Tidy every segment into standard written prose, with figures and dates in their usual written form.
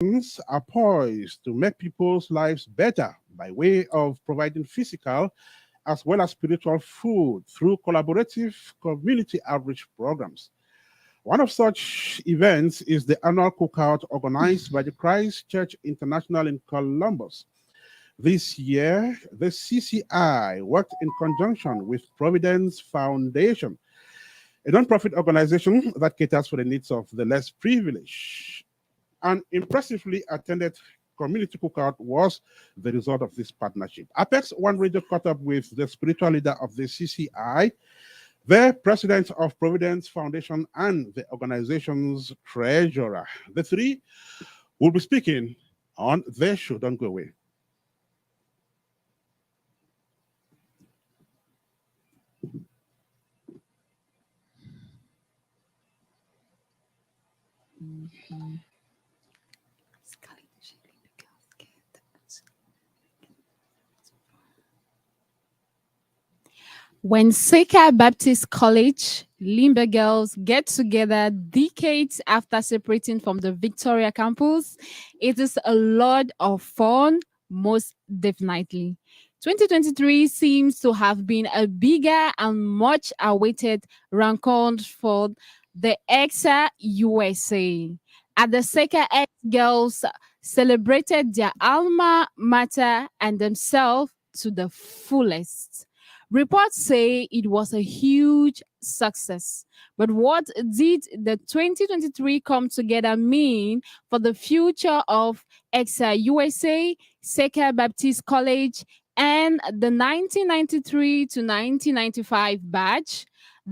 are poised to make people's lives better by way of providing physical as well as spiritual food through collaborative community outreach programs. One of such events is the annual cookout organized by the Christ Church International in Columbus. This year, the CCI worked in conjunction with Providence Foundation, a nonprofit organization that caters for the needs of the less privileged. An impressively attended community cookout was the result of this partnership. Apex One Radio caught up with the spiritual leader of the CCI, the president of Providence Foundation, and the organization's treasurer. The three will be speaking on their show. Don't go away. When Seka Baptist College Limber girls get together decades after separating from the Victoria campus, it is a lot of fun, most definitely. 2023 seems to have been a bigger and much awaited rencontre for the EXA USA. At the Seka X girls celebrated their alma mater and themselves to the fullest. Reports say it was a huge success. But what did the 2023 come together mean for the future of EXA USA, Seka Baptist College, and the 1993 to 1995 batch?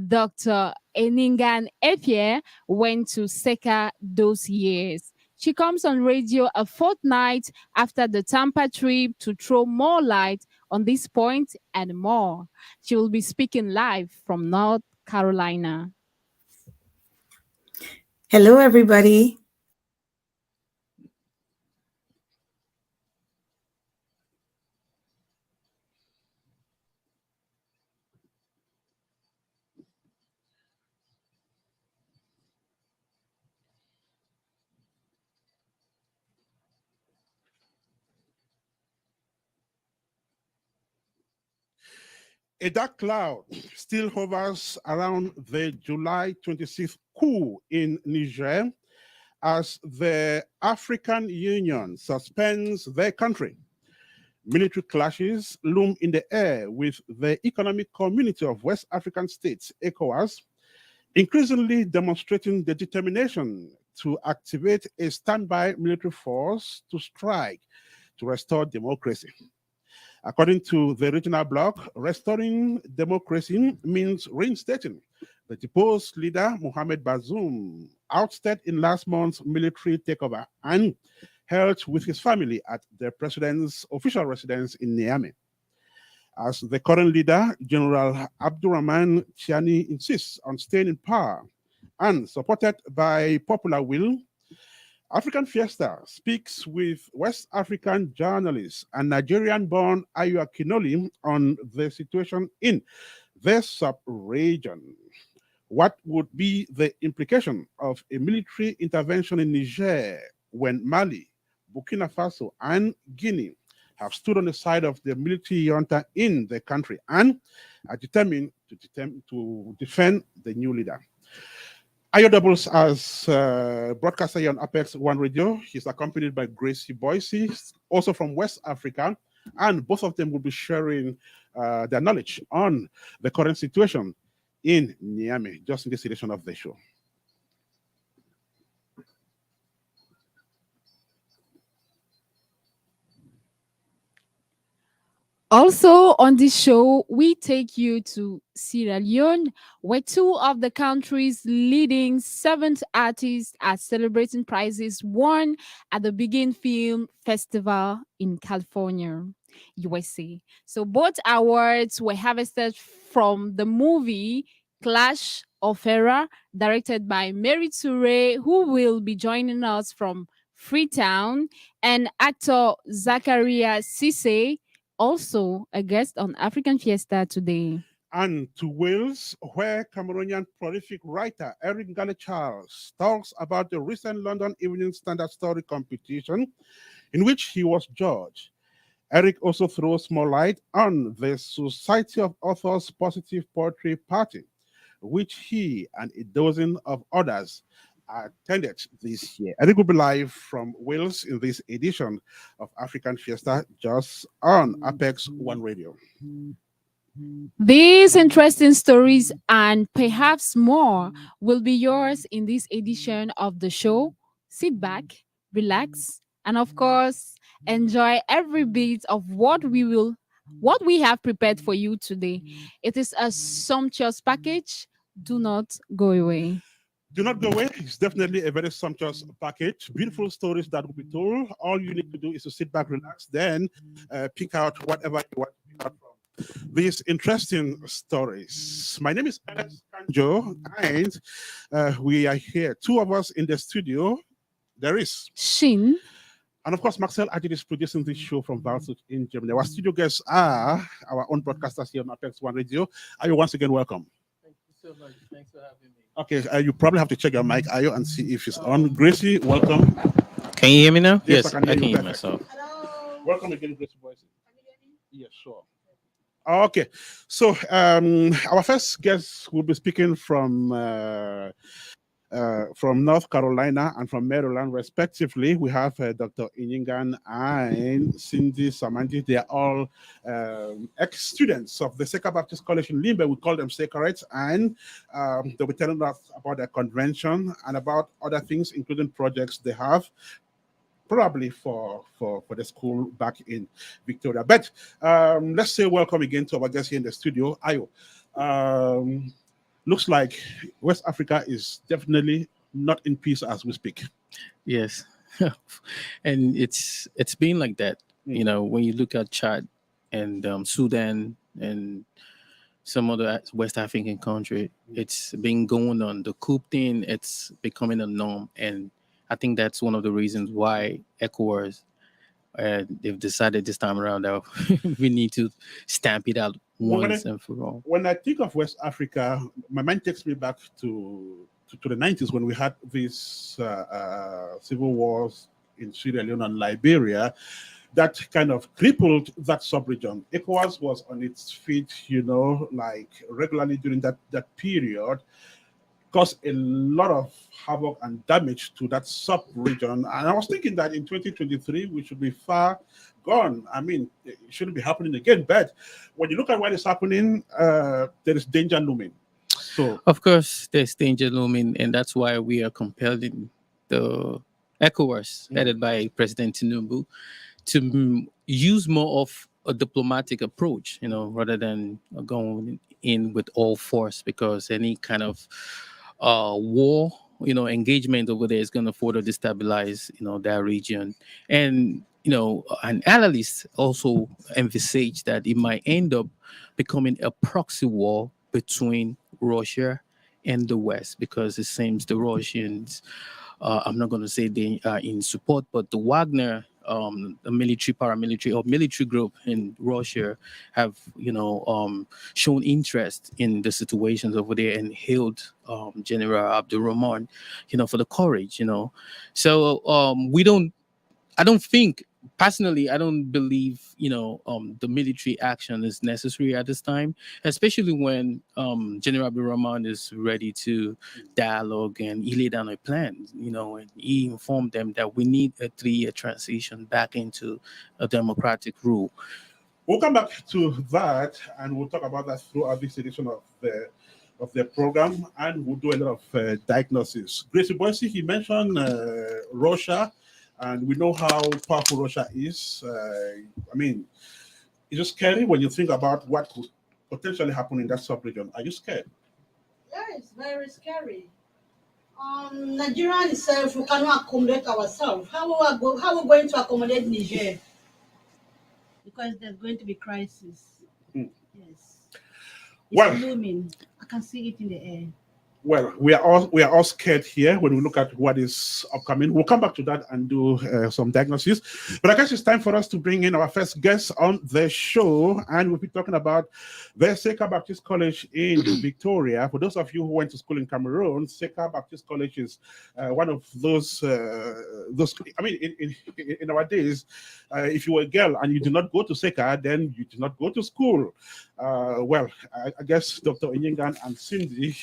Dr. Eningan Epie went to Seka those years. She comes on radio a fortnight after the Tampa trip to throw more light on this point and more. She will be speaking live from North Carolina. Hello, everybody. A dark cloud still hovers around the July 26th coup in Niger as the African Union suspends their country. Military clashes loom in the air with the Economic Community of West African States, ECOWAS, increasingly demonstrating the determination to activate a standby military force to strike to restore democracy. According to the regional bloc, restoring democracy means reinstating the deposed leader, Mohamed Bazoum, ousted in last month's military takeover and held with his family at the president's official residence in Niamey. As the current leader, General Abdurrahman Chiani, insists on staying in power and supported by popular will, African Fiesta speaks with West African journalist and Nigerian-born Ayo Akinoli on the situation in the sub-region. What would be the implication of a military intervention in Niger when Mali, Burkina Faso, and Guinea have stood on the side of the military junta in the country and are determined to defend the new leader? Ayo doubles as broadcaster here on Apex One Radio. He's accompanied by Gracie Boise, also from West Africa, and both of them will be sharing their knowledge on the current situation in Niamey, just in this edition of the show. Also on this show, we take you to Sierra Leone, where two of the country's leading seventh artists are celebrating prizes won at the Begin Film Festival in California, USA. So both awards were harvested from the movie Clash of Era, directed by Mary Toure, who will be joining us from Freetown, and actor Zakaria Sise, also a guest on African Fiesta today. and to Wales, where Cameroonian prolific writer Eric Gale Charles talks about the recent London Evening Standard Story competition in which he was judged. Eric also throws more light on the Society of Authors Positive Poetry Party, which he and a dozen of others attended this year. Eric will be live from Wales in this edition of African Fiesta, just on Apex One Radio. These interesting stories and perhaps more will be yours in this edition of the show. Sit back, relax, and of course, enjoy every bit of what we have prepared for you today. It is a sumptuous package. Do not go away. Do not go away. It's definitely a very sumptuous package. Beautiful stories that will be told. All you need to do is to sit back, relax, then pick out whatever you want to pick out from these interesting stories. My name is Alex Kanjo, and we are here. Two of us in the studio. There is Shin. And of course, Marcel Adil is producing this show from Waldshut in Germany. Our studio guests are our own broadcasters here on Apex One Radio. Are you once again welcome? Thank you so much. Thanks for having me. Okay, you probably have to check your mic, Ayo, and see if it's on. Gracie, welcome. Can you hear me now? Yes, I can hear you myself. Hello. Welcome again, Gracie Boyce. Yes, sure. Okay, so our first guest will be speaking from North Carolina and from Maryland, respectively. We have Dr. Njang and Cindy Samandi. They are all ex-students of the Seka Baptist College in Limbe. We call them Sekarites, and they'll be telling us about their convention and about other things, including projects they have, probably for the school back in Victoria. But let's say welcome again to our guest here in the studio, Ayo. Looks like West Africa is definitely not in peace as we speak. Yes, and it's been like that. You know, when you look at Chad and Sudan and some other West African country, it's been going on. The coup thing, it's becoming a norm, and I think that's one of the reasons why ECOWAS they've decided this time around that we need to stamp it out once and for all. When I think of West Africa, my mind takes me back to the 90s when we had these civil wars in Sierra Leone and Liberia that kind of crippled that sub-region. ECOWAS was on its feet, like regularly during that period, caused a lot of havoc and damage to that sub-region. And I was thinking that in 2023, we should be far gone. I mean, it shouldn't be happening again. But when you look at what is happening, there is danger looming. So, of course, there's danger looming, and that's why we are compelling the ECOWAS, headed by President Tinubu, to use more of a diplomatic approach, rather than going in with all force, because any kind of war, engagement over there is going to further destabilize, that region. And, an analyst also envisaged that it might end up becoming a proxy war between Russia and the West, because it seems the Russians, I'm not going to say they are in support, but the Wagner, a military, paramilitary, or military group in Russia have, shown interest in the situations over there and hailed General Abdurrahman, for the courage, So I don't think, personally, I don't believe, the military action is necessary at this time, especially when General Abdurrahman is ready to dialogue and he laid down a plan, and he informed them that we need a 3-year transition back into a democratic rule. We'll come back to that, and we'll talk about that throughout this edition of the program, and we'll do a lot of diagnosis. Gracie Boyce, he mentioned Russia. And we know how powerful Russia is. I mean, it's just scary when you think about what could potentially happen in that sub-region. Are you scared? Yeah, it's very scary. Nigeria itself, we cannot accommodate ourselves. How are we going to accommodate Niger? Because there's going to be crisis. Yes. It's looming. I can see it in the air. well, we are all scared here when we look at what is upcoming. We'll come back to that and do some diagnosis. But I guess it's time for us to bring in our first guest on the show, and we'll be talking about the Seka Baptist College in Victoria. For those of you who went to school in Cameroon, Seka Baptist College is one of those. I mean, in our days, if you were a girl and you did not go to Seka, then you did not go to school. Well, I guess Dr. Njang and Cindy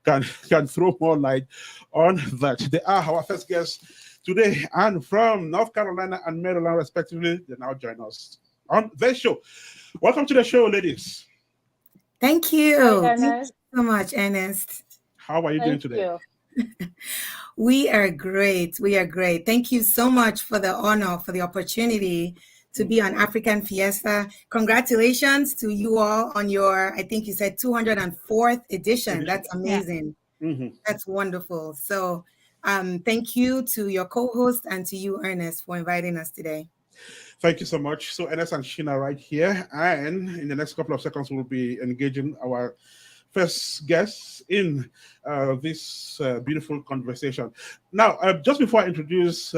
can throw more light on that. They are our first guests today, and from North Carolina and Maryland, respectively. They now join us on the show. Welcome to the show, ladies. Thank you. Hi, Thank you Ernest. so much, Ernest. How are you doing Thank today? you. We are great. We are great. Thank you so much for the honor, for the opportunity to be on African Fiesta. Congratulations to you all on your, I think you said 204th edition. That's amazing. Mhm. That's wonderful. So thank you to your co-host and to you, Ernest, for inviting us today. Thank you so much. So Enes and Sheena right here, and in the next couple of seconds, we'll be engaging our first guests in this beautiful conversation. Now, just before I introduce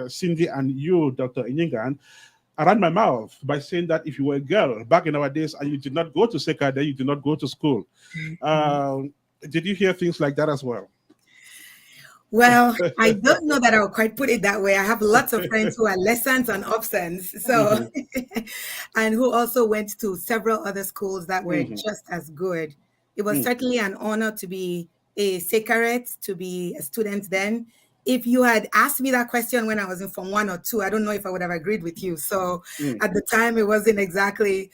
Cindy and you, Dr. Njang, I ran my mouth by saying that if you were a girl back in our days and you did not go to Seka, then you did not go to school. Did you hear things like that as well? Well, I don't know that I would quite put it that way. I have lots of friends who are lessons and options, so and who also went to several other schools that were just as good. It was certainly an honor to be a Sekaret, to be a student then. If you had asked me that question when I was in Form 1 or 2, I don't know if I would have agreed with you. So at the time, it wasn't exactly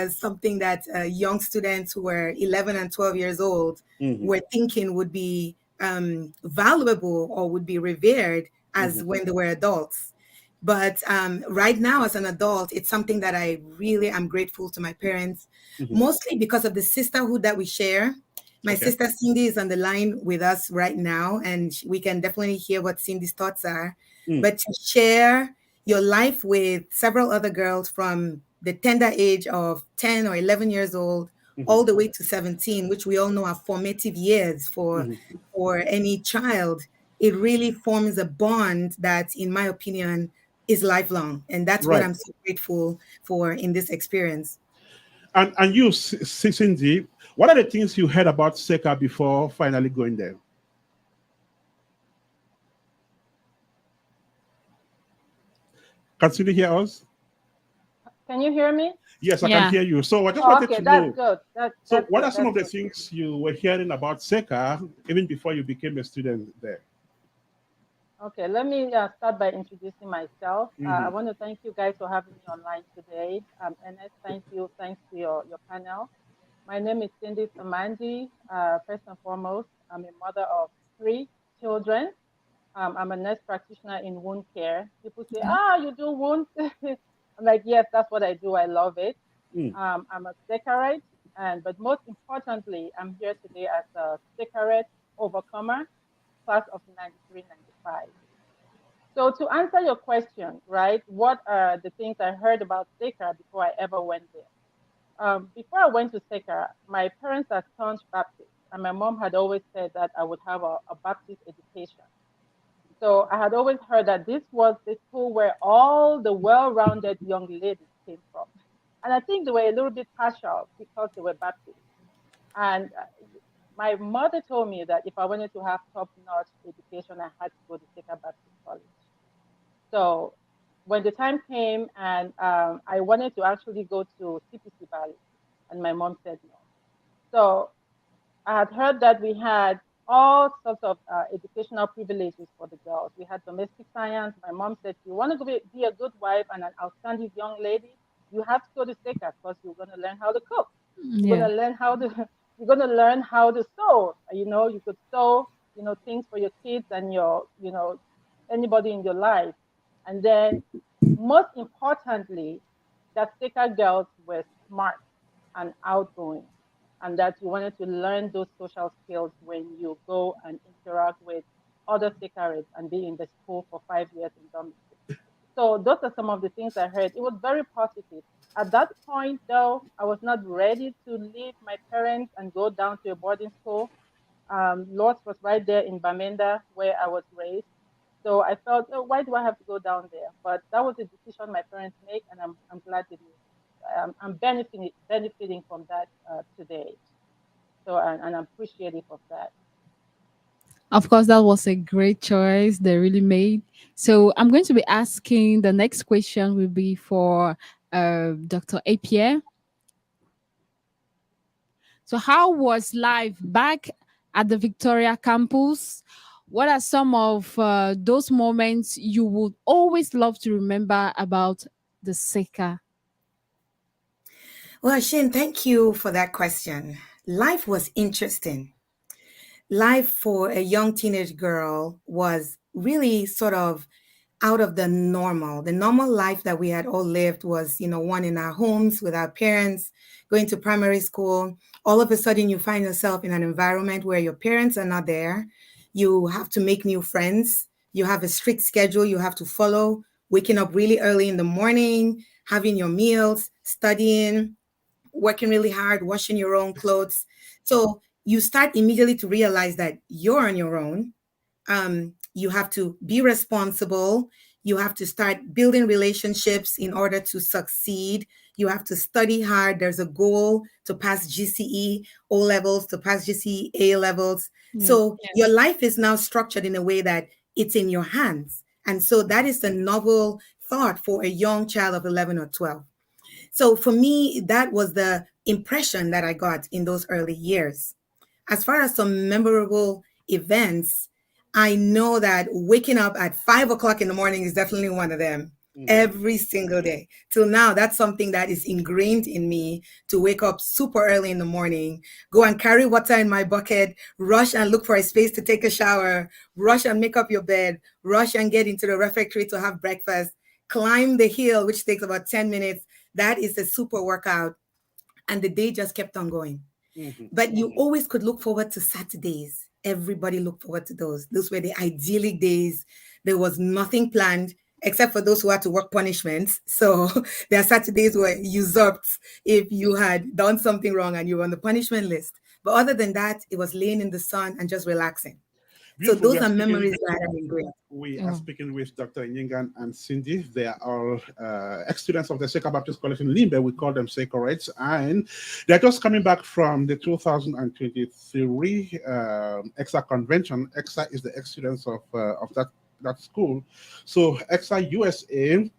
something that young students who were 11 and 12 years old were thinking would be valuable or would be revered as when they were adults. But right now, as an adult, it's something that I really am grateful to my parents, mostly because of the sisterhood that we share. My sister Cindy is on the line with us right now, and we can definitely hear what Cindy's thoughts are. But to share your life with several other girls from the tender age of 10 or 11 years old all the way to 17, which we all know are formative years for any child, it really forms a bond that, in my opinion, is lifelong. And that's what I'm so grateful for in this experience. And you, Cindy, what are the things you heard about Seka before finally going there? Can Cindy hear us? Can you hear me? Yes, I Yeah. can hear you. So I just wanted Okay, to that's know. good. So That's what good, are some of the that's good. things you were hearing about Seka even before you became a student there? Okay, let me start by introducing myself. I want to thank you guys for having me online today. Ernest, thank you. Thanks to your panel. My name is Cindy Samandi. First and foremost, I'm a mother of 3 children. I'm a nurse practitioner in wound care. People say, you do wounds? I'm like, yes, that's what I do. I love it. I'm a Sekarite, but most importantly, I'm here today as a Sekaret overcomer, class of 93-95. So to answer your question, right, what are the things I heard about Seka before I ever went there? Before I went to Seka, my parents are staunch Baptists, and my mom had always said that I would have a Baptist education. So I had always heard that this was the school where all the well-rounded young ladies came from. And I think they were a little bit partial because they were Baptist. And my mother told me that if I wanted to have top-notch education, I had to go to Seka Baptist College. So when the time came and I wanted to actually go to CPC Valley, and my mom said no. So I had heard that we had all sorts of educational privileges for the girls. We had domestic science. My mom said, if you want to be a good wife and an outstanding young lady, you have to go to Seka because you're going to learn how to cook. You're going to learn how to, you're going to learn how to sew. You know, you could sew, things for your kids and your, anybody in your life. And then most importantly, that Seka girls were smart and outgoing, and that you wanted to learn those social skills when you go and interact with other Sekarets and be in the school for 5 years in dormitory. So those are some of the things I heard. It was very positive. At that point, though, I was not ready to leave my parents and go down to a boarding school. Lords was right there in Bamenda, where I was raised. So I felt, oh, why do I have to go down there? But that was a decision my parents made, and I'm glad they did. I'm benefiting from that today. So and I'm appreciative of that. Of course, that was a great choice they really made. So I'm going to be asking the next question will be for Dr. Apierre. So how was life back at the Victoria campus? What are some of those moments you would always love to remember about the SECA? Well, Shane, thank you for that question. Life was interesting. Life for a young teenage girl was really sort of out of the normal. The normal life that we had all lived was, one in our homes with our parents, going to primary school. All of a sudden, you find yourself in an environment where your parents are not there. You have to make new friends. You have a strict schedule you have to follow, waking up really early in the morning, having your meals, studying, working really hard, washing your own clothes. So you start immediately to realize that you're on your own. You have to be responsible. You have to start building relationships in order to succeed. You have to study hard. There's a goal to pass GCE O levels, to pass GCE A levels. So your life is now structured in a way that it's in your hands. And so that is a novel thought for a young child of 11 or 12. So for me, that was the impression that I got in those early years. As far as some memorable events, I know that waking up at 5 o'clock in the morning is definitely one of them. Every single day. Till now, that's something that is ingrained in me, to wake up super early in the morning, go and carry water in my bucket, rush and look for a space to take a shower, rush and make up your bed, rush and get into the refectory to have breakfast, climb the hill, which takes about 10 minutes. That is a super workout. And the day just kept on going. But you always could look forward to Saturdays. Everybody looked forward to those. Those were the idyllic days. There was nothing planned except for those who had to work punishments. So their Saturdays were usurped if you had done something wrong and you were on the punishment list. But other than that, it was laying in the sun and just relaxing. Beautiful. So those are memories that are ingrained. We are speaking with Dr. Njang and Cindy. They are all ex-students of the SECA Baptist College in Limbe. We call them SECORETs. And they're just coming back from the 2023 EXA convention. EXA is the ex-students of that school. So EXA USA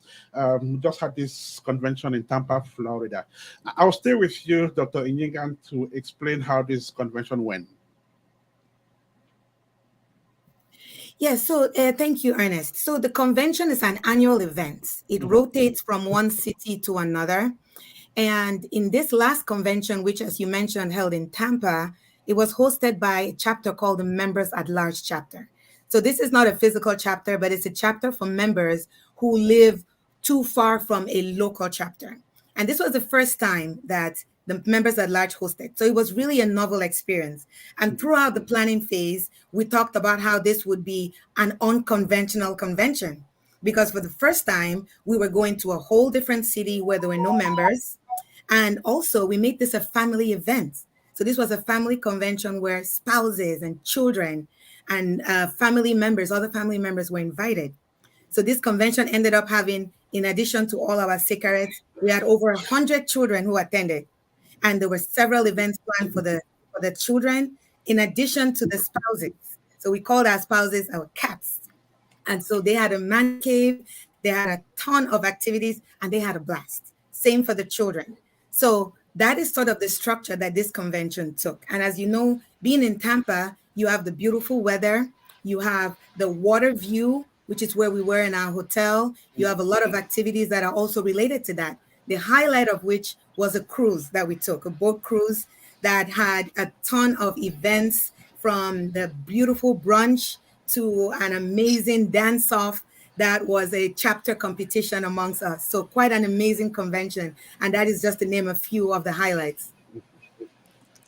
just had this convention in Tampa, Florida. I'll stay with you, Dr. Njang, to explain how this convention went. Yes, so thank you, Ernest. So the convention is an annual event. It rotates from one city to another. And in this last convention, which, as you mentioned, held in Tampa, it was hosted by a chapter called the Members at Large chapter. So this is not a physical chapter, but it's a chapter for members who live too far from a local chapter. And this was the first time that the Members at Large hosted. So it was really a novel experience. And throughout the planning phase, we talked about how this would be an unconventional convention, because for the first time, we were going to a whole different city where there were no members. And also we made this a family event. So this was a family convention where spouses and children and family members, other family members were invited. So this convention ended up having, in addition to all our SECORETs, we had over 100 children who attended. And there were several events planned for the children, in addition to the spouses. So we called our spouses our cats. And so they had a man cave, they had a ton of activities, and they had a blast. Same for the children. So that is sort of the structure that this convention took. And as you know, being in Tampa, you have the beautiful weather, you have the water view, which is where we were in our hotel. You have a lot of activities that are also related to that. The highlight of which was a cruise that we took, a boat cruise that had a ton of events, from the beautiful brunch to an amazing dance-off that was a chapter competition amongst us. So quite an amazing convention. And that is just to name a few of the highlights.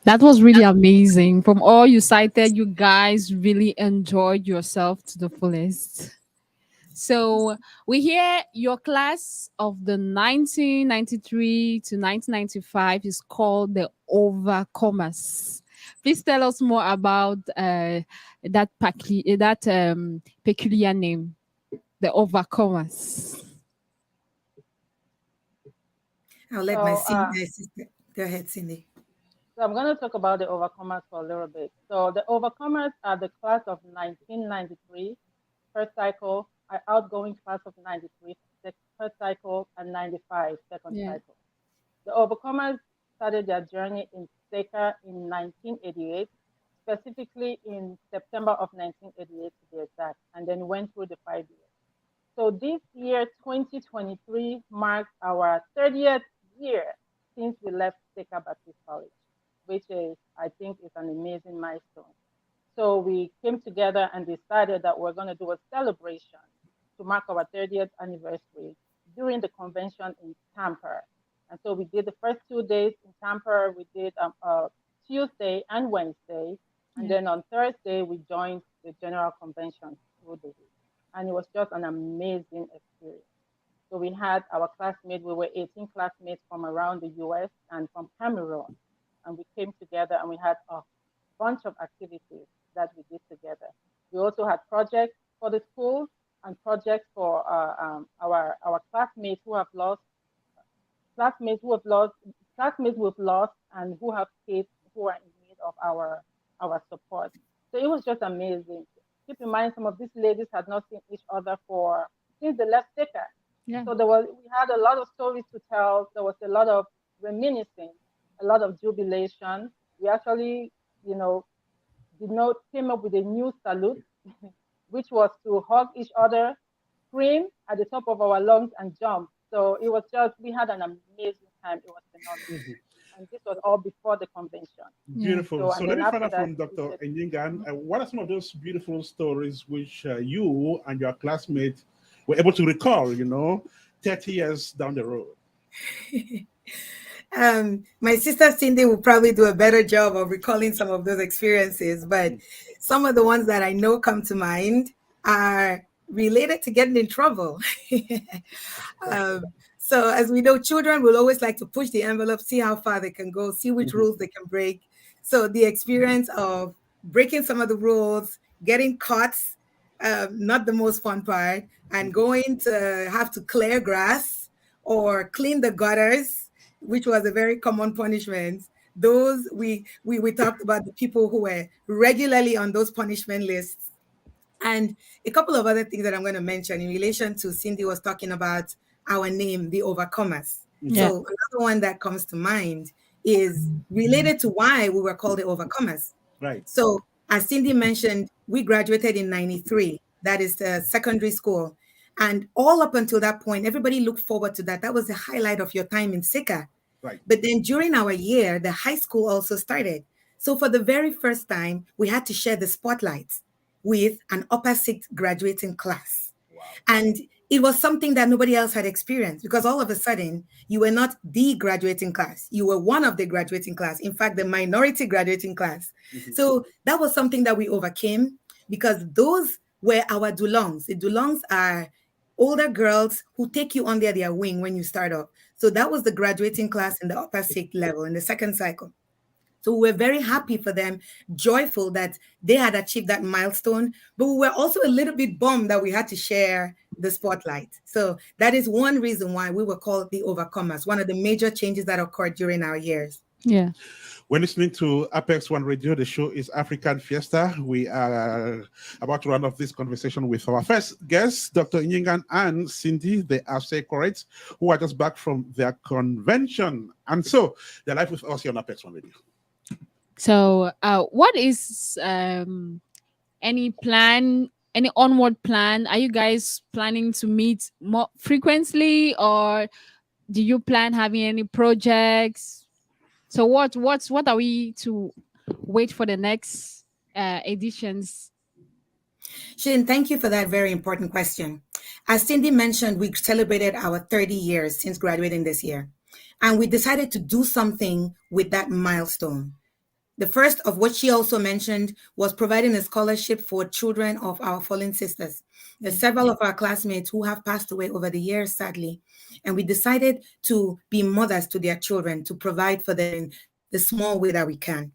That was really amazing. From all you cited, you guys really enjoyed yourself to the fullest. So we hear your class of the 1993 to 1995 is called the Overcomers. Please tell us more about that peculiar name, the Overcomers. I'll let my senior sister go ahead, Cindy. So I'm going to talk about the Overcomers for a little bit. So the Overcomers are the class of 1993, first cycle, outgoing class of 93, first cycle, and 95, second cycle. The Overcomers started their journey in SECA in 1988, specifically in September of 1988 to be exact, and then went through the 5 years. So this year, 2023, marks our 30th year since we left SECA Baptist College, which is, I think, is an amazing milestone. So we came together and decided that we're going to do a celebration to mark our 30th anniversary during the convention in Tampa. And so we did the first 2 days in Tampa. We did Tuesday and Wednesday. And then on Thursday, we joined the general convention through the week. And it was just an amazing experience. So we had our classmates, we were 18 classmates from around the US and from Cameroon. And we came together and we had a bunch of activities that we did together. We also had projects for the school and projects for our classmates who have lost, classmates we've lost, and who have kids who are in need of our support. So it was just amazing. Keep in mind, some of these ladies had not seen each other since they left SECA. Yeah. So we had a lot of stories to tell. There was a lot of reminiscing, a lot of jubilation. We actually, came up with a new salute, which was to hug each other, scream at the top of our lungs, and jump. So it was we had an amazing time. It was phenomenal. And this was all before the convention. Beautiful. So let me find out from Dr. Njang, what are some of those beautiful stories which you and your classmates were able to recall, 30 years down the road? My sister Cindy will probably do a better job of recalling some of those experiences, but some of the ones that I know come to mind are related to getting in trouble. So as we know, children will always like to push the envelope, see how far they can go, see which rules they can break. So the experience of breaking some of the rules, getting caught, not the most fun part, and going to have to clear grass or clean the gutters, which was a very common punishment. Those we talked about the people who were regularly on those punishment lists. And a couple of other things that I'm going to mention in relation to Cindy was talking about our name, the Overcomers. Yeah. So another one that comes to mind is related to why we were called the Overcomers. Right. So as Cindy mentioned, we graduated in 93. That is the secondary school. And all up until that point, everybody looked forward to that. That was the highlight of your time in SECA. Right. But then during our year, the high school also started. So for the very first time, we had to share the spotlight with an upper sixth graduating class. Wow. And it was something that nobody else had experienced, because all of a sudden you were not the graduating class. You were one of the graduating class. In fact, the minority graduating class. Mm-hmm. So that was something that we overcame, because those were our Dulongs. The Dulongs are older girls who take you under their wing when you start off. So that was the graduating class in the upper sixth level in the second cycle. So we were very happy for them, joyful that they had achieved that milestone, but we were also a little bit bummed that we had to share the spotlight. So that is one reason why we were called the Overcomers, one of the major changes that occurred during our years. Yeah. We're listening to Apex One Radio. The show is African Fiesta. We are about to run off this conversation with our first guests, Dr. Njang and Cindy. They are correct, who are just back from their convention. And so they're live with us here on Apex One Radio. So what is any onward plan? Are you guys planning to meet more frequently, or do you plan having any projects? So what are we to wait for the next editions? Shane, thank you for that very important question. As Cindy mentioned, we celebrated our 30 years since graduating this year, and we decided to do something with that milestone. The first of what she also mentioned was providing a scholarship for children of our fallen sisters. There's several of our classmates who have passed away over the years, sadly, and we decided to be mothers to their children, to provide for them in the small way that we can.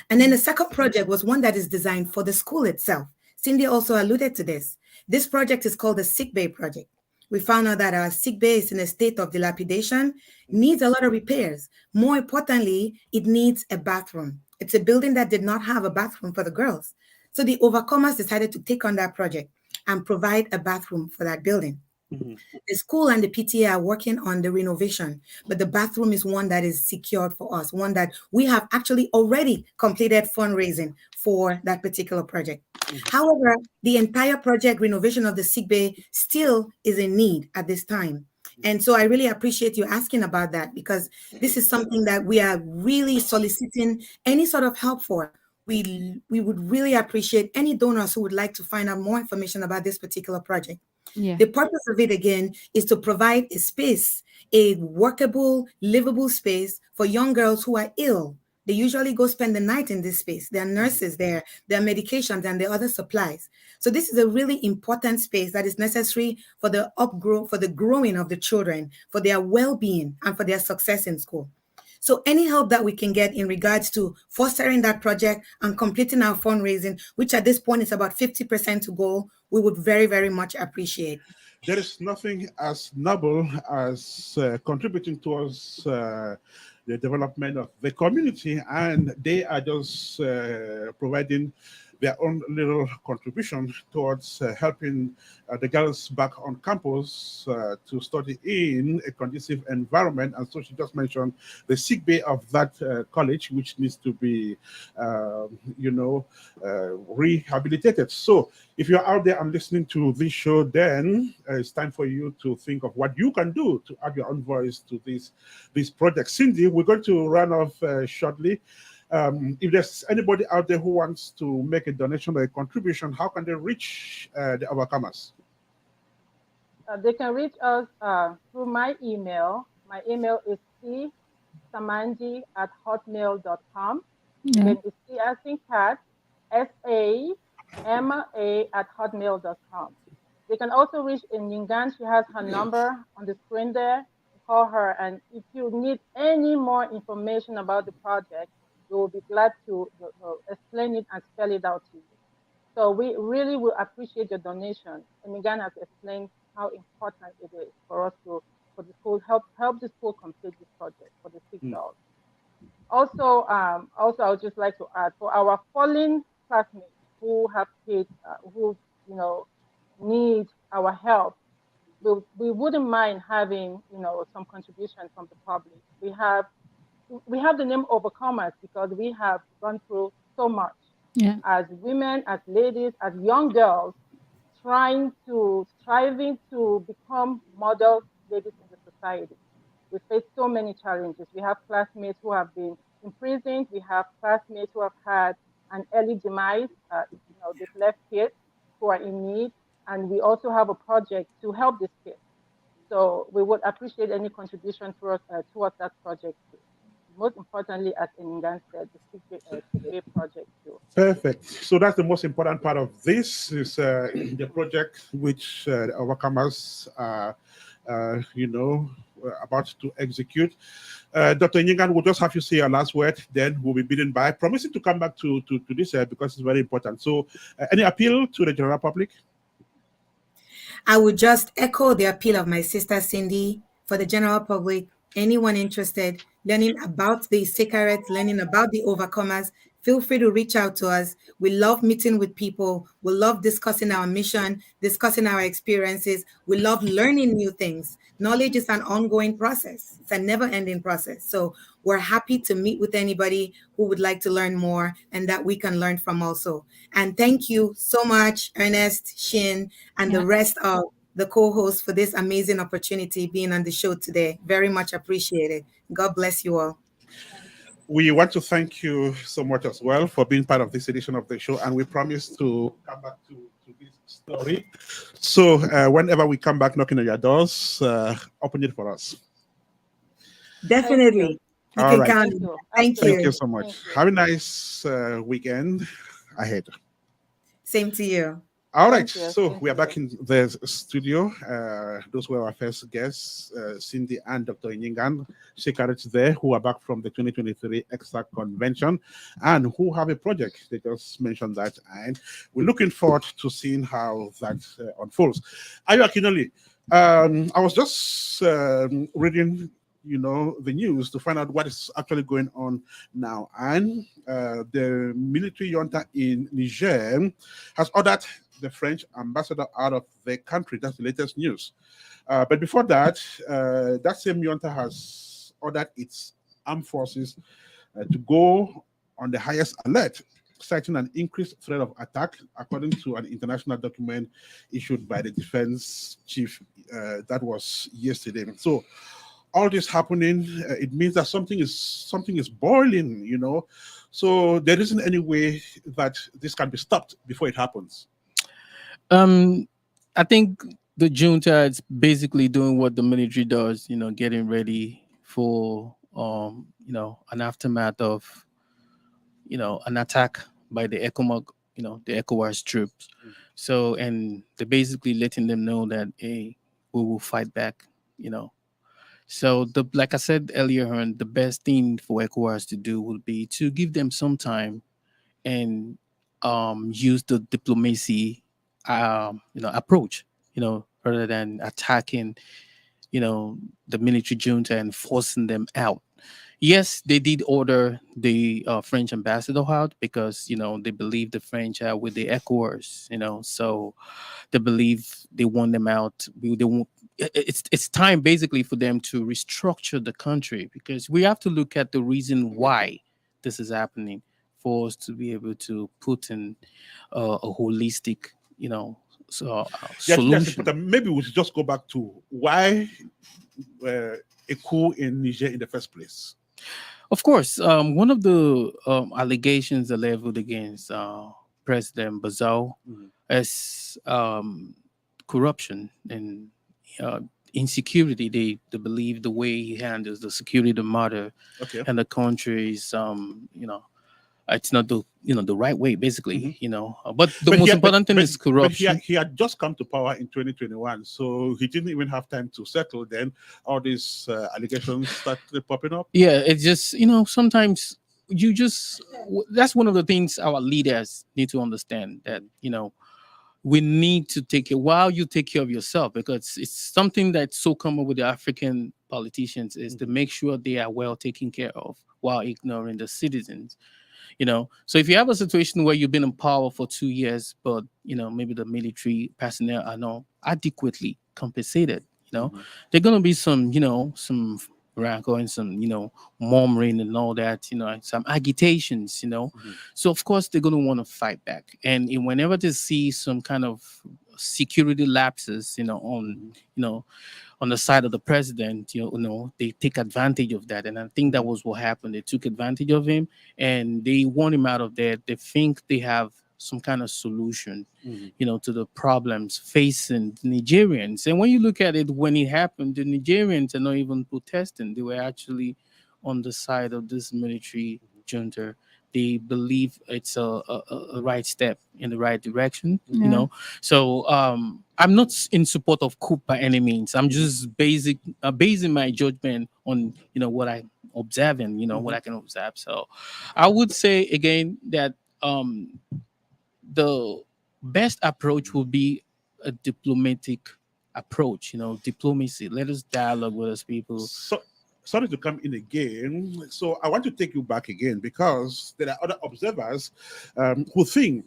And then the second project was one that is designed for the school itself. Cindy also alluded to this. This project is called the Sick Bay Project. We found out that our sick bay is in a state of dilapidation, needs a lot of repairs. More importantly, it needs a bathroom. It's a building that did not have a bathroom for the girls. So the Overcomers decided to take on that project and provide a bathroom for that building. The school and the PTA are working on the renovation, but the bathroom is one that is secured for us, one that we have actually already completed fundraising for that particular project. However, the entire project renovation of the sick bay still is in need at this time. And so I really appreciate you asking about that, because this is something that we are really soliciting any sort of help for. We would really appreciate any donors who would like to find out more information about this particular project. Yeah. The purpose of it, again, is to provide a space, a workable, livable space for young girls who are ill. They usually go spend the night in this space. There are nurses there, there are medications, and there are other supplies. So this is a really important space that is necessary for the growing of the children, for their well-being, and for their success in school. So any help that we can get in regards to fostering that project and completing our fundraising, which at this point is about 50% to go, we would very, very much appreciate. There is nothing as noble as contributing towards the development of the community, and they are just providing their own little contribution towards helping the girls back on campus to study in a conducive environment. And so she just mentioned the sick bay of that college, which needs to be, rehabilitated. So if you're out there and listening to this show, then it's time for you to think of what you can do to add your own voice to this project. Cindy, we're going to run off shortly. If there's anybody out there who wants to make a donation or a contribution, how can they reach the Overcomers? They can reach us through my email. My email is csamanji@hotmail.com. Then it's C as in cat, SAMA@hotmail.com. They can also reach in Njang. She has her number on the screen there. Call her, and if you need any more information about the project, we will be glad to explain it and spell it out to you. So we really will appreciate your donation. And Njang has explained how important it is for us for the school, help the school complete this project for the sick girls. Also, I would just like to add, for our fallen classmates who have kids who need our help, we wouldn't mind having some contribution from the public. We have the name Overcomers because we have gone through so much as women, as ladies, as young girls, striving to become model ladies in the society. We face so many challenges. We have classmates who have been imprisoned. We have classmates who have had an early demise. They've left kids who are in need. And we also have a project to help these kids. So we would appreciate any contribution towards that project too. Most importantly, as Njang said, the Sick Bay project too. Perfect. So that's the most important part of this is the project which the Overcomers are, about to execute. Dr. Njang, we'll just have you say your last word, then we'll be bidding bye. Promising to come back to this because it's very important. So any appeal to the general public? I would just echo the appeal of my sister Cindy for the general public, anyone interested, learning about the Secret, learning about the Overcomers, feel free to reach out to us. We love meeting with people. We love discussing our mission, discussing our experiences. We love learning new things. Knowledge is an ongoing process. It's a never-ending process. So we're happy to meet with anybody who would like to learn more and that we can learn from also. And thank you so much, Ernest, Shin, and the rest of the co-hosts for this amazing opportunity being on the show today. Very much appreciated. God bless you all. We want to thank you so much as well for being part of this edition of the show, and we promise to come back to this story. So whenever we come back knocking on your doors, open it for us. Definitely. You All can right. count Thank on me. you. Thank Thank you you. Absolutely. so much. Thank you. Have a nice weekend ahead. Same to you. All right, Thank you. so Same we are to back you. in the studio. Those were our first guests, Cindy and Dr. Njang, secretaries there, who are back from the 2023 EXA convention and who have a project. They just mentioned that, and we're looking forward to seeing how that unfolds. Ayo Akinoli, I was just reading, the news to find out what is actually going on now, and the military junta in Niger has ordered the French ambassador out of the country. That's the latest news. But before that, that same junta has ordered its armed forces to go on the highest alert, citing an increased threat of attack, according to an international document issued by the defense chief. That was yesterday. So all this happening, it means that something is boiling. So there isn't any way that this can be stopped before it happens. I think the junta is basically doing what the military does, getting ready for an aftermath of an attack by the ECOMOG, the ECOWAS troops. So, and they're basically letting them know that, hey, we will fight back, you know. So the like I said earlier on, the best thing for ECOWAS to do would be to give them some time and use the diplomacy approach, rather than attacking, the military junta and forcing them out. Yes, they did order the French ambassador out because they believe the French are with the ECOWAS, so they believe they want them out. They won't. It's time basically for them to restructure the country, because we have to look at the reason why this is happening for us to be able to put in a holistic, Yeah, I think that's solution. important. Maybe we should just go back to why a coup in Niger in the first place. Of course, one of the allegations are leveled against President Bazoum is corruption and insecurity. They believe the way he handles the security matter Okay. and the country is, it's not the right way, basically. But the most important thing is But he had, corruption. he had just come to power in 2021, so he didn't even have time to settle. Then all these allegations started popping up. Yeah, it's just sometimes you just that's one of the things our leaders need to understand, that we need to take care while you take care of yourself, because it's something that's so common with the African politicians is to make sure they are well taken care of while ignoring the citizens. So if you have a situation where you've been in power for 2 years, but maybe the military personnel are not adequately compensated, there gonna be some rancor and some murmuring and all that, and some agitations. So of course they're gonna want to fight back, and whenever they see some kind of security lapses, on the side of the president, they take advantage of that. And I think that was what happened. They took advantage of him and they want him out of there. They think they have some kind of solution, to the problems facing the Nigerians. And when you look at it, when it happened, the Nigerians are not even protesting. They were actually on the side of this military junta. They believe it's a right step in the right direction, Yeah. So I'm not in support of coup by any means. I'm just basing my judgment on what I'm observing, what I can observe. So I would say again that the best approach would be a diplomatic approach. Diplomacy. Let us dialogue with us people. So, sorry to come in again. So I want to take you back again because there are other observers who think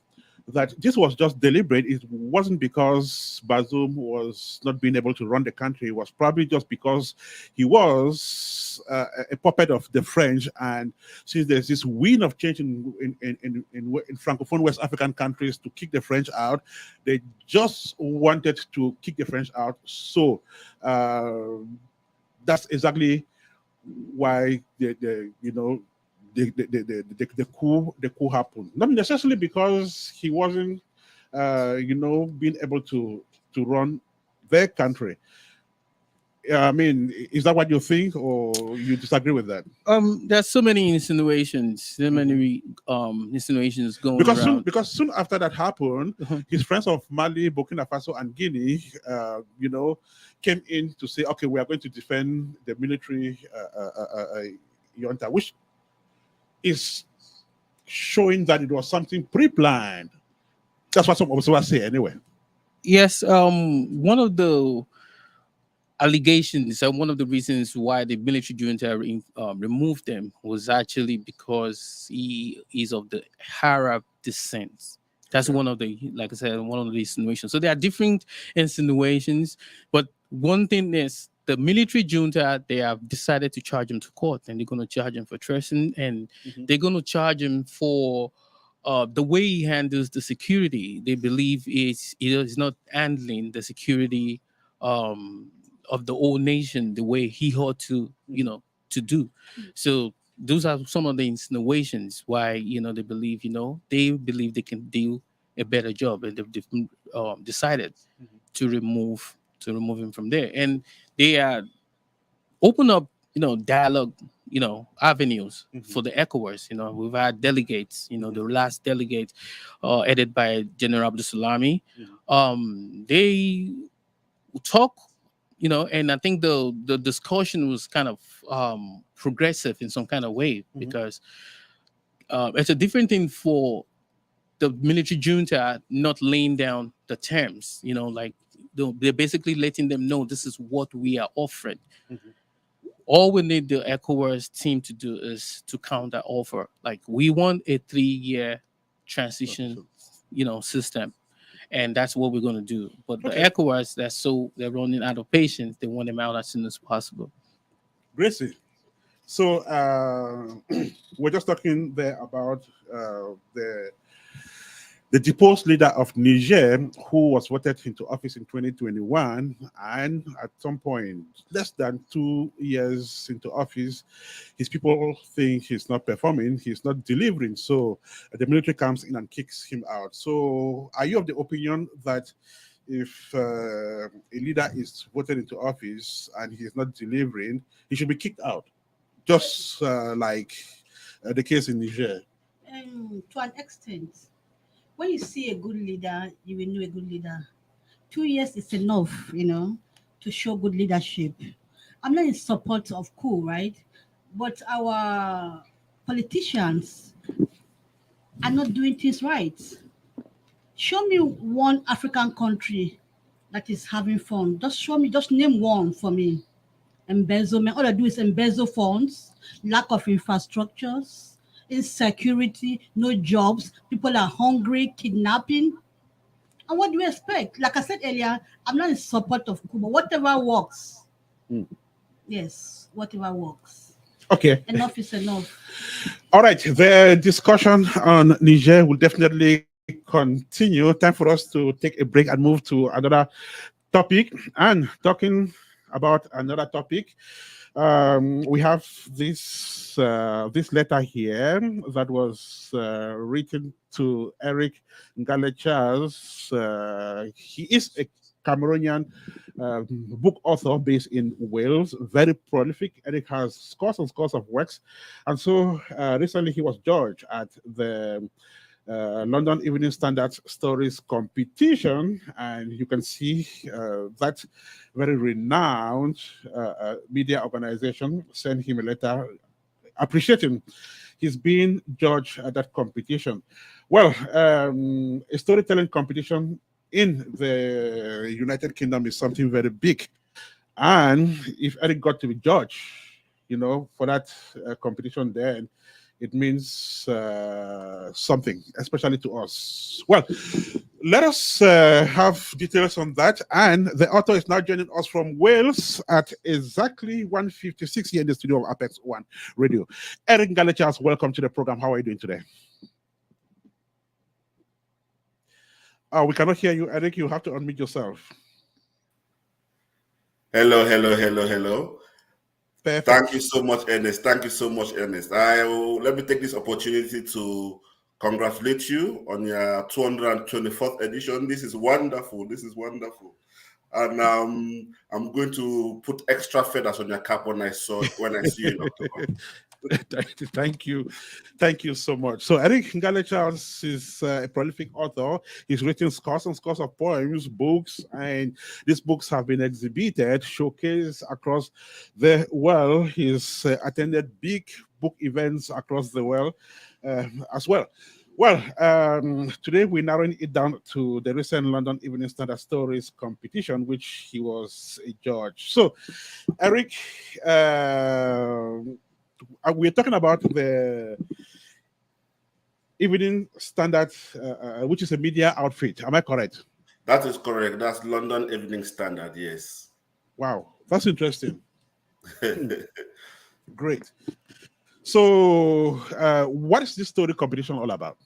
that this was just deliberate. It wasn't because Bazoum was not being able to run the country. It was probably just because he was a puppet of the French. And since there's this wind of change in Francophone West African countries to kick the French out, they just wanted to kick the French out. So that's exactly why the coup happened. Not necessarily because he wasn't being able to run their country. I mean, is that what you think, or you disagree with that? There's so many insinuations, so many insinuations going around. Because soon after that happened, his friends of Mali, Burkina Faso, and Guinea, came in to say, okay, we are going to defend the military junta, which is showing that it was something pre-planned. That's what some observers say, anyway. Yes, one of the allegations and one of the reasons why the military junta removed them was actually because he is of the Arab descent. That's one of the, like I said, one of the insinuations. So there are different insinuations, but one thing is the military junta, they have decided to charge him to court, and they're going to charge him for treason, and they're going to charge him for the way he handles the security. They believe he is not handling the security of the whole nation the way he ought to, to do. So those are some of the insinuations why, they believe, they can do a better job, and they've decided to remove him from there. And they are open up, dialogue, avenues for the ECOWAS. We've had delegates, the last delegate headed by General Abdul Salami. They talk, and I think the discussion was kind of progressive in some kind of way, because it's a different thing for the military junta not laying down the terms, like they're basically letting them know this is what we are offering. All we need the ECOWAS team to do is to counter offer. Like, we want a 3-year transition, system. And that's what we're going to do. But the ECOWAS, they're running out of patience. They want them out as soon as possible. Gracie, so we're just talking there about the deposed leader of Niger, who was voted into office in 2021, and at some point, less than 2 years into office, his people think he's not performing, he's not delivering, so the military comes in and kicks him out. So are you of the opinion that if a leader is voted into office and he is not delivering, he should be kicked out, just like the case in Niger? To an extent. When you see a good leader, you will know a good leader. 2 years is enough, to show good leadership. I'm not in support of coup, right? But our politicians are not doing things right. Show me one African country that is having fun. Just name one for me. Embezzlement. All I do is embezzle funds, lack of infrastructures, insecurity, no jobs, people are hungry, kidnapping. And what do you expect? Like I said earlier, I'm not in support of coup, but whatever works. Yes, whatever works. Okay. Enough is enough. All right. The discussion on Niger will definitely continue. Time for us to take a break and move to another topic. And talking about another topic, we have this letter here that was written to Eric Ngalechas. He is a Cameroonian book author based in Wales, very prolific. Eric has scores and scores of works, and so recently he was judged at the London Evening Standard Stories competition, and you can see that very renowned media organization sent him a letter appreciating his being judged at that competition. Well, a storytelling competition in the United Kingdom is something very big, and if Eric got to be judged, for that competition, then it means something, especially to us. Well, let us have details on that. And the author is now joining us from Wales at exactly 1:56 here in the studio of Apex One Radio. Eric Ngalechas, welcome to the program. How are you doing today? We cannot hear you, Eric. You have to unmute yourself. Hello. Perfect. Thank you so much, Ernest. Let me take this opportunity to congratulate you on your 224th edition. This is wonderful. And I'm going to put extra feathers on your cap when I see you in October. Thank you. Thank you so much. So Eric Ngale Charles is a prolific author. He's written scores and scores of poems, books, and these books have been exhibited, showcased across the world. He's attended big book events across the world as well. Well, today we're narrowing it down to the recent London Evening Standard Stories competition, which he was a judge. So, Eric, we're talking about the Evening Standard, which is a media outfit. Am I correct? That is correct. That's London Evening Standard, yes. Wow, that's interesting. Great. So, what is this story competition all about?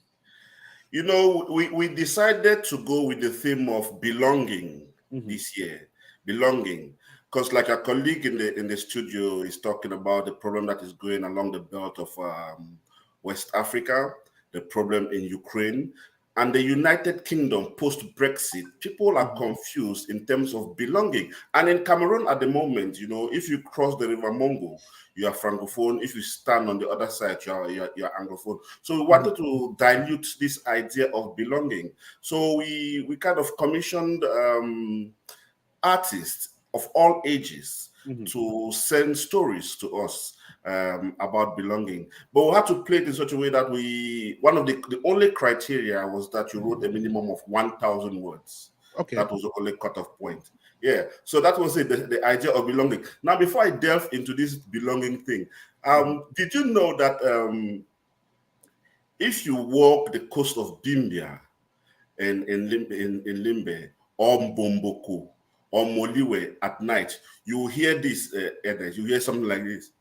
You know, we decided to go with the theme of belonging this year. Belonging. Because like our colleague in the studio is talking about the problem that is going along the belt of West Africa, the problem in Ukraine, and the United Kingdom post-Brexit. People are confused in terms of belonging. And in Cameroon at the moment, you know, if you cross the River Mongo, you are Francophone. If you stand on the other side, you are Anglophone. So we wanted to dilute this idea of belonging. So we kind of commissioned artists of all ages to send stories to us about belonging. But we had to play it in such a way that one of the only criteria was that you wrote a minimum of 1,000 words. Okay. That was the only cutoff point. Yeah, so that was it, the idea of belonging. Now, before I delve into this belonging thing, did you know that if you walk the coast of Bimbia in Limbe or Mbomboku or Moliwe at night, you hear this, you hear something like this.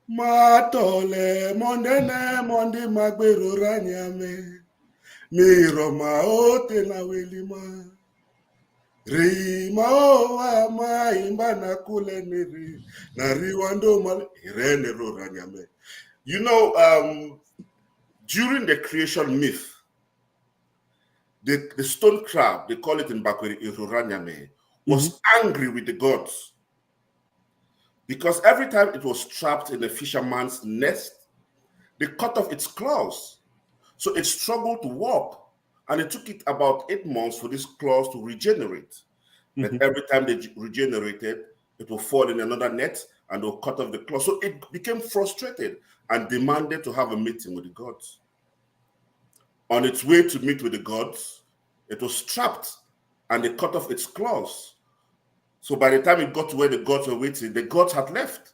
Matole mondene mondi magbero ranyame miroma ote na welima rima owa ma imbana kule niri na riwando mal irene ro ranyame. You know, during the creation myth, the stone crab, they call it in Bakweri Iruranyame, was angry with the gods. Because every time it was trapped in a fisherman's nest, they cut off its claws. So it struggled to walk. And it took it about 8 months for these claws to regenerate. But every time they regenerated, it will fall in another net and they'll cut off the claws. So it became frustrated and demanded to have a meeting with the gods. On its way to meet with the gods, it was trapped and they cut off its claws. So by the time it got to where the gods were waiting, the gods had left.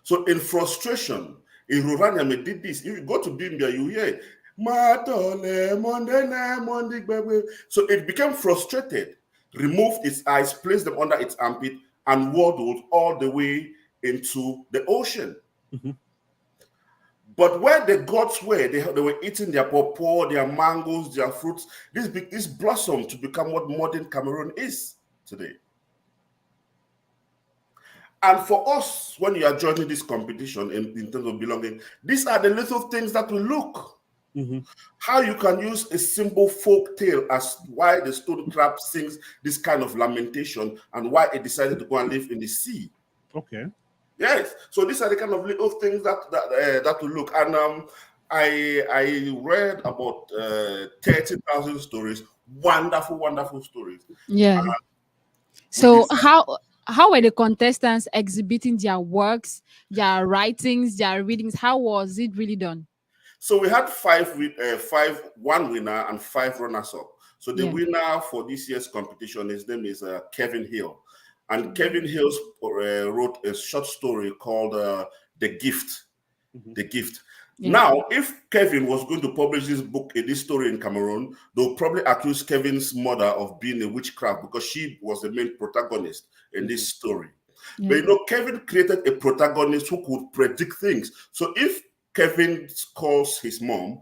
So in frustration, Iruranyame did this. If you go to Bimbia, you hear, so it became frustrated, removed its eyes, placed them under its armpit, and waddled all the way into the ocean. But where the gods were, they were eating their pawpaw, their mangoes, their fruits. This blossomed to become what modern Cameroon is today. And for us, when you are joining this competition in terms of belonging, these are the little things that will look. How you can use a simple folk tale as why the stone crab sings this kind of lamentation and why it decided to go and live in the sea. Okay. Yes. So these are the kind of little things that will look. And I read about 30,000 stories. Wonderful, wonderful stories. Yeah. So how were the contestants exhibiting their works, their writings, their readings? How was it really done? So we had one winner and 5 runners-up. So the winner for this year's competition, his name is Kevin Hill. And Kevin Hill wrote a short story called The Gift. The Gift. Yeah. Now, if Kevin was going to publish this story in Cameroon, they'll probably accuse Kevin's mother of being a witchcraft because she was the main protagonist in this story. Yeah. But you know, Kevin created a protagonist who could predict things. So if Kevin calls his mom,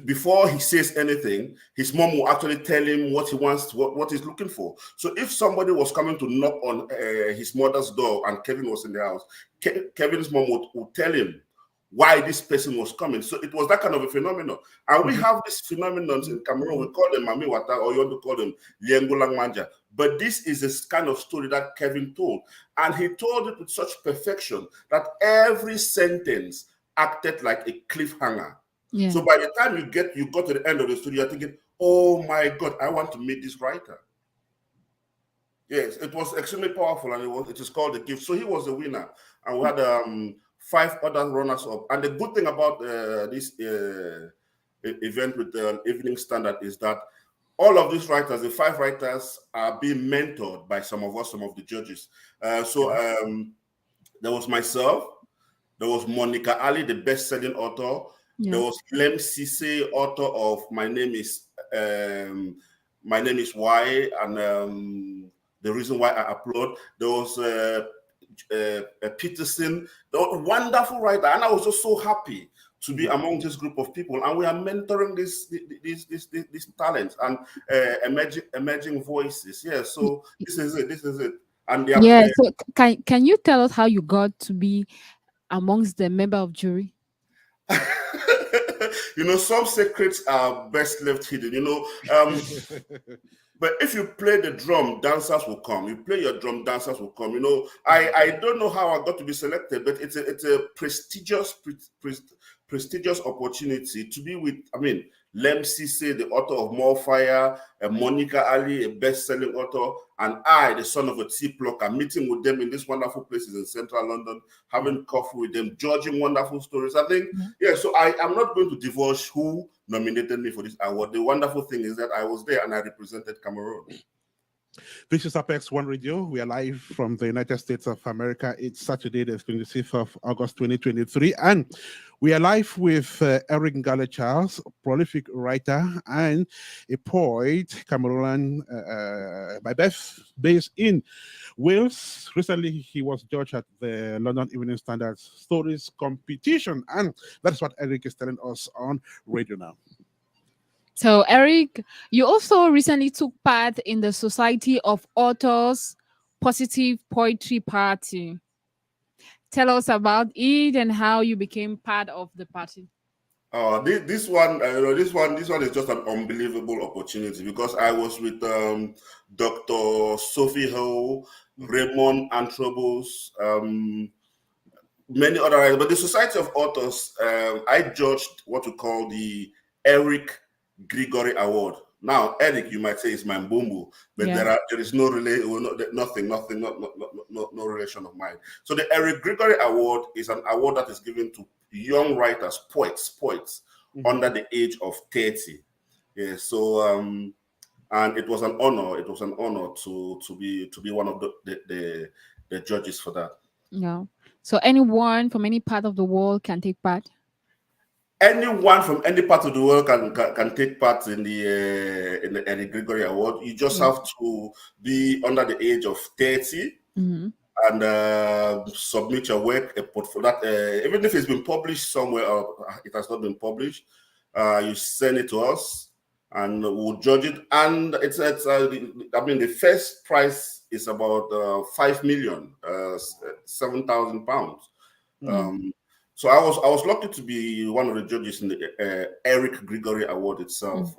before he says anything, his mom will actually tell him what he wants, what he's looking for. So if somebody was coming to knock on his mother's door and Kevin was in the house, Kevin's mom would tell him why this person was coming. So it was that kind of a phenomenon. And we have these phenomenons in Cameroon. We call them Mami Wata, or you want to call them Liengulang Manja. But this is a kind of story that Kevin told. And he told it with such perfection that every sentence acted like a cliffhanger. Yeah. So by the time you got to the end of the story, you're thinking, oh my God, I want to meet this writer. Yes, it was extremely powerful, and it is called The Gift. So he was the winner. And we had 5 other runners up. And the good thing about this event with the Evening Standard is that all of these writers, the 5 writers, are being mentored by some of the judges. There was myself, there was Monica Ali, the best-selling author. Yeah. There was Lem Sise, author of My Name is Why, and The Reason Why I Applaud. There was Peterson, the wonderful writer, and I was just so happy to be among this group of people, and we are mentoring these talents and emerging voices. Yeah, so this is it. And they are, So can you tell us how you got to be amongst the member of jury? Some secrets are best left hidden. But if you play the drum, dancers will come. You play your drum, dancers will come. I don't know how I got to be selected, but it's a prestigious opportunity to be with, Lem Sise, the author of More Fire, Monica Ali, a best-selling author, and I, the son of a tea plucker, meeting with them in these wonderful places in central London, having coffee with them, judging wonderful stories. I think, so I am not going to divulge who nominated me for this award. The wonderful thing is that I was there and I represented Cameroon. This is Apex One Radio. We are live from the United States of America. It's Saturday, the 26th of August, 2023. And we are live with Eric Ngale Charles, prolific writer and a poet, Cameroonian by birth, based in Wales. Recently, he was judged at the London Evening Standard Stories competition. And that's what Eric is telling us on radio now. So, Eric, you also recently took part in the Society of Authors Positive Poetry Party. Tell us about it and how you became part of the party. This one is just an unbelievable opportunity because I was with Dr. Sophie Ho, Raymond Antrobus, many other writers. But the Society of Authors, I judged what we call the Eric Grigory Award. Now, Eric, you might say is my mbumbu, but there is no no relation of mine. So the Eric Grigory Award is an award that is given to young writers, poets under the age of 30. Yeah. So and it was an honor. It was an honor to be one of the judges for that. Yeah. So anyone from any part of the world can take part. Anyone from any part of the world can take part in the Eric Grigory Award. You just have to be under the age of 30 and submit your work, a portfolio. Even if it's been published somewhere or it has not been published, you send it to us and we'll judge it. And the first prize is about 5 million, 7,000 pounds. So I was lucky to be one of the judges in the Eric Grigory Award itself,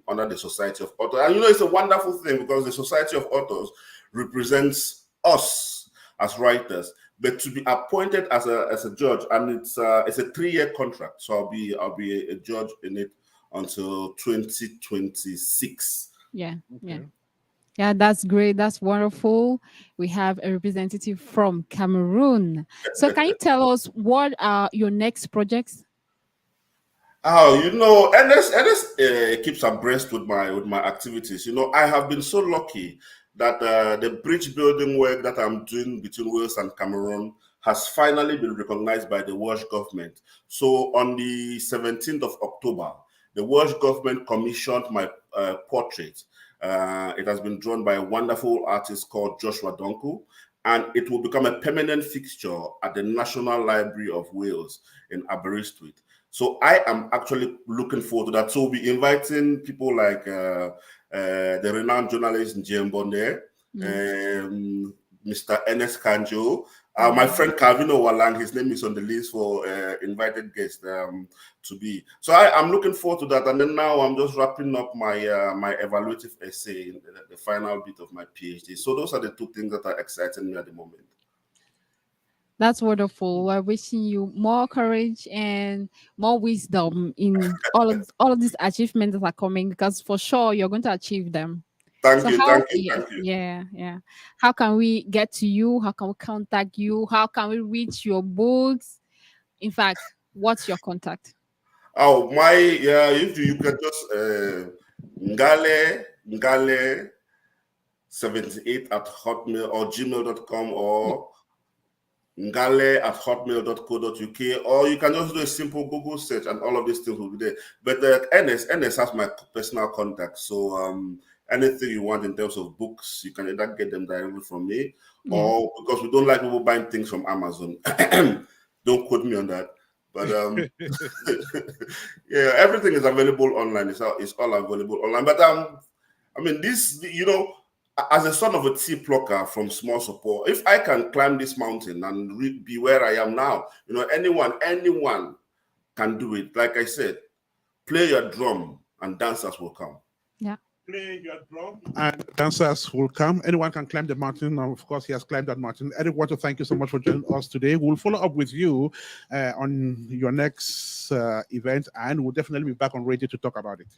under the Society of Authors. And it's a wonderful thing because the Society of Authors represents us as writers, but to be appointed as a judge, and it's a 3-year contract. So I'll be a judge in it until 2026. Yeah, that's great. That's wonderful. We have a representative from Cameroon. So can you tell us what are your next projects? Ernest keeps abreast with my activities. I have been so lucky that the bridge building work that I'm doing between Wales and Cameroon has finally been recognized by the Welsh government. So on the 17th of October, the Welsh government commissioned my portrait. It has been drawn by a wonderful artist called Joshua Donku, and it will become a permanent fixture at the National Library of Wales in Aberystwyth. So I am actually looking forward to that. So we'll be inviting people like the renowned journalist Njang there, Mr. Ernest Kanjo, My friend Calvino Walang, his name is on the list for invited guests to be. So I'm looking forward to that. And then now I'm just wrapping up my my evaluative essay, the final bit of my PhD. So those are the two things that are exciting me at the moment. That's wonderful. We're wishing you more courage and more wisdom in all of these achievements that are coming, because for sure you're going to achieve them. Thank So you, how? thank you, Yeah, thank you. yeah, yeah. How can we get to you? How can we contact you? How can we reach your books? In fact, what's your contact? Oh, my, if you can just ngale 78 at hotmail or gmail.com or ngale@hotmail.co.uk, or you can just do a simple Google search and all of these things will be there. But NS has my personal contact. So anything you want in terms of books, you can either get them directly from me, or because we don't like people buying things from Amazon. Don't quote me on that. But yeah, everything is available online. It's all available online. But I mean, this, as a son of a tea plucker from small support, if I can climb this mountain and be where I am now, anyone can do it. Like I said, play your drum and dancers will come. Yeah. Play your drum and dancers will come. Anyone can climb the mountain. And of course, he has climbed that mountain. Eric, want to thank you so much for joining us today. We'll follow up with you on your next event, and we'll definitely be back on radio to talk about it.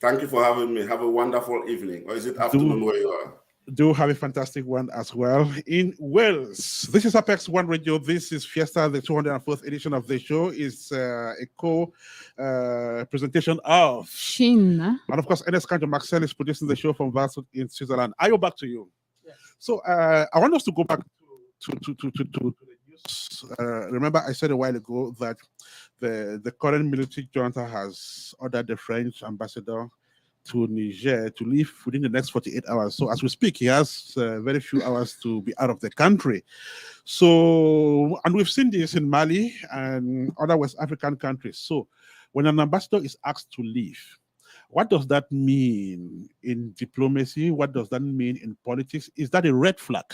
Thank you for having me. Have a wonderful evening. Or is it afternoon where you are? Do have a fantastic one as well in Wales. This is Apex One Radio. This is Fiesta, the 204th edition of the show. Is a co-presentation of Shin. And of course, Ernest Kanjo Maxwell is producing the show from Varsut in Switzerland. Ayo, back to you. Yes. So I want us to go back to the news. Remember, I said a while ago that the current military junta has ordered the French ambassador to Niger to leave within the next 48 hours. So as we speak, he has very few hours to be out of the country. So, and we've seen this in Mali and other West African countries. So when an ambassador is asked to leave, what does that mean in diplomacy? What does that mean in politics? Is that a red flag?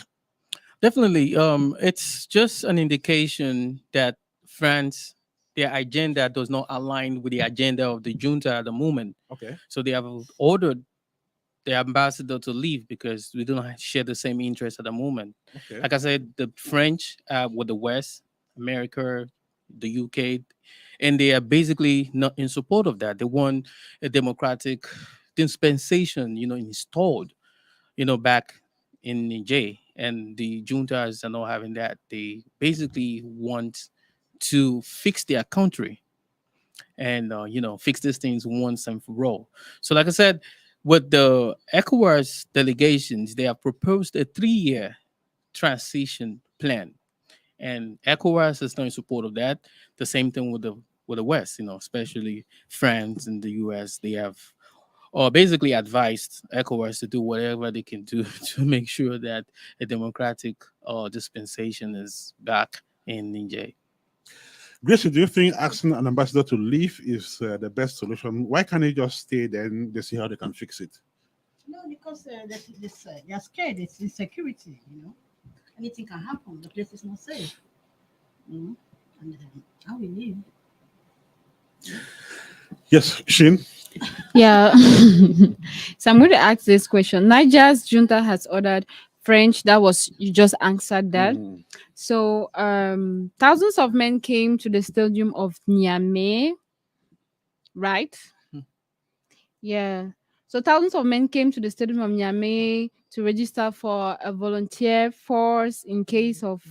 Definitely. It's just an indication that France, their agenda does not align with the agenda of the junta at the moment. Okay. So they have ordered the ambassador to leave because we don't share the same interests at the moment. Okay. Like I said, the French with the West, America, the UK, and they are basically not in support of that. They want a democratic dispensation, installed, back in Niger, and the juntas are not having that. They basically want to fix their country and fix these things once and for all. So like I said, with the ECOWAS delegations, they have proposed a 3-year transition plan, and ECOWAS is not in support of that. The same thing with the West, especially France and the US. They have basically advised ECOWAS to do whatever they can do to make sure that a democratic dispensation is back in Niger. Grace, do you think asking an ambassador to leave is the best solution? Why can't they just stay there and they see how they can fix it? No, because they're scared. It's insecurity, Anything can happen. The place is not safe. And how we live. Yes, Shin? Yeah. So I'm going to ask this question. Niger's junta has ordered French. You just answered that. So thousands of men came to the stadium of Niamey, right? Yeah. So thousands of men came to the stadium of Niamey to register for a volunteer force in case of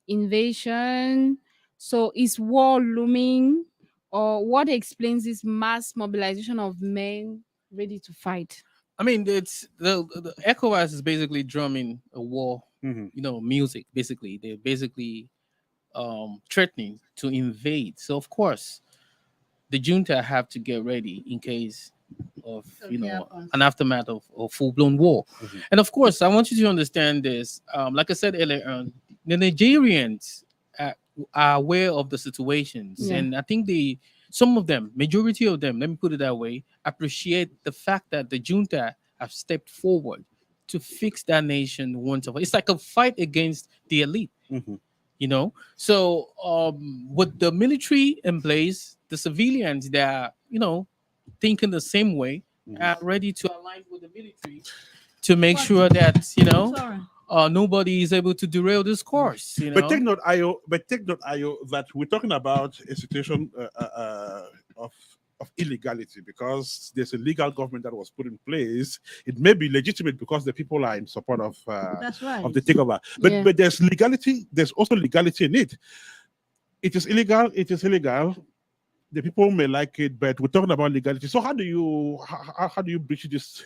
invasion. So is war looming, or what explains this mass mobilization of men ready to fight? I mean, it's the ECOWAS is basically drumming a war, music. Basically, they're basically threatening to invade. So of course, the junta have to get ready in case of an aftermath of full-blown war. And of course, I want you to understand this. Like I said earlier on, the Nigerians are aware of the situations, and I think some of them, majority of them, let me put it that way, appreciate the fact that the junta have stepped forward to fix that nation once and for all. It's like a fight against the elite. You know, so with the military in place, the civilians that are, you know, thinking the same way are ready to align with the military to make sure that, you know, nobody is able to derail this course. You know, But take note, Ayo, that we're talking about a situation of illegality because there's a legal government that was put in place. It may be legitimate because the people are in support of That's right. of the takeover. But there's legality. There's also legality in it. It is illegal. It is illegal. The people may like it, but we're talking about legality. So how do you breach this?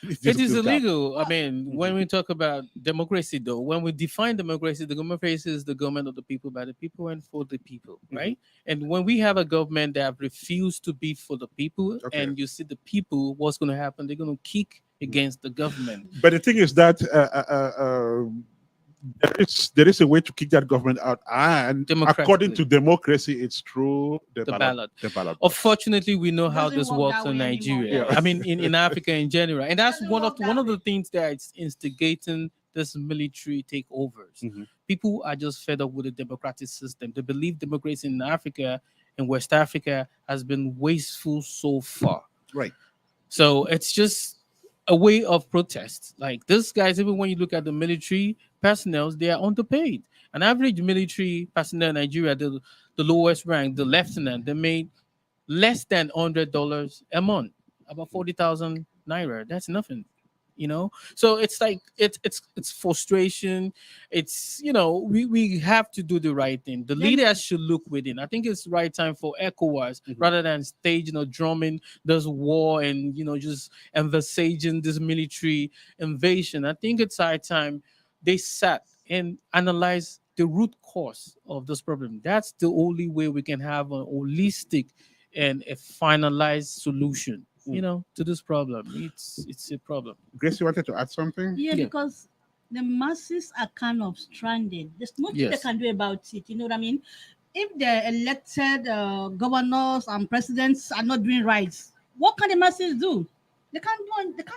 it is illegal. I mean, when we talk about democracy, though, when we define democracy, the democracy is the government of the people, by the people, and for the people, right? And when we have a government that refused to be for the people, and you see the people, what's going to happen? They're going to kick against the government. But the thing is that there is a way to kick that government out, and according to democracy, it's through the ballot. Unfortunately, we know how this works in Nigeria. I mean, in Africa in general, and that's one of the things that's instigating this military takeovers. People are just fed up with the democratic system. They believe democracy in Africa and West Africa has been wasteful so far. Right. So it's just a way of protest. Like these guys, even when you look at the military personnel, they are underpaid. An average military personnel in Nigeria, the lowest rank, the lieutenant, they made less than $100 a month, about 40,000 naira. That's nothing, you know. So it's like it's frustration. It's, you know, we have to do the right thing. The leaders should look within. I think it's the right time for ECOWAS rather than staging or drumming this war and, you know, just envisaging this military invasion. I think it's high time they sat and analyzed the root cause of this problem. That's the only way we can have a holistic and a finalized solution, you know, to this problem. It's a problem. Grace, you wanted to add something? Yeah, because the masses are kind of stranded. There's nothing they can do about it. You know what I mean? If the elected governors and presidents are not doing right, what can the masses do? They can't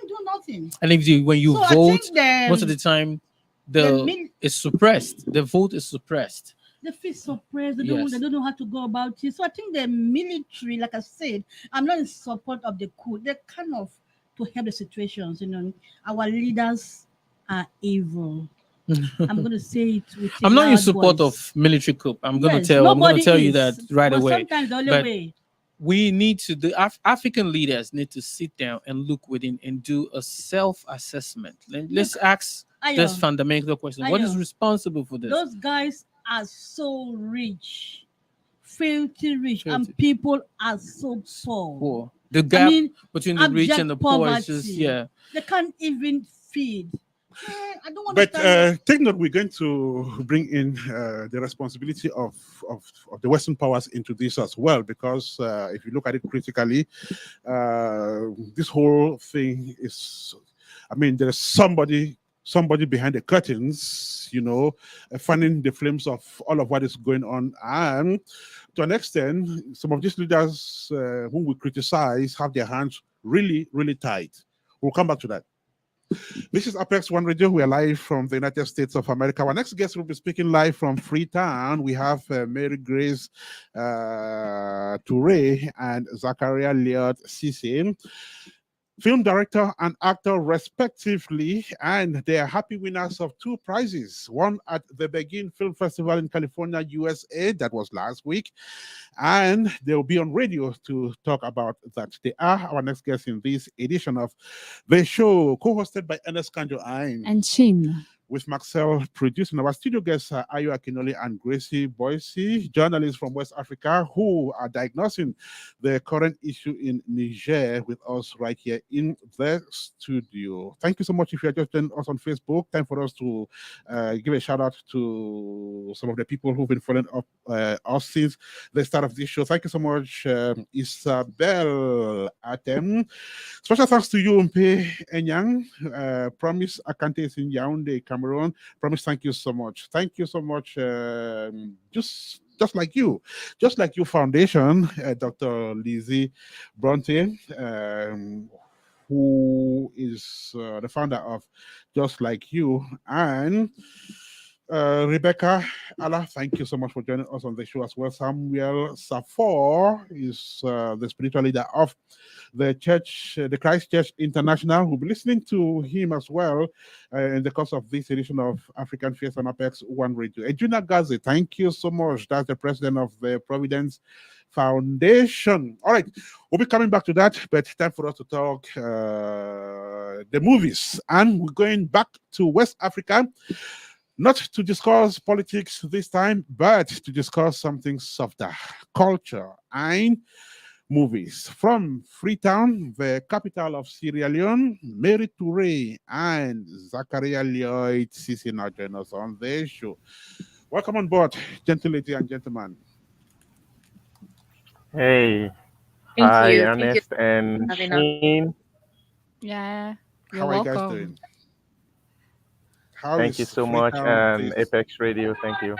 do nothing. And when you vote, most of the time, it's suppressed. The vote is suppressed. They feel suppressed. They don't know how to go about it. So I think the military, like I said, I'm not in support of the coup. They're kind of to help the situations. You know, our leaders are evil. I'm going to say it. I'm not in support of military coup. I'm going to tell you that right away. Sometimes the only way. We need to, the African leaders need to sit down and look within and do a self-assessment. Let's ask this fundamental question. What is responsible for this? Those guys are so rich, filthy rich, and people are so poor. The gap between the rich and the poor is just, they can't even feed. I don't But take note, we're going to bring in the responsibility of the Western powers into this as well, because if you look at it critically, this whole thing is, I mean, there's somebody behind the curtains, you know, fanning the flames of all of what is going on. And to an extent, some of these leaders whom we criticize have their hands really, really tight. We'll come back to that. This is Apex One Radio. We are live from the United States of America. Our next guest will be speaking live from Freetown. We have Mary Grace Toure and Zachariah Leod Sisse, film director and actor respectively, and they are happy winners of 2 prizes, one at the Begin Film Festival in California, USA, that was last week, and they will be on radio to talk about that. They are our next guests in this edition of the show, co-hosted by Ernest Kanjo and Chin, with Maxwell producing. Our studio guests are Ayo Akinole and Gracie Boise, journalists from West Africa who are diagnosing the current issue in Niger with us right here in the studio. Thank you so much. If you are just joining us on Facebook, time for us to give a shout out to some of the people who've been following up us since the start of this show. Thank you so much, Isabel Atem. Special thanks to you, Mpe Njang. Promise Akante is in Yaoundé, Cameroon. Promise, thank you so much. Thank you so much. Just like you Foundation, Dr. Lizzie Bronte, who is the founder of Just Like You, and Rebecca, Allah, thank you so much for joining us on the show as well. Samuel Safor is the spiritual leader of the church, the Christ Church International. We'll be listening to him as well in the course of this edition of African Fiesta on Apex One Radio. Ejuna Gazi, thank you so much. That's the president of the Providence Foundation. All right, we'll be coming back to that, but time for us to talk the movies. And we're going back to West Africa, not to discuss politics this time, but to discuss something softer, culture and movies. From Freetown, the capital of Sierra Leone, Mary Touré and Zachariah Lloyd Sisi now join us on the show. Welcome on board, gentlelady and gentlemen. Hey, Thank hi, you. Thank you Ernest and for having us. Sheen. Yeah, you're How are you guys welcome. doing? How Thank you is so much, Freetown this? Apex Radio. Thank you.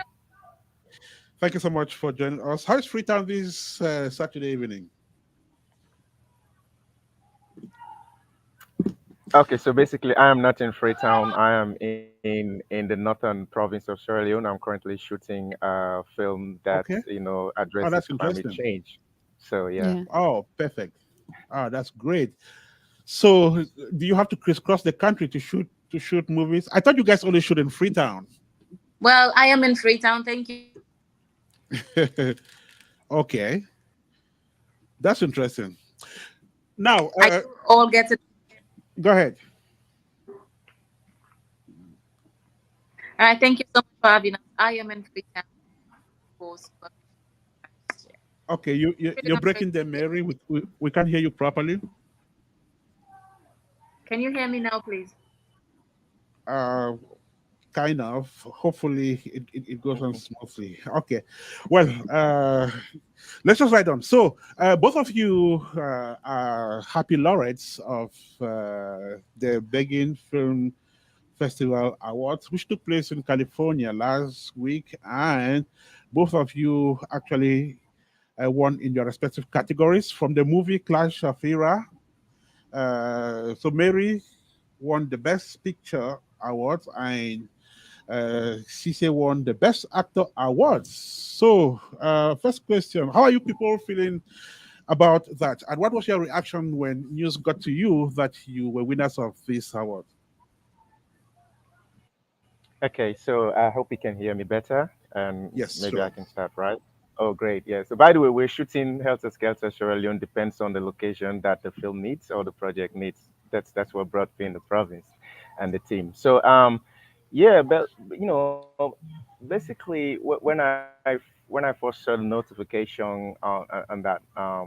Thank you so much for joining us. How is Freetown this Saturday evening? Okay, so basically, I am not in Freetown. I am in the northern province of Sierra Leone. I'm currently shooting a film that Okay. Oh, addresses that's climate interesting. change. So yeah. Yeah. Oh, perfect. Oh, that's great. So, do you have to crisscross the country to shoot movies? I thought you guys only shoot in Freetown. Well, I am in Freetown. Thank you. Okay, that's interesting. Now, I all get to. go ahead. All right. Thank you so much for having us. I am in Freetown. Of course. Okay, you're breaking the Mary. We can't hear you properly. Can you hear me now, please? Uh, kind of. Hopefully, it goes on smoothly. Okay. Well, let's just write on. So, both of you are happy laureates of the Begging Film Festival Awards, which took place in California last week, and both of you actually won in your respective categories from the movie Clash of Era. So Mary won the Best Picture Awards, and Cisse won the Best Actor Awards. So, first question: how are you people feeling about that? And what was your reaction when news got to you that you were winners of this award? Okay, so I hope you can hear me better, and Yes, maybe I sure. can start, right? Oh, great. Yeah. So, by the way, we're shooting Helter Skelter Sierra Leone. Depends on the location that the film needs or the project needs. That's what brought me in the province and the team. So, yeah, but basically, when I first saw the notification on that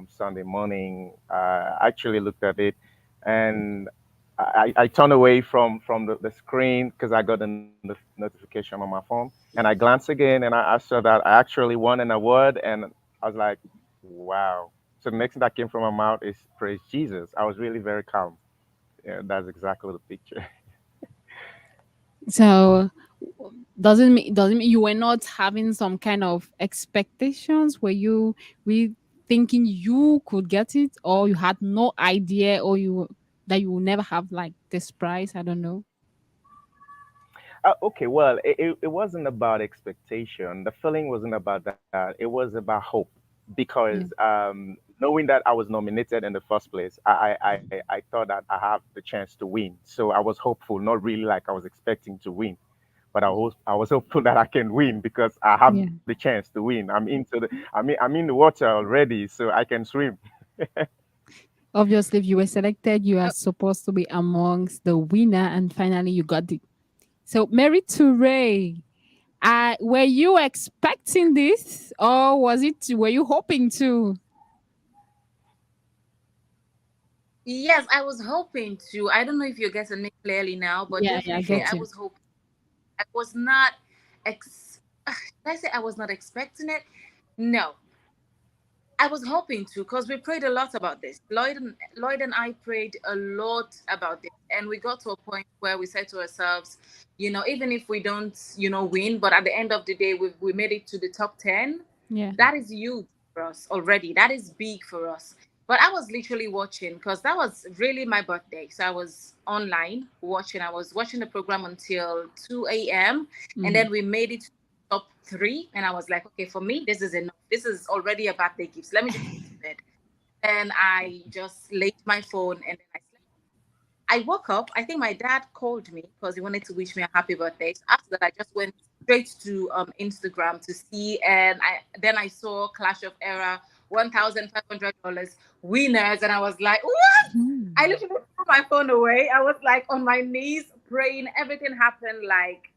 Sunday morning, I actually looked at it, and I turned away from the screen because I got the notification on my phone, and I glanced again, and I saw that I actually won an award, and I was like, wow. So the next thing that came from my mouth is praise Jesus. I was really very calm. Yeah, that's exactly the picture. So doesn't mean you were not having some kind of expectations? Were you we thinking you could get it, or you had no idea, or that you will never have like this prize? I don't know. Okay, well, it wasn't about expectation. The feeling wasn't about that. It was about hope because Yeah. knowing that I was nominated in the first place, I thought that I have the chance to win. So I was hopeful, not really like I was expecting to win, but I was hopeful that I can win because I have Yeah. the chance to win. I'm in the water already, so I can swim. Obviously, if you were selected, you are supposed to be amongst the winner, and finally you got it. So, Mary Touré, were you expecting this, or were you hoping to? Yes, I was hoping to. I don't know if you're getting me clearly now, but Yeah, yeah, I definitely get I you. was hoping. I was not did I say I was not expecting it? No. I was hoping to because we prayed a lot about this. Lloyd and I prayed a lot about this, and we got to a point where we said to ourselves, even if we don't, win, but at the end of the day, we made it to the top 10. Yeah. That is huge for us already. That is big for us. But I was literally watching because that was really my birthday. So I was online watching. I was watching the program until 2 a.m. And Mhm. then we made it to top three. And I was like, okay, for me, this is enough. This is already a birthday gift. So let me just go to bed. And I just laid my phone and then I slept. I woke up. I think my dad called me because he wanted to wish me a happy birthday. So after that, I just went straight to Instagram to see, and I saw Clash of Era, $1,500 winners, and I was like, what? I Mm. literally threw my phone away. I was like on my knees praying. Everything happened like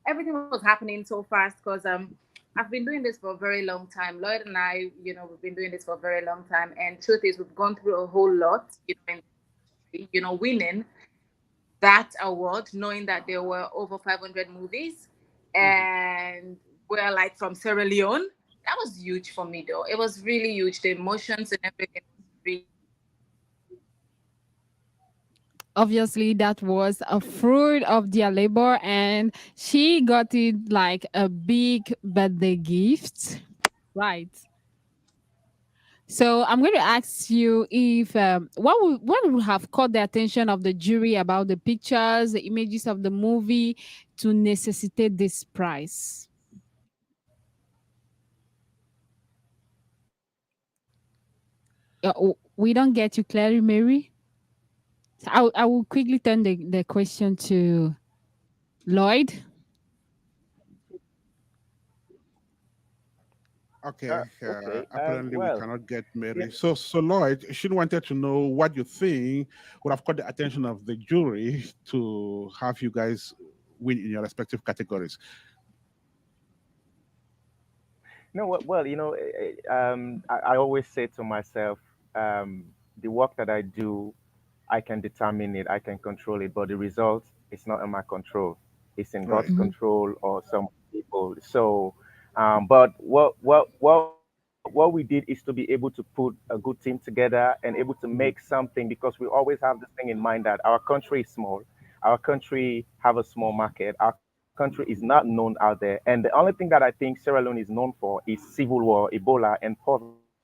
everything was happening so fast because I've been doing this for a very long time. Lloyd and I, we've been doing this for a very long time. And truth is, we've gone through a whole lot, in winning that award, knowing that there were over 500 movies, and we're like from Sierra Leone. That was huge for me, though. It was really huge. The emotions and everything was really. Obviously, that was a fruit of their labor, and she got it like a big birthday gift, right? So I'm going to ask you if what would have caught the attention of the jury about the pictures, the images of the movie to necessitate this prize? We don't get you clearly, Mary. So I will quickly turn the question to Lloyd. Okay, Okay. apparently we Well, cannot get yeah. Mary. So Lloyd, she wanted to know what you think would have caught the attention of the jury to have you guys win in your respective categories. No, well, I always say to myself, the work that I do, I can determine it, I can control it, but the result is not in my control. It's in God's Right. Mhm. control or some people. So, but what we did is to be able to put a good team together and able to make Mhm. something because we always have this thing in mind that our country is small, our country have a small market, our country is not known out there, and the only thing that I think Sierra Leone is known for is civil war, Ebola, and poverty.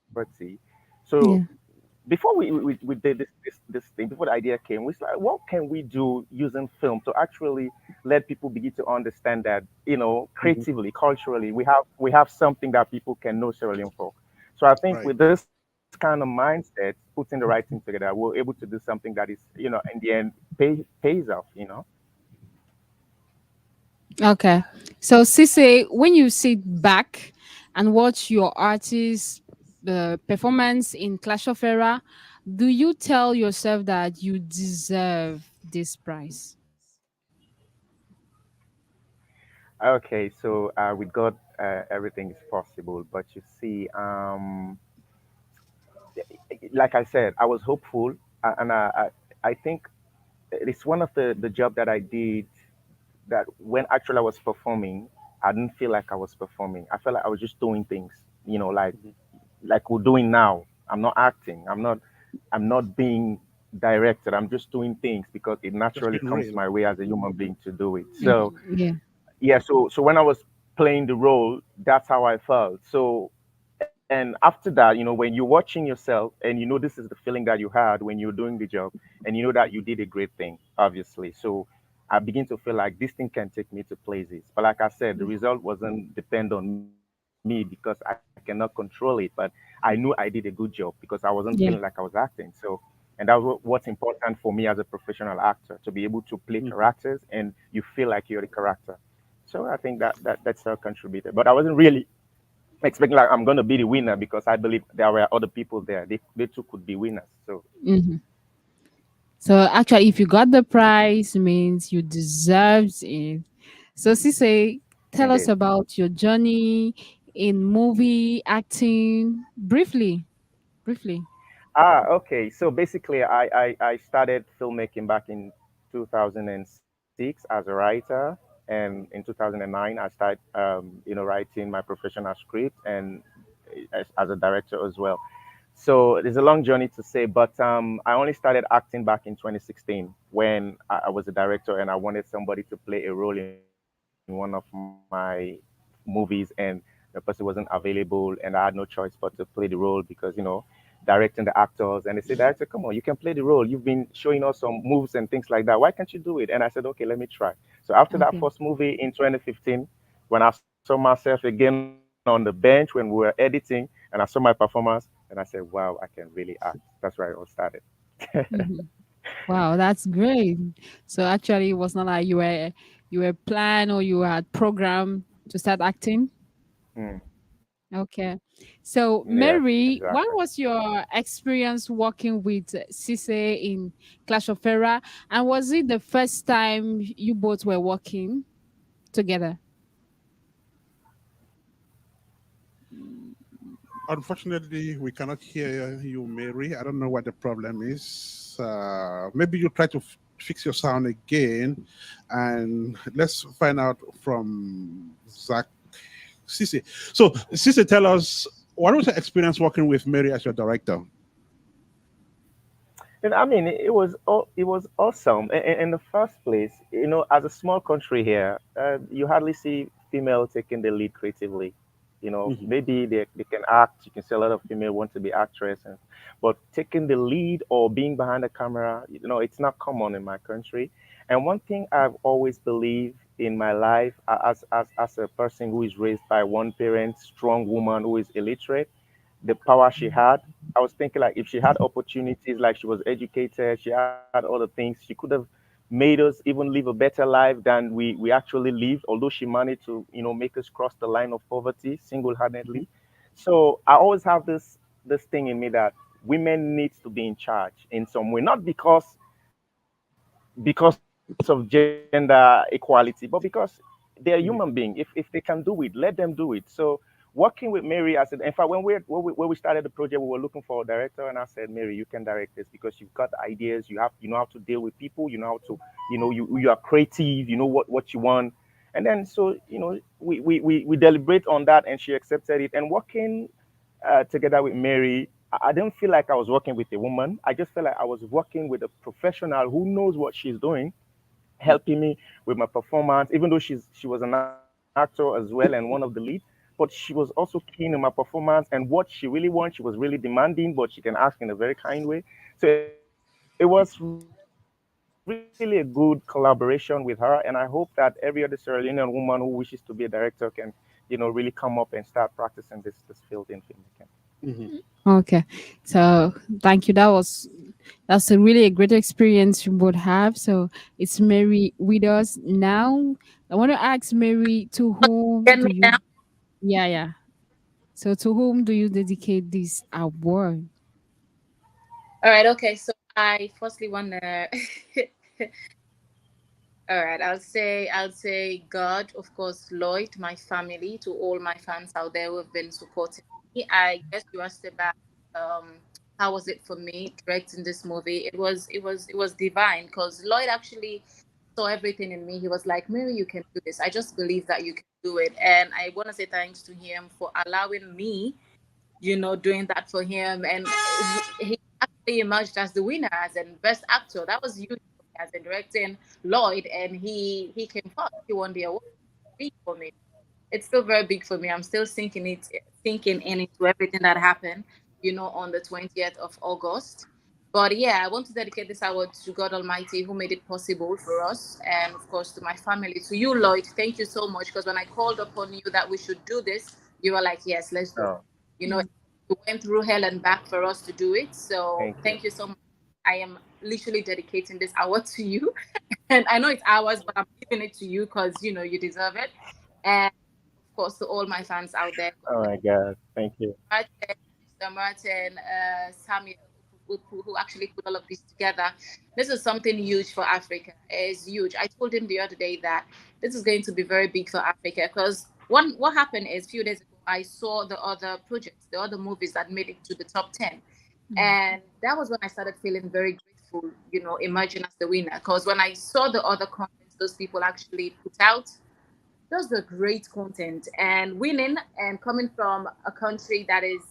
So Yeah. before we did this thing, before the idea came, we said, like, what can we do using film to actually let people begin to understand that, Mhm. creatively, culturally, we have something that people can know Sierra Leone for. So I think Right. with this kind of mindset, putting the right thing together, we're able to do something that is, in the end, pays off. Okay. So, Sise, when you sit back and watch your artist's performance in Clash of Era, do you tell yourself that you deserve this prize? Okay, so with God, everything is possible. But you see, like I said, I was hopeful, and I think it's one of the job that I did that when actually I was performing, I didn't feel like I was performing. I felt like I was just doing things, Mhm. like we're doing now. I'm not acting. I'm not being directed. I'm just doing things because it Just naturally being comes real. my way as a human being to do it. So Mhm. Yeah. yeah, so when I was playing the role, that's how I felt. So and after that, when you're watching yourself and this is the feeling that you had when you're doing the job, and you know that you did a great thing, obviously. So I begin to feel like this thing can take me to places. But like I said, the result wasn't depend on me because I cannot control it. But I knew I did a good job because I wasn't feeling like I was Yeah. acting. So and that was what's important for me as a professional actor, to be able to play Mhm. characters and you feel like you're the character. So I think that's how contributed. But I wasn't really expecting like I'm gonna be the winner because I believe there were other people there. They too could be winners. So Mhm. So, actually, if you got the prize, means you deserved it. So, Sise, tell us indeed. about your journey in movie acting briefly. Briefly. Okay. So basically, I started filmmaking back in 2006 as a writer, and in 2009 I started writing my professional script and as a director as well. So there's a long journey to say, but I only started acting back in 2016 when I was a director and I wanted somebody to play a role in one of my movies, and the person wasn't available, and I had no choice but to play the role because directing the actors, and they said, "Director, come on, you can play the role. You've been showing us some moves and things like that. Why can't you do it?" And I said, "Okay, let me try." So after that Okay. first movie in 2015, when I saw myself again on the bench when we were editing, and I saw my performance, and I said, "Wow, I can really act." That's where it all started. Mhm. Wow, that's great. So actually, it was not like you were planned or you had programmed to start acting. Mm, Okay. So yeah, Mary, exactly. what was your experience working with Cisse in Clash of Era? And was it the first time you both were working together? Unfortunately, we cannot hear you, Mary. I don't know what the problem is. Maybe you try to fix your sound again, and let's find out from Zach. Sisi. So, Sisi, tell us, what was your experience working with Mary as your director? And I mean, it was awesome. In the first place, as a small country here, you hardly see female taking the lead creatively. Mhm. Maybe they can act. You can see a lot of female want to be actress, but taking the lead or being behind the camera, it's not common in my country. And one thing I've always believed in my life, as a person who is raised by one parent, strong woman who is illiterate, the power she had. I was thinking like if she had opportunities, like she was educated, she had all the things, she could have made us even live a better life than we actually lived. Although she managed to make us cross the line of poverty single-handedly. So I always have this thing in me that women needs to be in charge in some way, not because of gender equality, but because they're human being. If they can do it, let them do it. So working with Mary, I said, in fact, when we started the project, we were looking for a director, and I said, Mary, you can direct this because you've got ideas, you know how to deal with people, you know how to, you are creative, you know what you want. And then so we deliberate on that, and she accepted it. And working together with Mary, I didn't feel like I was working with a woman. I just felt like I was working with a professional who knows what she's doing, helping me with my performance, even though she was an actor as well and one of the lead, but she was also keen in my performance and what she really wants. She was really demanding, but she can ask in a very kind way. So it was really a good collaboration with her, and I hope that every other Sierra Leonean woman who wishes to be a director can, really come up and start practicing this field in filmmaking. Mhm. Okay. So thank you. That's a really a great experience you both have. So it's Mary with us now. I want to ask Mary, to whom Get do me you now? yeah, yeah. So to whom do you dedicate this award? All right, okay. So I firstly wanna all right, I'll say God, of course, Lloyd, my family, to all my fans out there who have been supporting me. I guess you asked about um how was it for me directing this movie. It was divine because Lloyd actually saw everything in me. He was like, Mary, you can do this. I just believe that you can do it. And I want to say thanks to him for allowing me, doing that for him. And he actually emerged as the winner, as in best actor. That was huge for me, as in directing Lloyd, and he came first. He won the award. Big for me. It's still very big for me. I'm still sinking in into everything that happened, on the 20th of August. But yeah, I want to dedicate this award to God Almighty who made it possible for us, and of course to my family, to you, Lloyd. Thank you so much, because when I called upon you that we should do this, you were like, yes, let's do it. Oh, You know, we went through hell and back for us to do it. So thank you. thank you so much. I am literally dedicating this award to you. And I know it's ours, but I'm giving it to you because you deserve it. And of course, to all my fans out there, Oh my God, thank you. Martin, Mr. Martin, Samuel, who actually put all of this together. This is something huge for Africa. It's huge. I told him the other day that this is going to be very big for Africa, because what happened is a few days ago I saw the other projects, the other movies that made it to the top 10. And that was when I started feeling very grateful, emerging as the winner. Because when I saw the other content those people actually put out, those were great content. And winning and coming from a country that is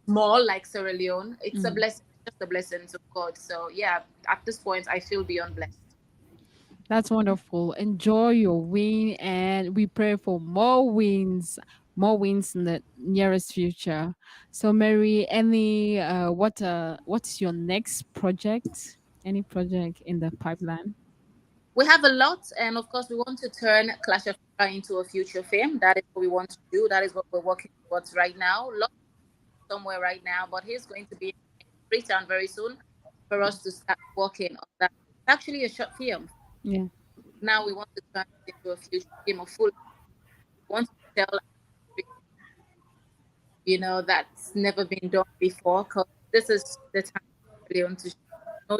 small like Sierra Leone, it's a Mm. blessing. It's just a blessing of God. So yeah, at this point, I feel beyond blessed. That's wonderful. Enjoy your win, and we pray for more wins more wins in the nearest future. So, Mary, any what's your next project? Any project in the pipeline? We have a lot, and of course, we want to turn Clash of Fire into a future film. That is what we want to do. That is what we're working towards right now. Lot somewhere right now, but he's going to be in Freetown very soon for us to start working on that. It's actually a short film. Yeah. Now we want to turn it into a future film of full. We want to tell, that's never been done before. Because this is the time really want to show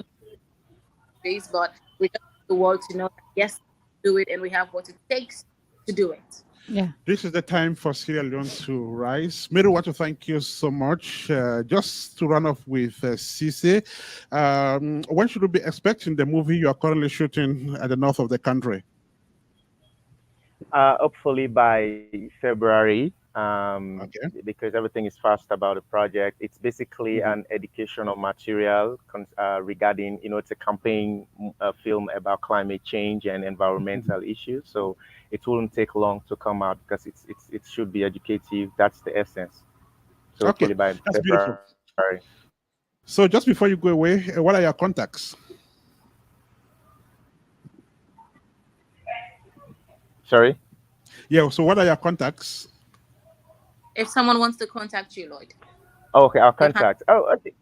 this, but we just want the world to know that yes, we do it, and we have what it takes to do it. Yeah. This is the time for Sierra Leone to rise. Mary, I want to thank you so much. Just to run off with Cisse, when should we be expecting the movie you are currently shooting at the north of the country? Hopefully by February, Okay. because everything is fast about the project. It's basically Mhm. an educational material regarding, it's a campaign film about climate change and environmental issues. So it wouldn't take long to come out because it should be educative. That's the essence. So Okay, hopefully by that's beautiful. February. So just before you go away, what are your contacts? Sorry. Yeah, so what are your contacts? If someone wants to contact you, Lloyd, Okay, our you have contact. Oh, okay.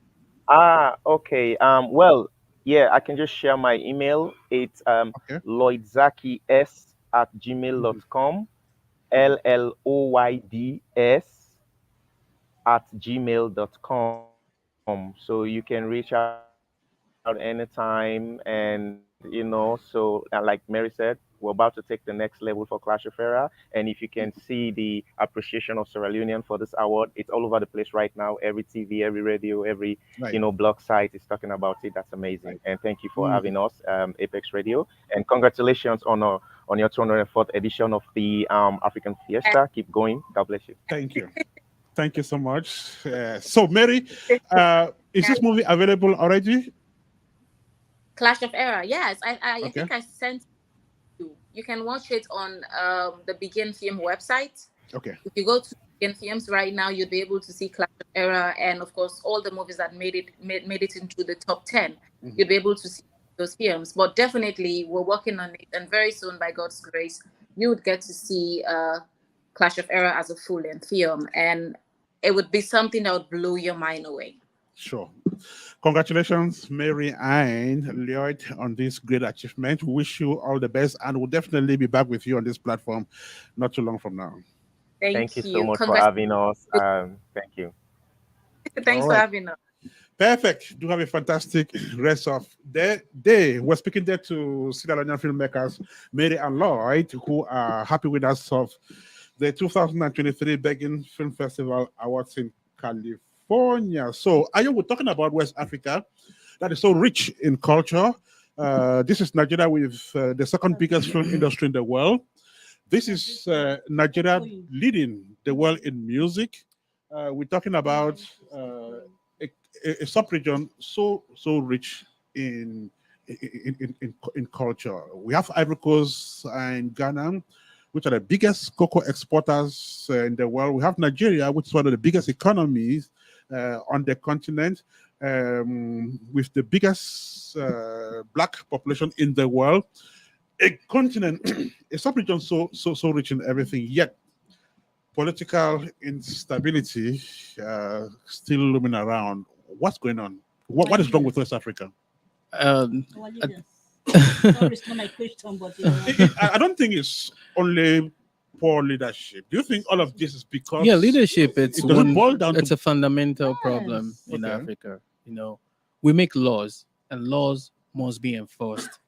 Okay. Well, yeah, I can just share my email. It's Okay. lloydzakis@gmail.com. LLOYDS@gmail.com. So you can reach out anytime. And, so like Mary said, we're about to take the next level for Clash of Era. And if you can see the appreciation of Sierra Leonean for this award, it's all over the place right now. Every TV, every radio, every, blog Right. site is talking about it. That's amazing. And thank you for having us, Mhm. Apex Radio. And congratulations on your 204th edition of the African Fiesta. Keep going. God bless you. Thank you. Thank you so much. So, Mary, is this movie available already? Clash of Era. Yes, I Okay. think I sent you. You can watch it on the Begin Film website. Okay. If you go to Begin Films right now, you'll be able to see Clash of Era and of course all the movies that made it into the top 10. Mhm. You'll be able to see those films. But definitely we're working on it, and very soon, by God's grace, you would get to see Clash of Era as a full-length film, and it would be something that would blow your mind away. Sure. Congratulations, Mary and Lloyd, on this great achievement. We wish you all the best, and we'll definitely be back with you on this platform not too long from now. Thank you Thank so you. much for Congrats. having us. Thank you. All Thanks for right. having us. Perfect. Do have a fantastic rest of the day. We're speaking there to Sierra Leonean filmmakers, Mary and Lloyd, who are happy with us of the 2023 Begging Film Festival Awards in California. So, Ayo, we're talking about West Africa that is so rich in culture. This is Nigeria with the second biggest film industry in the world. This is Nigeria leading the world in music. We're talking about a sub-region so rich in culture. We have Ivory Coast and Ghana, which are the biggest cocoa exporters in the world. We have Nigeria, which is one of the biggest economies on the continent, with the biggest black population in the world. A continent, a sub-region so rich in everything, yet political instability still looming around. What's going on? What is wrong with West Africa? Um, Our uh, leaders. Sorry, it's not my question, but I don't think it's only poor leadership. Do you think all of this is because yeah, leadership. It's it doesn't one. boil down It's to a fundamental problem yes. in okay? Africa. We make laws, and laws must be enforced.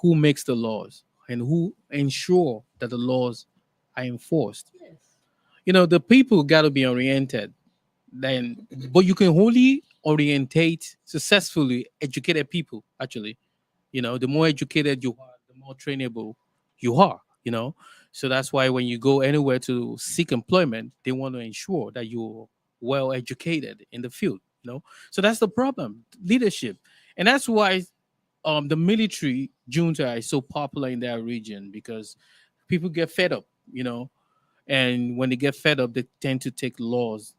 Who makes the laws, and who ensure that the laws are enforced? Yes. The people got to be oriented. But you can only orientate successfully educated people. Actually, the more educated you are, the more trainable you are. So that's why when you go anywhere to seek employment, they want to ensure that you're well educated in the field. So that's the problem, leadership, and that's why the military junta is so popular in that region, because people get fed up. And when they get fed up, they tend to take laws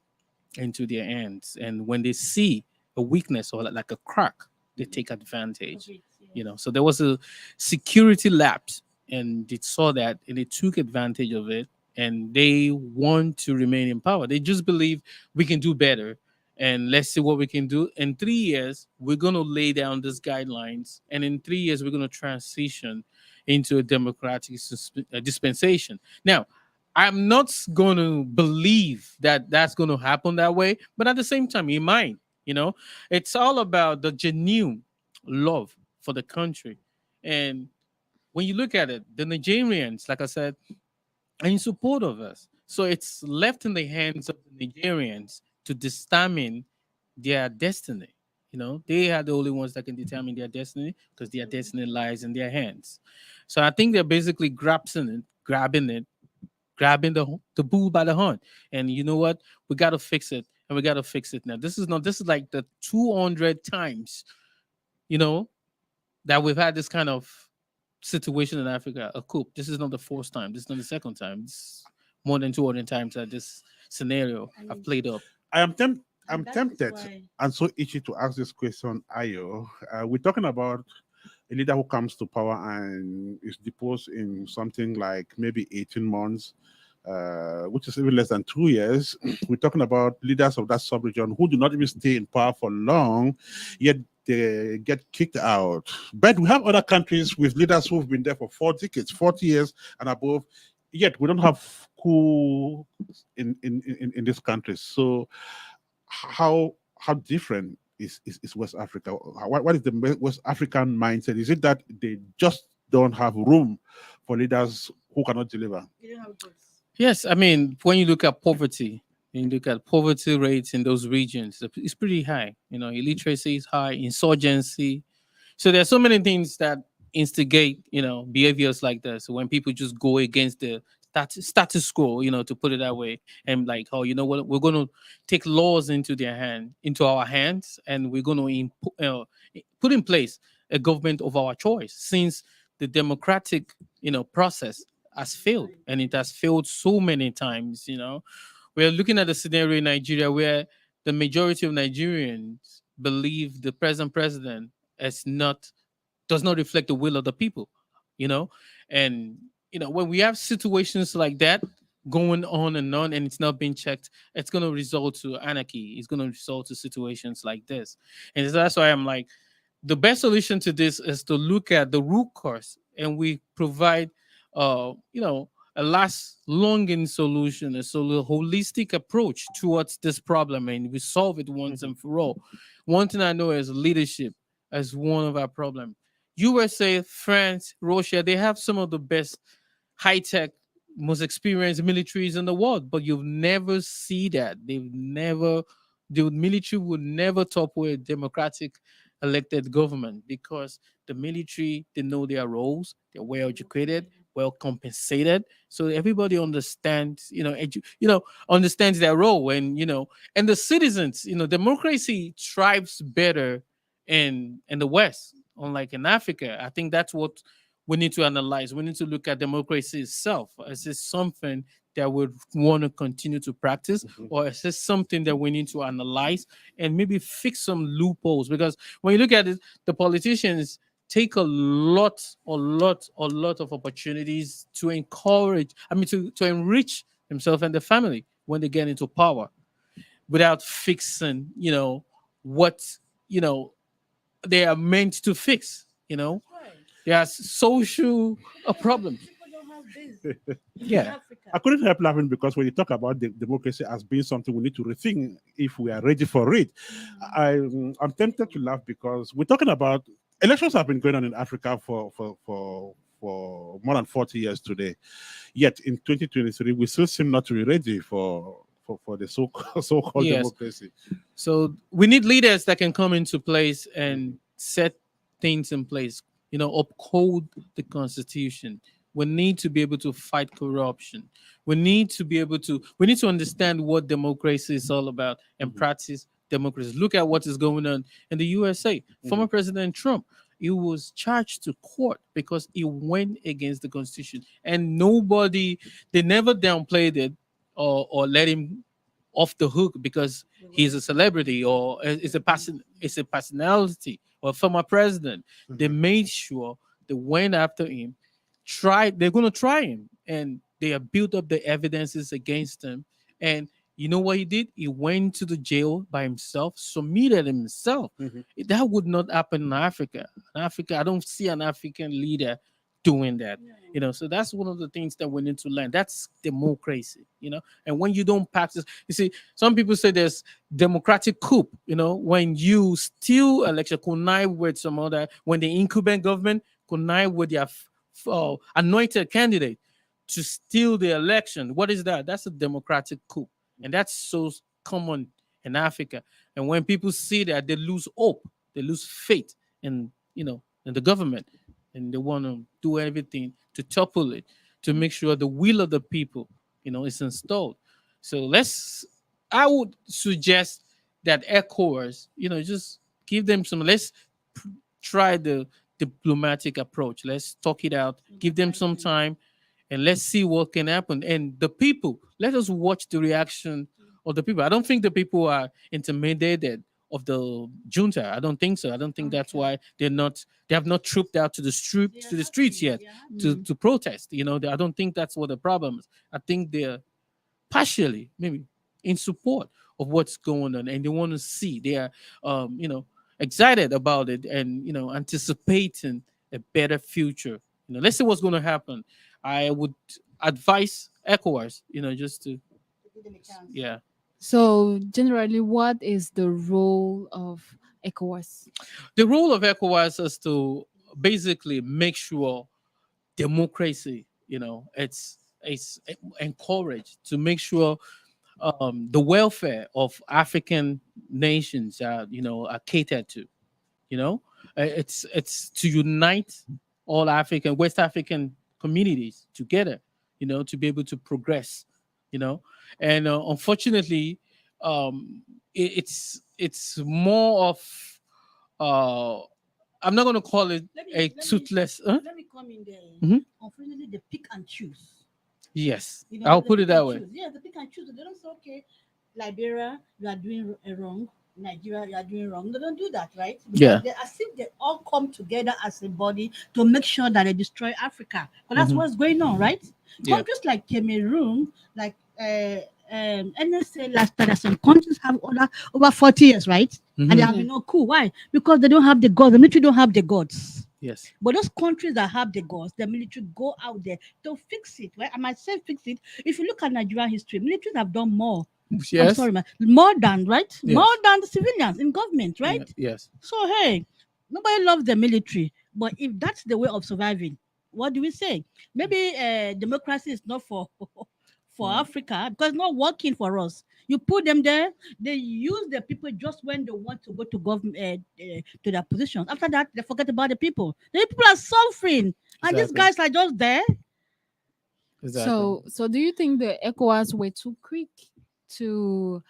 into their hands. And when they see a weakness or like a crack, they take advantage. So there was a security lapse, and they saw that and they took advantage of it, and they want to remain in power. They just believe we can do better, and let's see what we can do. In 3 years, we're going to lay down these guidelines, and in 3 years, we're going to transition into a democratic dispensation. Now, I'm not going to believe that that's going to happen that way, but at the same time, it might. It's all about the genuine love for the country. And when you look at it, the Nigerians, like I said, are in support of us. So it's left in the hands of the Nigerians to determine their destiny. They are the only ones that can determine their destiny, because their destiny lies in their hands. So I think they're basically grabbing the bull by the horn. And you know what? We got to fix it. And we got to fix it now. This is like the 200 times, that we've had this kind of situation in Africa, a coup. This is not the first time. This is not the second time. It's more than 200 times that this scenario have played up. I'm tempted and so itchy to ask this question, Ayo. We're talking about a leader who comes to power and is deposed in something like maybe 18 months, which is even less than 2 years. We're talking about leaders of that sub-region who do not even stay in power for long, yet they get kicked out. But we have other countries with leaders who've been there for 4 decades, 40 years and above, yet we don't have coup in these countries. So how different is West Africa? What is the West African mindset? Is it that they just don't have room for leaders who cannot deliver? Yes, I mean, when you look at poverty, rates in those regions, it's pretty high. Illiteracy is high, insurgency. So there's so many things that instigate, behaviors like this. So when people just go against the status quo, to put it that way, and like, oh, you know what, we're going to take laws into our hands, and we're going to put in place a government of our choice, since the democratic, process has failed, and it has failed so many times. We're looking at a scenario in Nigeria where the majority of Nigerians believe the present president does not reflect the will of the people, and when we have situations like that going on, and it's not being checked, it's going to result to anarchy. It's going to result to situations like this. And that's why I'm like, the best solution to this is to look at the root cause, and we provide, a last longing solution, a holistic approach towards this problem, and we solve it once and for all. One thing I know is leadership as one of our problems. USA, France, Russia, they have some of the best high-tech, most experienced militaries in the world, but you'll never see that. The military would never topple a democratic elected government, because the military, they know their roles, they're well educated, well compensated, so everybody understands, understands their role, and and the citizens, democracy thrives better in the West, unlike in Africa. I think that's what we need to analyze. We need to look at democracy itself. Is this something that we want to continue to practice, or is this something that we need to analyze and maybe fix some loopholes? Because when you look at it, the politicians take a lot of opportunities to encourage, to enrich themselves and their family when they get into power, without fixing, what, they are meant to fix, There are social problems. Yeah, I couldn't help laughing, because when you talk about the democracy as being something we need to rethink if we are ready for it, I'm tempted to laugh, because we're talking about elections have been going on in Africa for more than 40 years today. Yet in 2023, we still seem not to be ready for the so-called democracy. So we need leaders that can come into place and set things in place, uphold the Constitution. We need to be able to fight corruption. We need to understand what democracy is all about and practice democracy. Look at what is going on in the USA. Former President Trump, he was charged to court because he went against the constitution, and nobody, they never downplayed it or let him off the hook because he's a celebrity or is a personality or former president. They made sure they went after him, they're going to try him, and they have built up the evidences against him. And you know what he did? He went to the jail by himself, submitted himself. That would not happen in Africa. In Africa, I don't see an African leader doing that. So that's one of the things that we need to learn. That's democracy. And when you don't practice, you see, some people say there's democratic coup. When you steal election, connive with some other, when the incumbent government connive with their anointed candidate to steal the election. What is that? That's a democratic coup. And that's so common in Africa. And when people see that, they lose hope, they lose faith in the government, and they want to do everything to topple it, to make sure the will of the people, is installed. So I would suggest that ECOWAS, just give them let's try the diplomatic approach. Let's talk it out, give them some time, and let's see what can happen. And the people, let us watch the reaction of the people. I don't think the people are intimidated of the junta. I don't think so. I don't think that's why they have not trooped out to the streets yet to protest. I don't think that's what the problem is. I think they're partially maybe in support of what's going on, and they want to see. They are excited about it, and anticipating a better future. Let's see what's going to happen. I would advise ECOWAS, just to yeah. So generally, what is the role of ECOWAS? The role of ECOWAS is to basically make sure democracy, it's encouraged, to make sure the welfare of African nations are catered to. It's to unite all West African communities together, to be able to progress, and unfortunately, it's more of I'm not going to call it toothless. Let me come in there. Unfortunately, they pick and choose. Yes, I'll put it that way. Yeah, they pick and choose. They don't say, okay, Liberia, you are doing wrong. Nigeria, you are doing wrong. They don't do that, right? Because as if they all come together as a body to make sure that they destroy Africa. But that's what's going on, right? Countries like Cameroon, like NSA last time, some countries have over 40 years, right? And they have been no coup. Why? Because they don't have the gods. The military don't have the gods. Yes. But those countries that have the gods, the military go out there to fix it, right? I might say fix it. If you look at Nigerian history, militaries have done more. Yes. I'm sorry, man. More than, right? Yes. More than the civilians in government, right? Yes. So, hey, nobody loves the military. But if that's the way of surviving, what do we say? Maybe democracy is not for Africa because it's not working for us. You put them there, they use the people just when they want to go to government to their positions. After that, they forget about the people. The people are suffering, and these guys are just there. Exactly. So do you think the ECOWAS were too quick to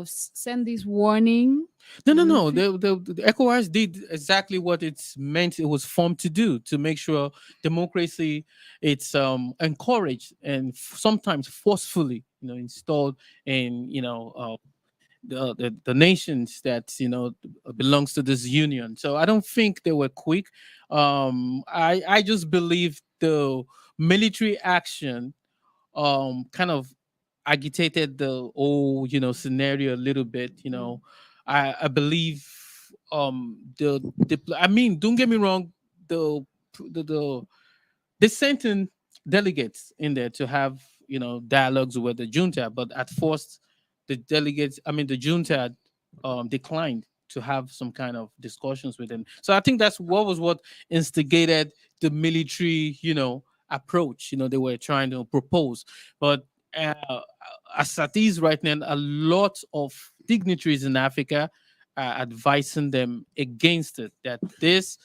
send this warning? No. The ECOWAS did exactly what it's meant. It was formed to do, to make sure democracy it's encouraged and sometimes forcefully, installed in the nations that belongs to this union. So I don't think they were quick. I just believe the military action kind of agitated the whole scenario a little bit. I believe I mean, don't get me wrong, they sent in delegates in there to have dialogues with the junta, but at first the junta declined to have some kind of discussions with them. So I think that's what instigated the military approach they were trying to propose. But as it is right now, a lot of dignitaries in Africa are advising them against it, that this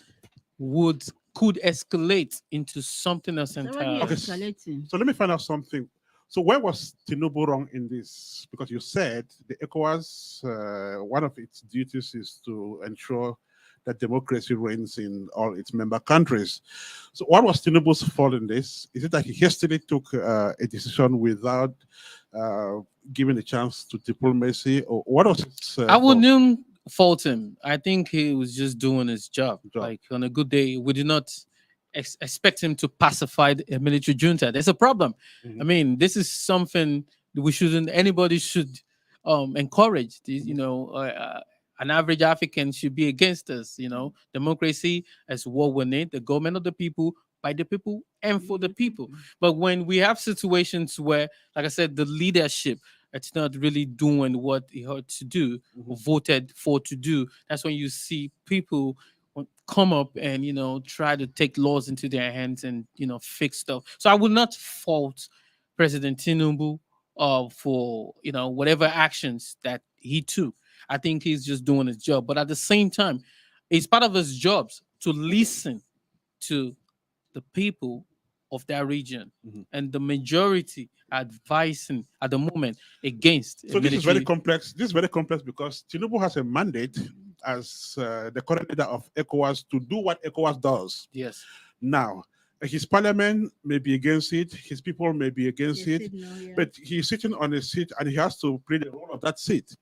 could escalate into something else entirely. Okay, so let me find out something. So where was Tinubu wrong in this? Because you said the ECOWAS, one of its duties is to ensure that democracy reigns in all its member countries. So what was Tinubu's fault in this? Is it that he hastily took a decision without giving a chance to diplomacy, or what was his I wouldn't fault him. I think he was just doing his job. Job. Like on a good day, we did not expect him to pacify a military junta. There's a problem. I mean, this is something we shouldn't. Anybody should encourage. You know, an average African should be against us. You know, democracy is what we need. The government of the people, by the people, and for the people. But when we have situations where, like I said, the leadership, it's not really doing what he ought to do, or voted for to do. That's when you see people come up and, you know, try to take laws into their hands and, you know, fix stuff. So I would not fault President Tinubu for, you know, whatever actions that he took. I think he's just doing his job. But at the same time, it's part of his jobs to listen to the people of that region, and the majority advising at the moment against. So this is very complex. This is very complex because Tinubu has a mandate as the current leader of ECOWAS to do what ECOWAS does. Yes. Now, his parliament may be against it, his people may be against it, but he's sitting on a seat and he has to play the role of that seat.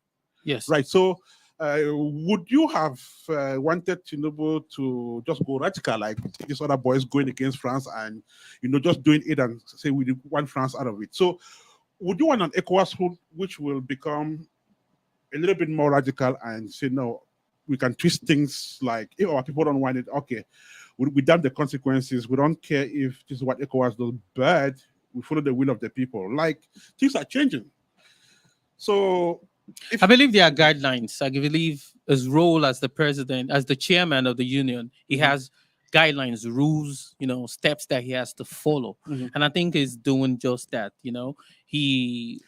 Yes. Right. So would you have wanted Tinubu to just go radical like these other boys going against France and, you know, just doing it and say we want France out of it? So would you want an ECOWAS which will become a little bit more radical and say, no, we can twist things like if our people don't want it, okay, we damn the consequences. We don't care if this is what ECOWAS does, but we follow the will of the people. Like things are changing. So I believe there are guidelines. I believe his role as the president, as the chairman of the union, he has guidelines, rules, you know, steps that he has to follow. And I think he's doing just that, you know.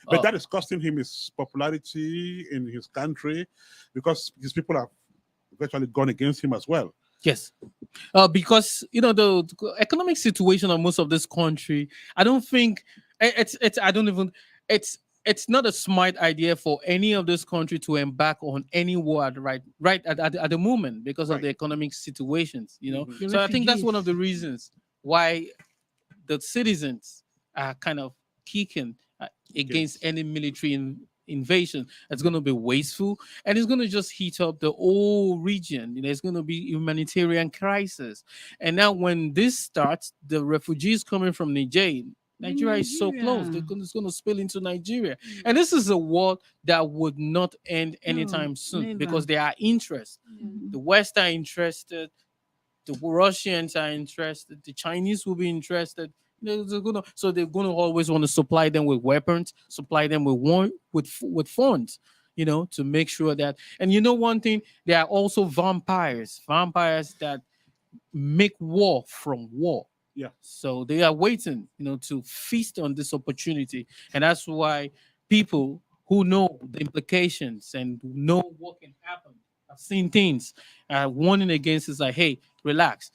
But that is costing him his popularity in his country because his people have virtually gone against him as well. Yes. Because, you know, the economic situation of most of this country, I don't think it's not a smart idea for any of this country to embark on any war at the moment because of the economic situations, you know. So I think that's one of the reasons why the citizens are kind of kicking against any military invasion. It's going to be wasteful and it's going to just heat up the whole region. You know, it's going to be humanitarian crisis. And now when this starts, the refugees coming from Nigeria is so close. It's going to spill into Nigeria. And this is a war that would not end anytime soon because there are interests. The West are interested. The Russians are interested. The Chinese will be interested. So they're going to always want to supply them with weapons, supply them with funds, you know, to make sure that. And you know one thing, there are also vampires that make war from war. Yeah. So they are waiting, you know, to feast on this opportunity. And that's why people who know the implications and know what can happen, have seen things, warning against is like, hey, relax.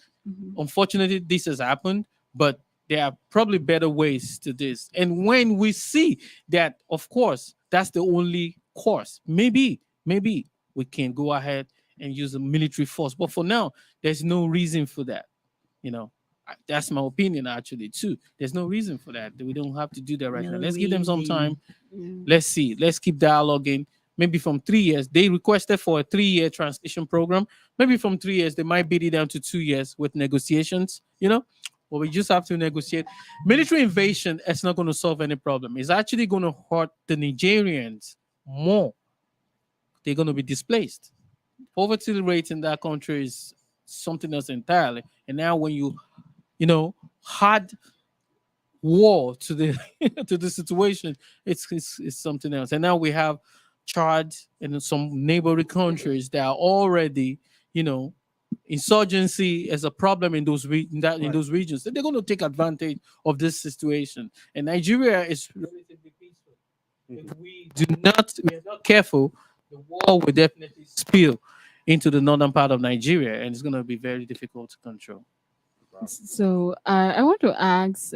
Unfortunately, this has happened, but there are probably better ways to this. And when we see that, of course, that's the only course, maybe we can go ahead and use a military force. But for now, there's no reason for that, you know. That's my opinion, actually, too. There's no reason for that. We don't have to do that right now. Let's give them some time. Let's see. Let's keep dialoguing. Maybe from 3 years. They requested for a 3-year transition program. Maybe from 3 years, they might beat it down to 2 years with negotiations, you know? But we just have to negotiate. Military invasion is not going to solve any problem. It's actually going to hurt the Nigerians more. They're going to be displaced. Poverty rate in that country is something else entirely. And now when you know, hard war to the to the situation, it's something else. And now we have Chad and some neighboring countries that are already, you know, insurgency as a problem in those in those regions. So they're going to take advantage of this situation. And Nigeria is relatively peaceful. If we are not careful, the war will definitely spill into the northern part of Nigeria, and it's going to be very difficult to control. So I want to ask,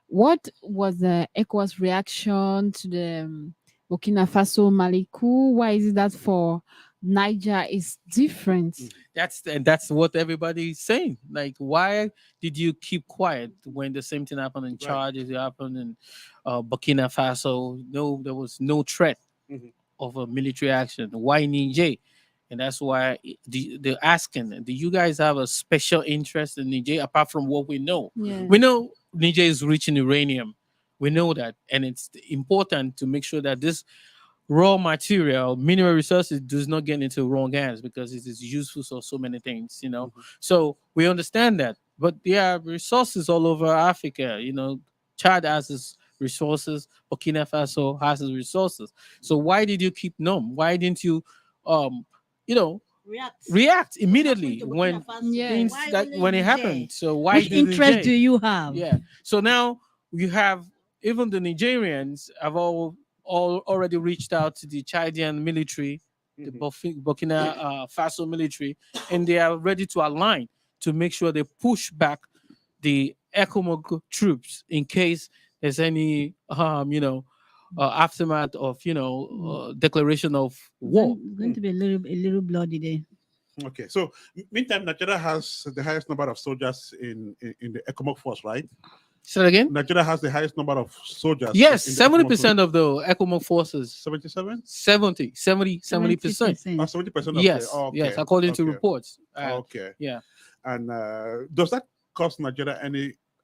what was the ECOWAS reaction to the Burkina Faso Mali coup? Why is it that for Niger is different. That's what everybody's saying. Like, why did you keep quiet when the same thing happened in Chad? It happened in Burkina Faso. No, there was no threat of a military action. Why Niger? And that's why they're asking, do you guys have a special interest in Niger apart from what we know? Yeah. We know Niger is rich in uranium. We know that. And it's important to make sure that this raw material, mineral resources, does not get into wrong hands because it is useful for so many things, you know. So we understand that. But there are resources all over Africa, you know. Chad has its resources, Burkina Faso has its resources. So why did you keep numb? Why didn't you you know, react immediately when things when it happened? So why Which interest do you have? Yeah. So now you have even the Nigerians have all already reached out to the Chadian military, the Burkina Faso military, and they are ready to align to make sure they push back the ECOMOG troops in case there's any aftermath of declaration of war. Going to be a little bloody there. Okay, so meantime, Nigeria has the highest number of soldiers in the ECOMOG force, right? Say that again? Nigeria has the highest number of soldiers. Yes, 70% of the ECOMOG forces. 77? 70%. 70%. Yes, yes, according to reports. Okay. Yeah. And does that cost Nigeria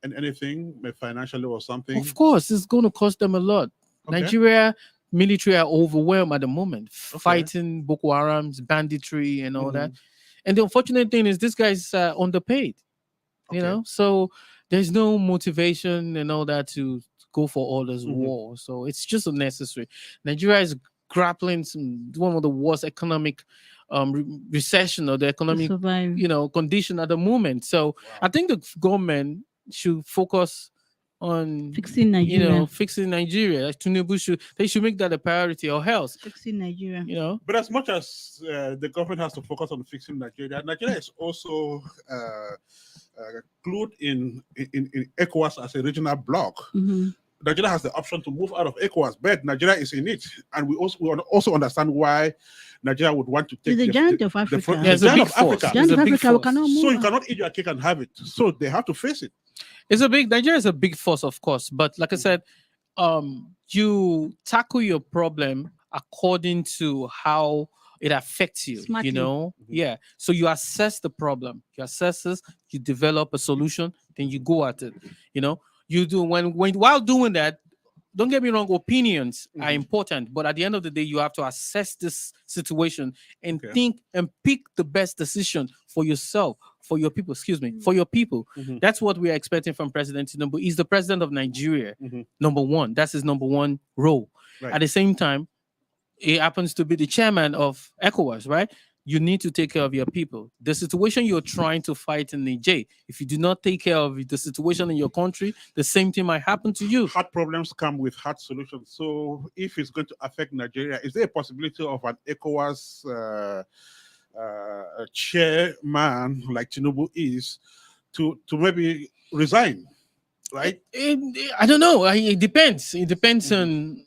anything financially or something? Of course, it's going to cost them a lot. Okay. Nigeria military are overwhelmed at the moment, fighting Boko Haram's banditry and all that. And the unfortunate thing is this guy's underpaid, you know, so there's no motivation and all that to go for all this war. So it's just unnecessary. Nigeria is grappling one of the worst economic recession or the economic condition at the moment. So I think the government should focus on fixing Nigeria. Fixing Nigeria. They should make that a priority, or else fixing Nigeria. But as much as the government has to focus on fixing Nigeria, Nigeria is also glued in ECOWAS as a regional bloc. Nigeria has the option to move out of ECOWAS, but Nigeria is in it, and we also understand why Nigeria would want to take the giant of Africa. There's a big force. Giant of Africa, we cannot move. So you cannot eat your cake and have it. So they have to face it. Nigeria is a big force, of course, but like I said, you tackle your problem according to how it affects you. Smartly. You know, yeah. So you assess the problem, you assess this, you develop a solution, then you go at it. You know, you do when while doing that. Don't get me wrong, opinions are important, but at the end of the day, you have to assess this situation and think and pick the best decision for yourself, for your people, for your people. That's what we are expecting from President Tinubu. He's the president of Nigeria, number one. That's his number one role. Right. At the same time, he happens to be the chairman of ECOWAS, right? You need to take care of your people. The situation you're trying to fight in Niger, if you do not take care of the situation in your country, the same thing might happen to you. Hard problems come with hard solutions. So if it's going to affect Nigeria, is there a possibility of an ECOWAS chairman like Tinubu is to maybe resign, right? I don't know. It depends. It depends on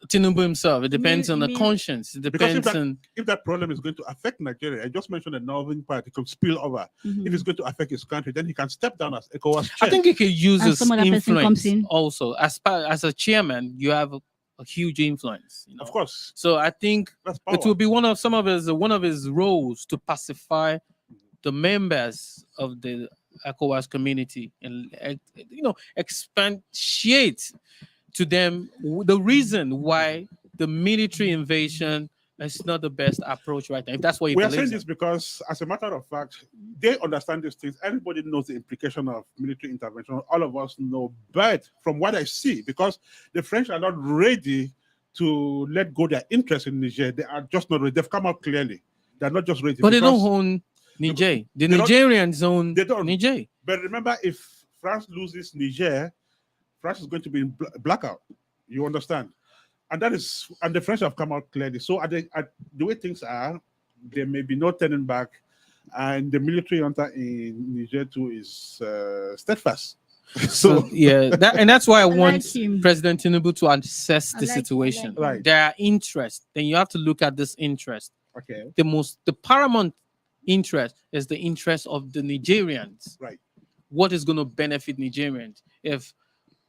Tinubu himself. It depends on the conscience. It depends if that problem is going to affect Nigeria. I just mentioned the northern part. It could spill over. If it's going to affect his country, then he can step down as ECOWAS chair. I think he could use his influence also. As a chairman, you have a huge influence. You know? Of course. So I think it will be one of his roles to pacify the members of the ECOWAS community and expatiate to them the reason why the military invasion is not the best approach right now. If that's what you believe. We are saying this because, as a matter of fact, they understand these things. Everybody knows the implication of military intervention. All of us know. But from what I see, because the French are not ready to let go their interest in Niger, they are just not ready. They've come out clearly. They're not just ready. But they don't own Niger. The Nigerians own Niger. But remember, if France loses Niger, France is going to be in blackout. You understand? And the French have come out clearly. So the way things are, there may be no turning back, and the military junta in Niger too is steadfast. So that's why I want President Tinubu to assess the situation. Right. There are interests. Then you have to look at this interest. Okay. The paramount interest is the interest of the Nigerians. Right. What is going to benefit Nigerians? If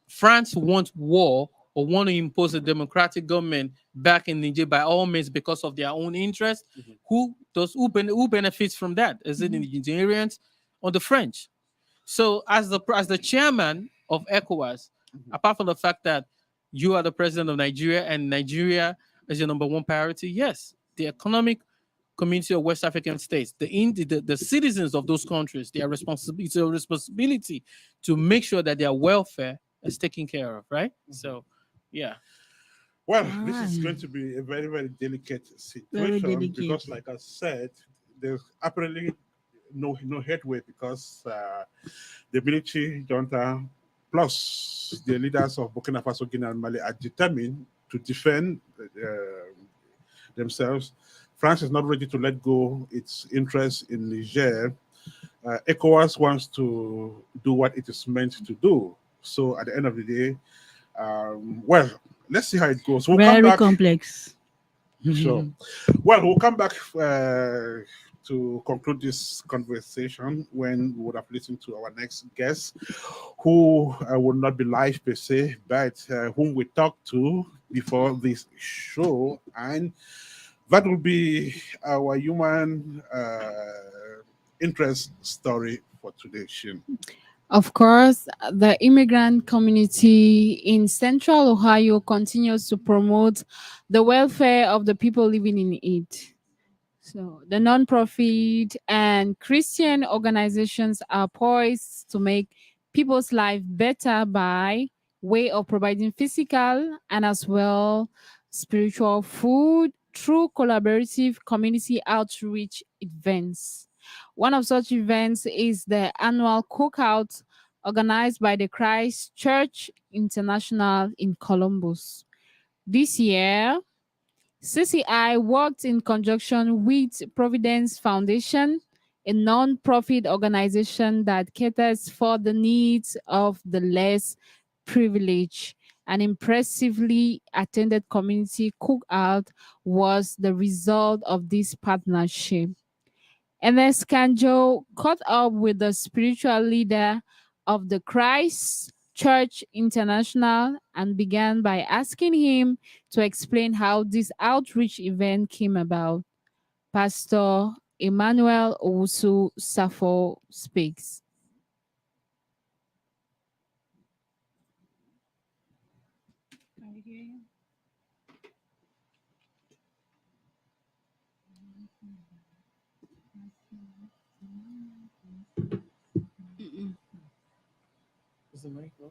France wants war or want to impose a democratic government back in Niger by all means because of their own interest, who benefits from that? Is it the Nigerians or the French? So as the chairman of ECOWAS, apart from the fact that you are the president of Nigeria and Nigeria is your number one priority, yes, the economic community of West African states, the citizens of those countries, their responsibility to make sure that their welfare is taken care of, right? So, yeah. Well, this is going to be a very, very delicate situation because, like I said, there's apparently no headway because the military junta plus the leaders of Burkina Faso, Guinea, and Mali are determined to defend themselves. France is not ready to let go its interest in Niger. ECOWAS wants to do what it is meant to do. So at the end of the day, well, let's see how it goes. We'll come Very back. complex. Sure. Well, we'll come back to conclude this conversation when we would have listened to our next guest, who will not be live per se, but whom we talked to before this show. And that will be our human interest story for today's show. Of course, the immigrant community in Central Ohio continues to promote the welfare of the people living in it. So, the nonprofit and Christian organizations are poised to make people's life better by way of providing physical and as well spiritual food through collaborative community outreach events. One of such events is the annual cookout organized by the Christ Church International in Columbus. This year, CCI worked in conjunction with Providence Foundation, a non-profit organization that caters for the needs of the less privileged. An impressively attended community cookout was the result of this partnership. Ernest Kanjo caught up with the spiritual leader of the Christ Church International and began by asking him to explain how this outreach event came about. Pastor Emmanuel Owusu Safo speaks. Is the mic off?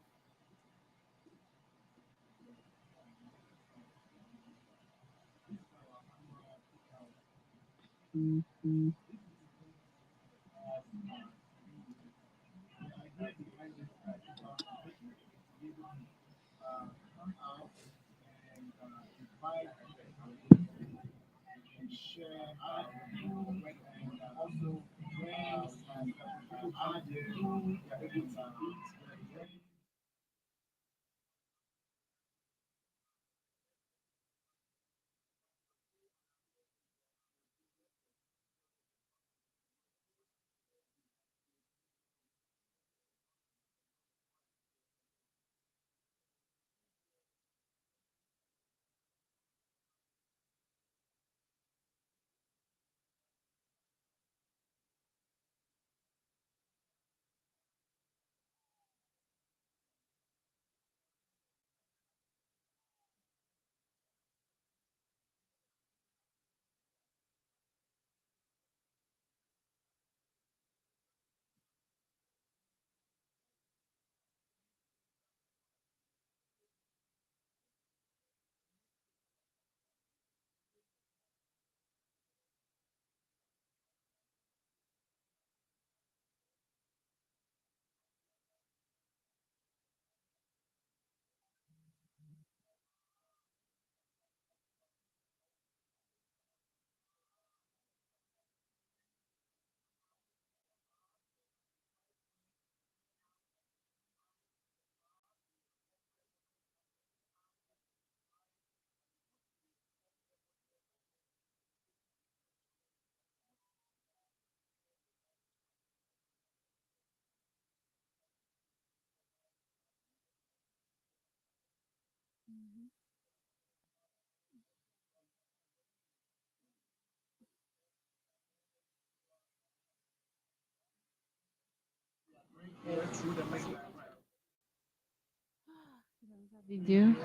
Video.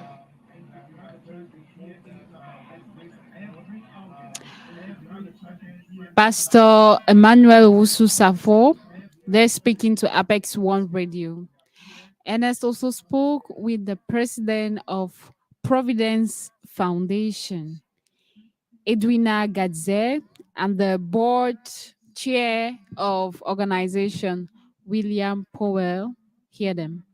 Pastor Emmanuel Wusu Safo, they're speaking to Apex One Radio. Ernest also spoke with the president of Providence Foundation, Edwina Gadze, and the board chair of organization, William Powell. Hear them.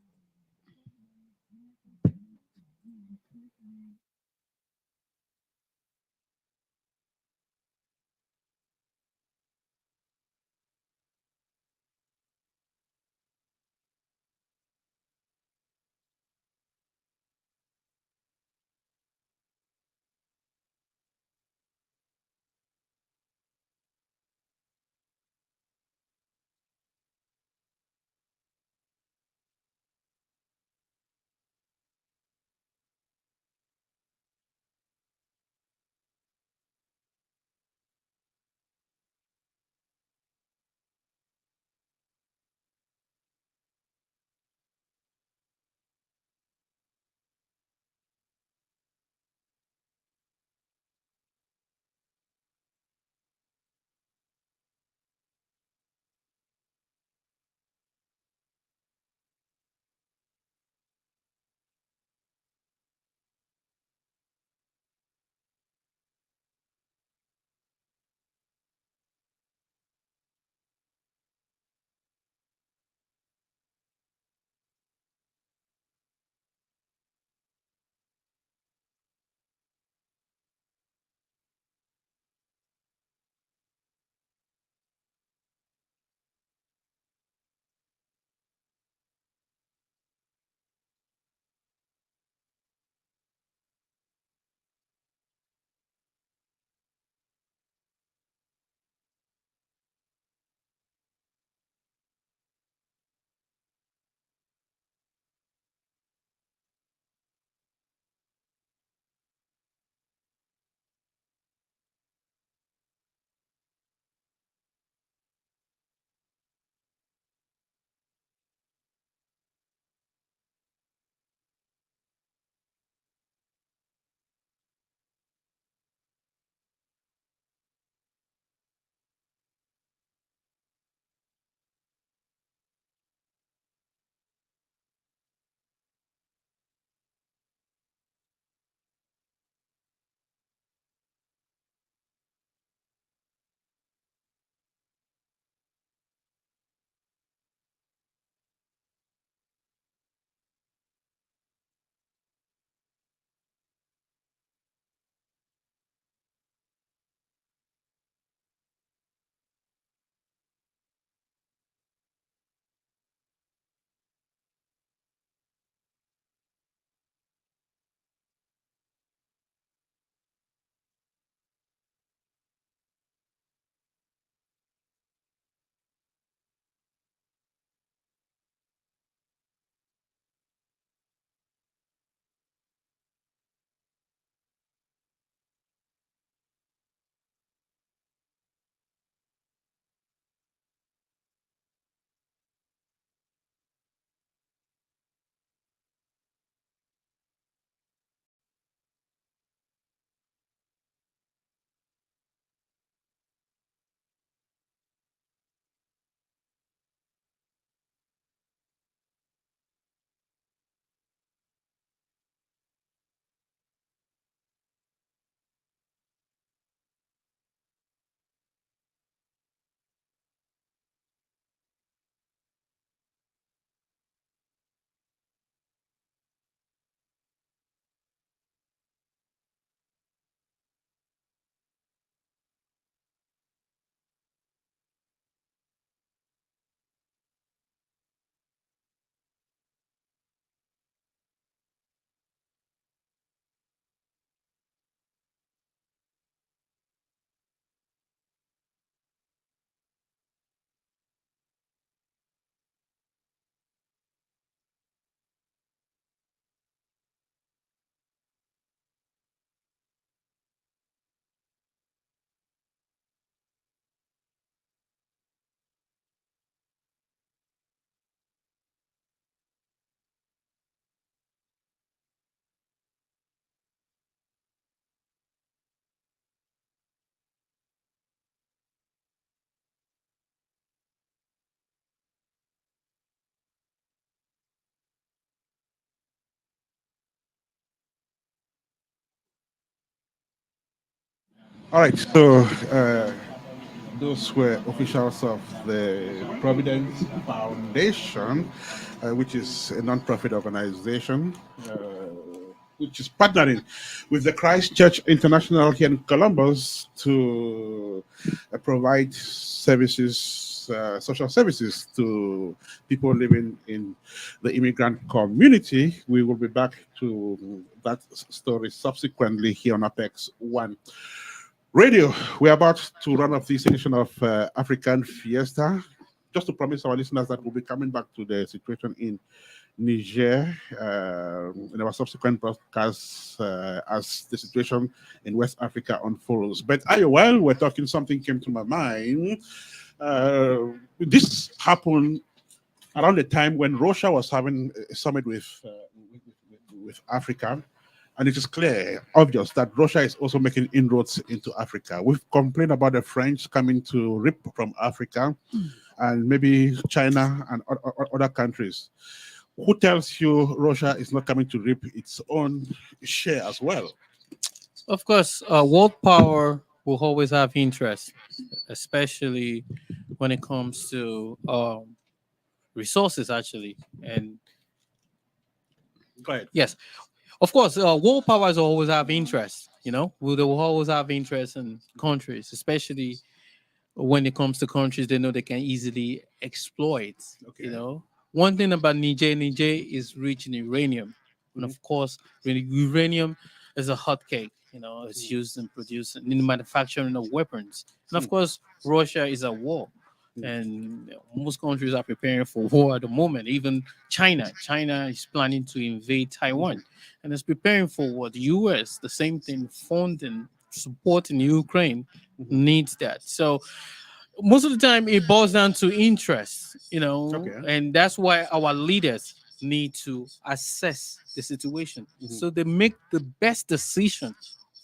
All right, so those were officials of the Providence Foundation, which is a non-profit organization which is partnering with the Christ Church International here in Columbus to provide services, social services to people living in the immigrant community. We will be back to that story subsequently here on Apex One Radio. We're about to run off this edition of African Fiesta. Just to promise our listeners that we'll be coming back to the situation in Niger in our subsequent broadcasts as the situation in West Africa unfolds. But while we're talking, something came to my mind. This happened around the time when Russia was having a summit with Africa. And it is clear, obvious, that Russia is also making inroads into Africa. We've complained about the French coming to rip from Africa and maybe China and other countries. Who tells you Russia is not coming to rip its own share as well? Of course, world power will always have interest, especially when it comes to resources, actually. And Go ahead. yes, of course, world powers always have interest. They will always have interest in countries, especially when it comes to countries they know they can easily exploit. Okay. One thing about Niger is rich in uranium, and of course, uranium is a hot cake. It's used in producing, in the manufacturing of weapons, and of course, Russia is at war. And most countries are preparing for war at the moment. Even China is planning to invade Taiwan, and is preparing for war. The U.S. the same thing, funding, supporting Ukraine needs that. So most of the time, it boils down to interest, Okay. and that's why our leaders need to assess the situation so they make the best decision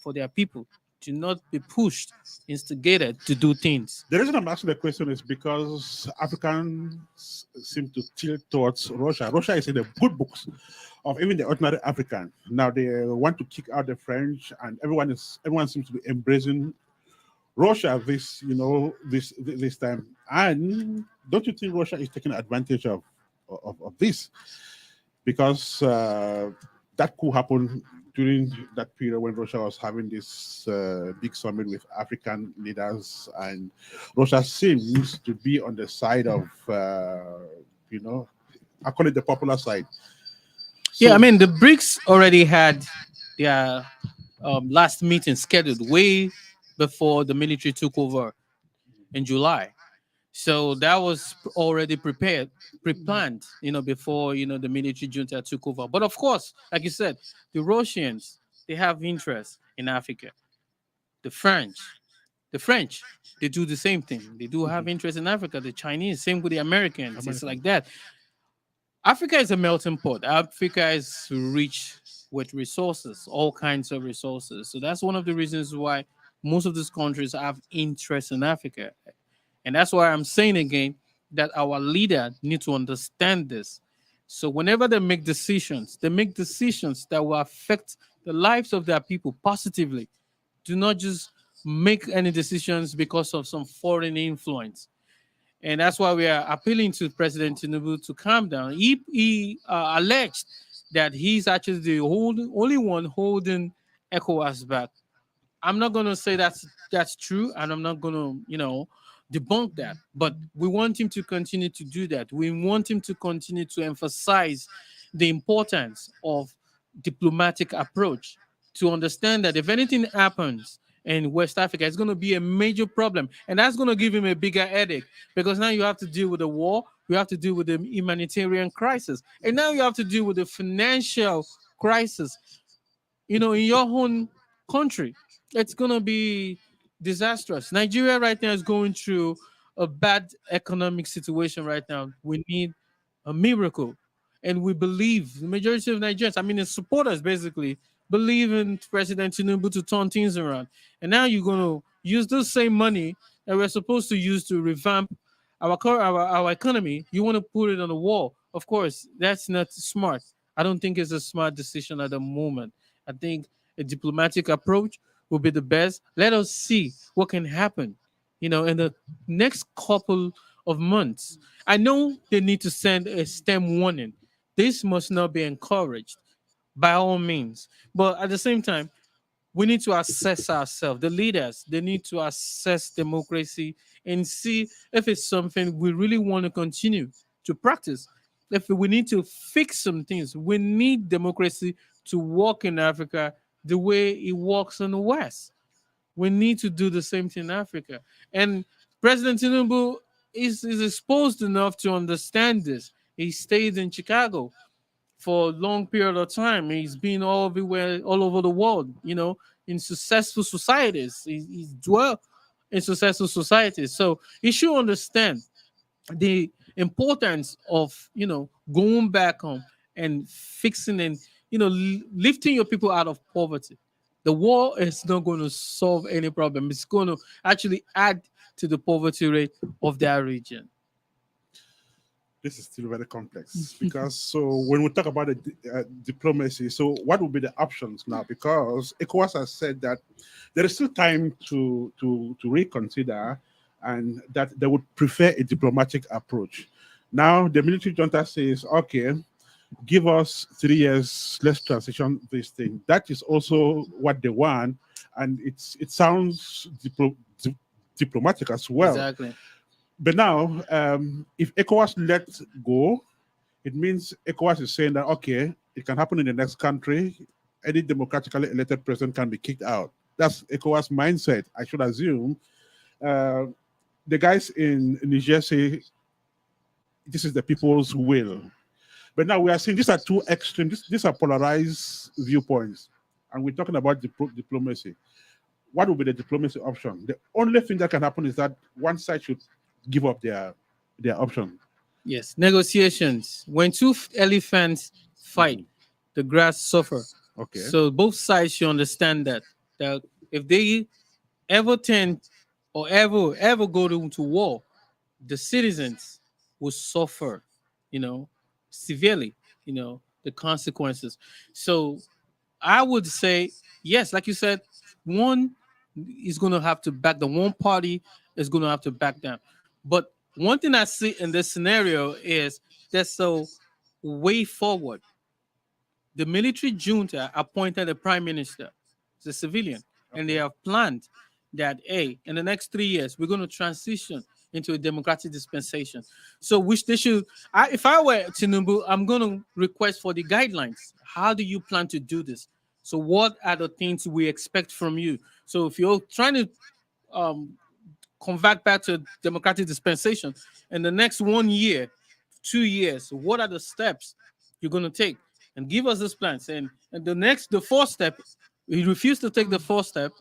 for their people, to not be pushed, instigated to do things. The reason I'm asking the question is because Africans seem to tilt towards Russia. Russia is in the good books of even the ordinary African. Now they want to kick out the French, and everyone seems to be embracing Russia this time. And don't you think Russia is taking advantage of this? Because that could happen during that period when Russia was having this big summit with African leaders, and Russia seems to be on the side of, I call it the popular side. Yeah, I mean, the BRICS already had their last meeting scheduled way before the military took over in July. So that was already pre-planned, before, the military junta took over. But of course, like you said, the Russians, they have interest in Africa. The French, they do the same thing. They do have interest in Africa. The Chinese, same with the Americans. It's like that. Africa is a melting pot. Africa is rich with resources, all kinds of resources. So that's one of the reasons why most of these countries have interest in Africa. And that's why I'm saying again that our leader need to understand this. So whenever they make decisions that will affect the lives of their people positively. Do not just make any decisions because of some foreign influence. And that's why we are appealing to President Tinubu to calm down. He alleged that he's actually the only one holding ECOWAS back. I'm not going to say that's true, and I'm not going to, debunk that. But we want him to continue to do that. We want him to continue to emphasize the importance of diplomatic approach, to understand that if anything happens in West Africa, it's going to be a major problem. And that's going to give him a bigger headache, because now you have to deal with the war, you have to deal with the humanitarian crisis, and now you have to deal with the financial crisis, in your own country. It's going to be disastrous. Nigeria right now is going through a bad economic situation right now. We need a miracle. And we believe, the majority of Nigerians, the supporters basically, believe in President Tinubu to turn things around. And now you're going to use the same money that we're supposed to use to revamp our economy. You want to put it on the wall. Of course, that's not smart. I don't think it's a smart decision at the moment. I think a diplomatic approach will be the best. Let us see what can happen, in the next couple of months. I know they need to send a STEM warning. This must not be encouraged by all means. But at the same time, we need to assess ourselves. The leaders, they need to assess democracy and see if it's something we really want to continue to practice. If we need to fix some things, we need democracy to work in Africa the way it works in the West. We need to do the same thing in Africa. And President Tinubu is exposed enough to understand this. He stayed in Chicago for a long period of time. He's been all everywhere, all over the world, in successful societies. He's dwelt in successful societies. So he should understand the importance of, going back home and fixing and, lifting your people out of poverty. The war is not going to solve any problem. It's going to actually add to the poverty rate of that region. This is still very complex because so when we talk about the diplomacy, so what would be the options now? Because ECOWAS has said that there is still time to reconsider and that they would prefer a diplomatic approach. Now the military junta says, okay, give us 3 years, let's transition this thing. That is also what they want, and it sounds diplomatic as well. Exactly. But now, if ECOWAS lets go, it means ECOWAS is saying that, okay, it can happen in the next country. Any democratically elected president can be kicked out. That's ECOWAS mindset, I should assume. The guys in Niger say this is the people's will. But now we are seeing these are two extremes. These are polarized viewpoints. And we're talking about diplomacy. What would be the diplomacy option? The only thing that can happen is that one side should give up their option. Yes, negotiations. When two elephants fight, the grass suffer. Okay. So both sides should understand that if they ever tend or ever go to war, the citizens will suffer, severely, the consequences. So I would say, yes, like you said, one is going to have to back down. One party is going to have to back down. But one thing I see in this scenario is there's a way forward. The military junta appointed a prime minister, it's a civilian, and they have planned that, hey, in the next 3 years, we're going to transition into a democratic dispensation. So which they should, if I were Tinubu, I'm going to request for the guidelines. How do you plan to do this? So what are the things we expect from you? So if you're trying to convert back to a democratic dispensation in the next 1 year, 2 years, what are the steps you're going to take? And give us this plan. And the fourth step, you refuse to take the fourth step,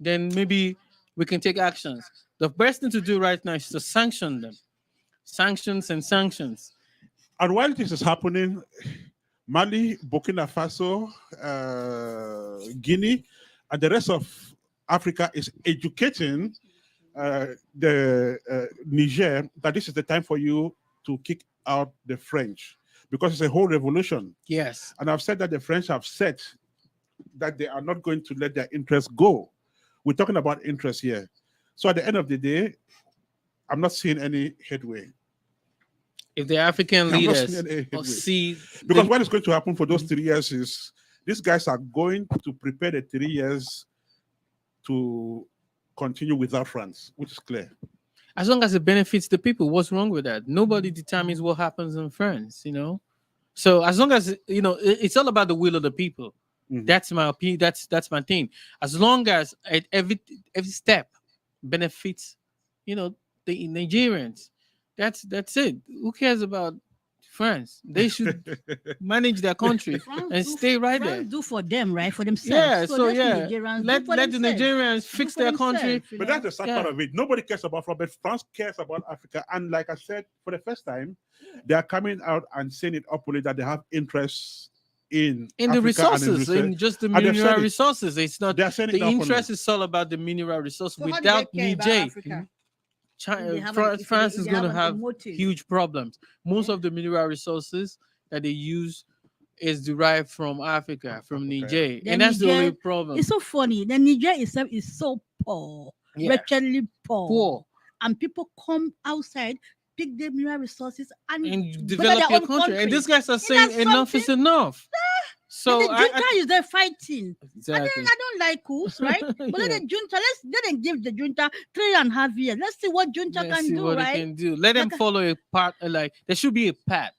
then maybe we can take actions. The best thing to do right now is to sanction them. Sanctions and sanctions. And while this is happening, Mali, Burkina Faso, Guinea, and the rest of Africa is educating the Niger that this is the time for you to kick out the French because it's a whole revolution. Yes. And I've said that the French have said that they are not going to let their interests go. We're talking about interest here. So at the end of the day, I'm not seeing any headway. If the African leaders see... Because what is going to happen for those 3 years is these guys are going to prepare the 3 years to continue without France, which is clear. As long as it benefits the people, what's wrong with that? Nobody determines what happens in France, So as long as, it's all about the will of the people. Mm-hmm. That's my opinion. That's my thing. As long as every step benefits, the Nigerians, that's it. Who cares about France? They should manage their country and stay right there. Do for them, right? For themselves. Yeah, let the Nigerians fix their country. But that's the sad part of it. Nobody cares about France, but France cares about Africa. And like I said, for the first time, they are coming out and saying it openly that they have interests in the resources, in just the mineral resources. It's not the interest is all about the mineral resource. So without Niger, France is going to have huge problems. Most of the mineral resources that they use is derived from Africa, from Niger, The and that's the only Niger- problem. It's so funny. The Niger itself is so poor, Yeah. wretchedly poor. Poor. And people come outside, pick their mineral resources, and And better develop their your own country. And these guys are Isn't that saying enough is something? enough. So So the junta is there fighting. exactly. I don't like coups, right? But let Yeah. the junta, let them give the junta 3.5 years. Let's see what junta Let's can see do, what right? they can do. Let them Like a- follow a path. Like there should be a path,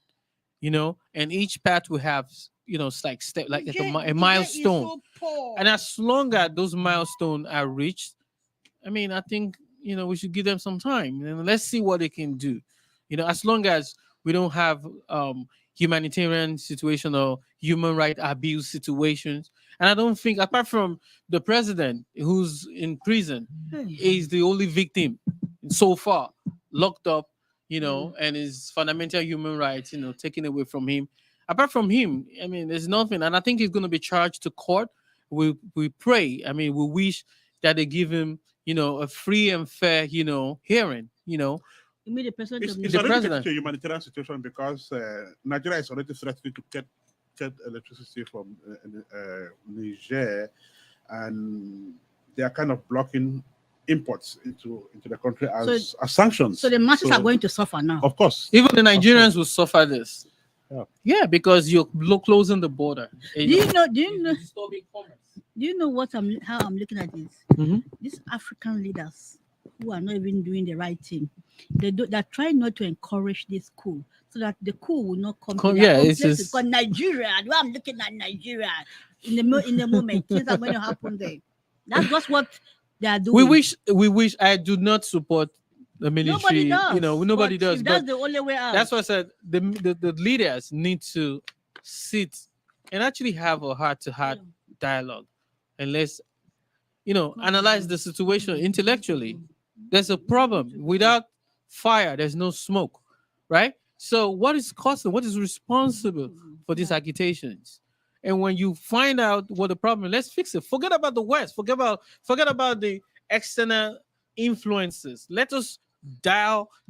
and each path will have it's like step, like a Niger is milestone. so poor. And as long as those milestones are reached, I mean, I think we should give them some time and let's see what they can do. As long as we don't have humanitarian situation or human right abuse situations, and I don't think, apart from the president who's in prison, is the only victim so far, locked up, and his fundamental human rights, taken away from him. Apart from him, I mean, there's nothing, and I think he's going to be charged to court. We pray. I mean, we wish that they give him, a free and fair, hearing. You mean the president It's, of it's The Niger? already president. getting to a humanitarian situation because Nigeria is already threatening to get electricity from Niger, and they are kind of blocking imports into the country as sanctions. So the masses are going to suffer now. Of course. Even the Nigerians will suffer this. Yeah. Yeah, because you're closing the border. Do you know? Disturbing commerce. Do you know how I'm looking at this? Mhm. These African leaders who are not even doing the right thing, they're trying not to encourage this coup so that the coup will not come. To Yeah, their own it's places. just- Because Nigeria, I'm looking at Nigeria in the moment, things are going to happen there. That's just what they are doing. We wish. I do not support the military. Nobody does. Nobody But does. if that's But the only way out. that's why I said the leaders need to sit and actually have a heart-to-heart dialogue, and let's analyze the situation intellectually. There's a problem. Without fire, there's no smoke, right? So what is causing? What is responsible for these agitations? And when you find out what the problem is, let's fix it. Forget about the West. Forget about the external influences. Let us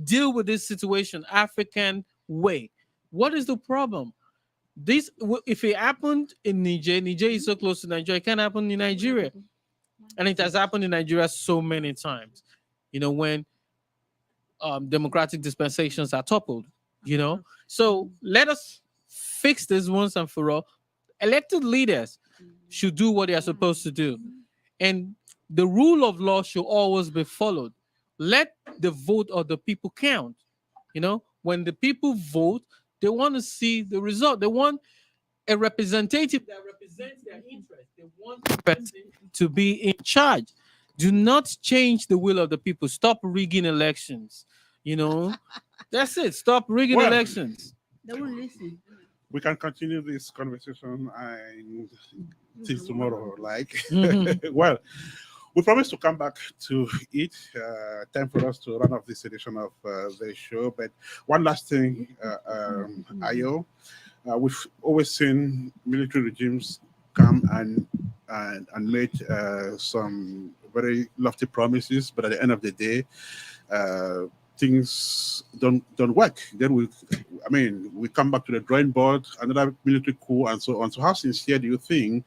deal with this situation African way. What is the problem? If it happened in Niger is so close to Nigeria, it can happen in Nigeria. And it has happened in Nigeria so many times, when democratic dispensations are toppled, So let us fix this once and for all. Elected leaders should do what they are supposed to do. And the rule of law should always be followed. Let the vote of the people count. When the people vote, they want to see the result. They want a representative that represents their interest. They want the person to be in charge. Do not change the will of the people. Stop rigging elections. That's it. Stop rigging elections. They won't listen. We can continue this conversation till tomorrow. Well, we promise to come back to it. Time for us to run off this edition of the show. But one last thing, Ayo. We've always seen military regimes come and made some very lofty promises, but at the end of the day, things don't work. Then we come back to the drawing board, another military coup, and so on. So how sincere do you think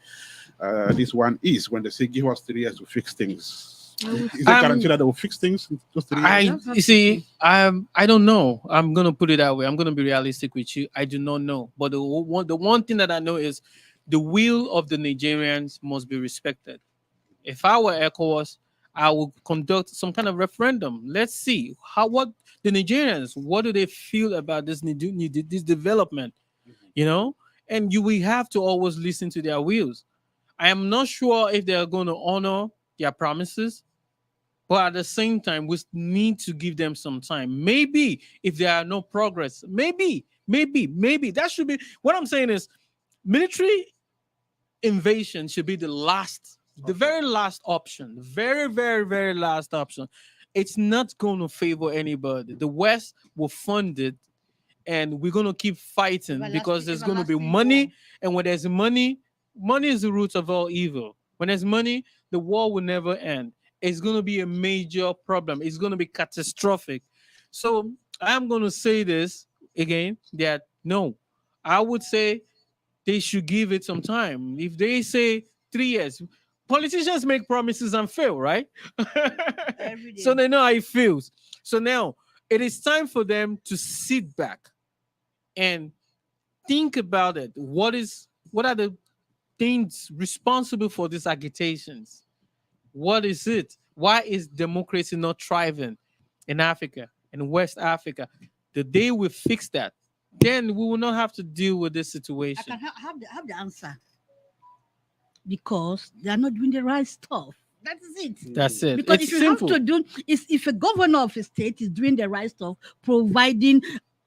this one is when they say give us 3 years to fix things? Is it guaranteed that they will fix things in those 3 years? I don't know. I'm gonna put it that way. I'm gonna be realistic with you. I do not know. But the one thing that I know is the will of the Nigerians must be respected. If I were ECOWAS, I would conduct some kind of referendum. Let's see what the Nigerians, what do they feel about this development, And we have to always listen to their wills. I am not sure if they are going to honor their promises, but at the same time, we need to give them some time. Maybe if there are no progress, maybe that should be what I'm saying is military invasion should be the very last option, the very, very, very last option. It's not going to favor anybody. The West will fund it, and we're going to keep fighting because there's going to be money. And when there's money is the root of all evil. When there's money, the war will never end. It's going to be a major problem. It's going to be catastrophic. So I'm going to say this again, that no, I would say they should give it some time. If they say 3 years, politicians make promises and fail, right? So they know how it feels. So now it is time for them to sit back and think about it. What are the things responsible for these agitations? What is it? Why is democracy not thriving in Africa, in West Africa? The day we fix that, then we will not have to deal with this I situation. can have the answer. Because they are not doing the right stuff. That is it. That's it. Because It's if you simple. have to do, is if a governor of a state is doing the right stuff, providing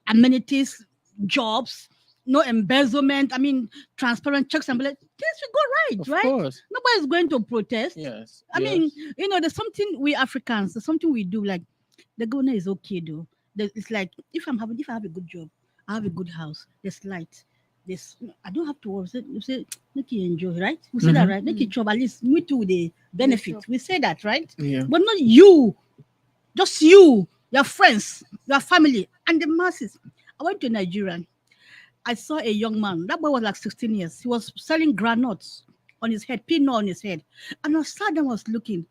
amenities, jobs, no embezzlement, I mean, transparent checks and balances, things will go Of right, right? course. Nobody's going to protest. Yes. I mean, there's something we Africans, there's something we do, like the governor is okay though. It's like if I have a good job, I have a good house, there's light. This I don't have to worry. You say make you enjoy, right? We say that, right? Make it job, at least me too the benefit. We say that, right? Yeah. But not you, just you, your friends, your family, and the masses. I went to Nigeria. I saw a young man. That boy was like 16 years. He was selling granules on his head, peanut on his head. And I sat there, was looking.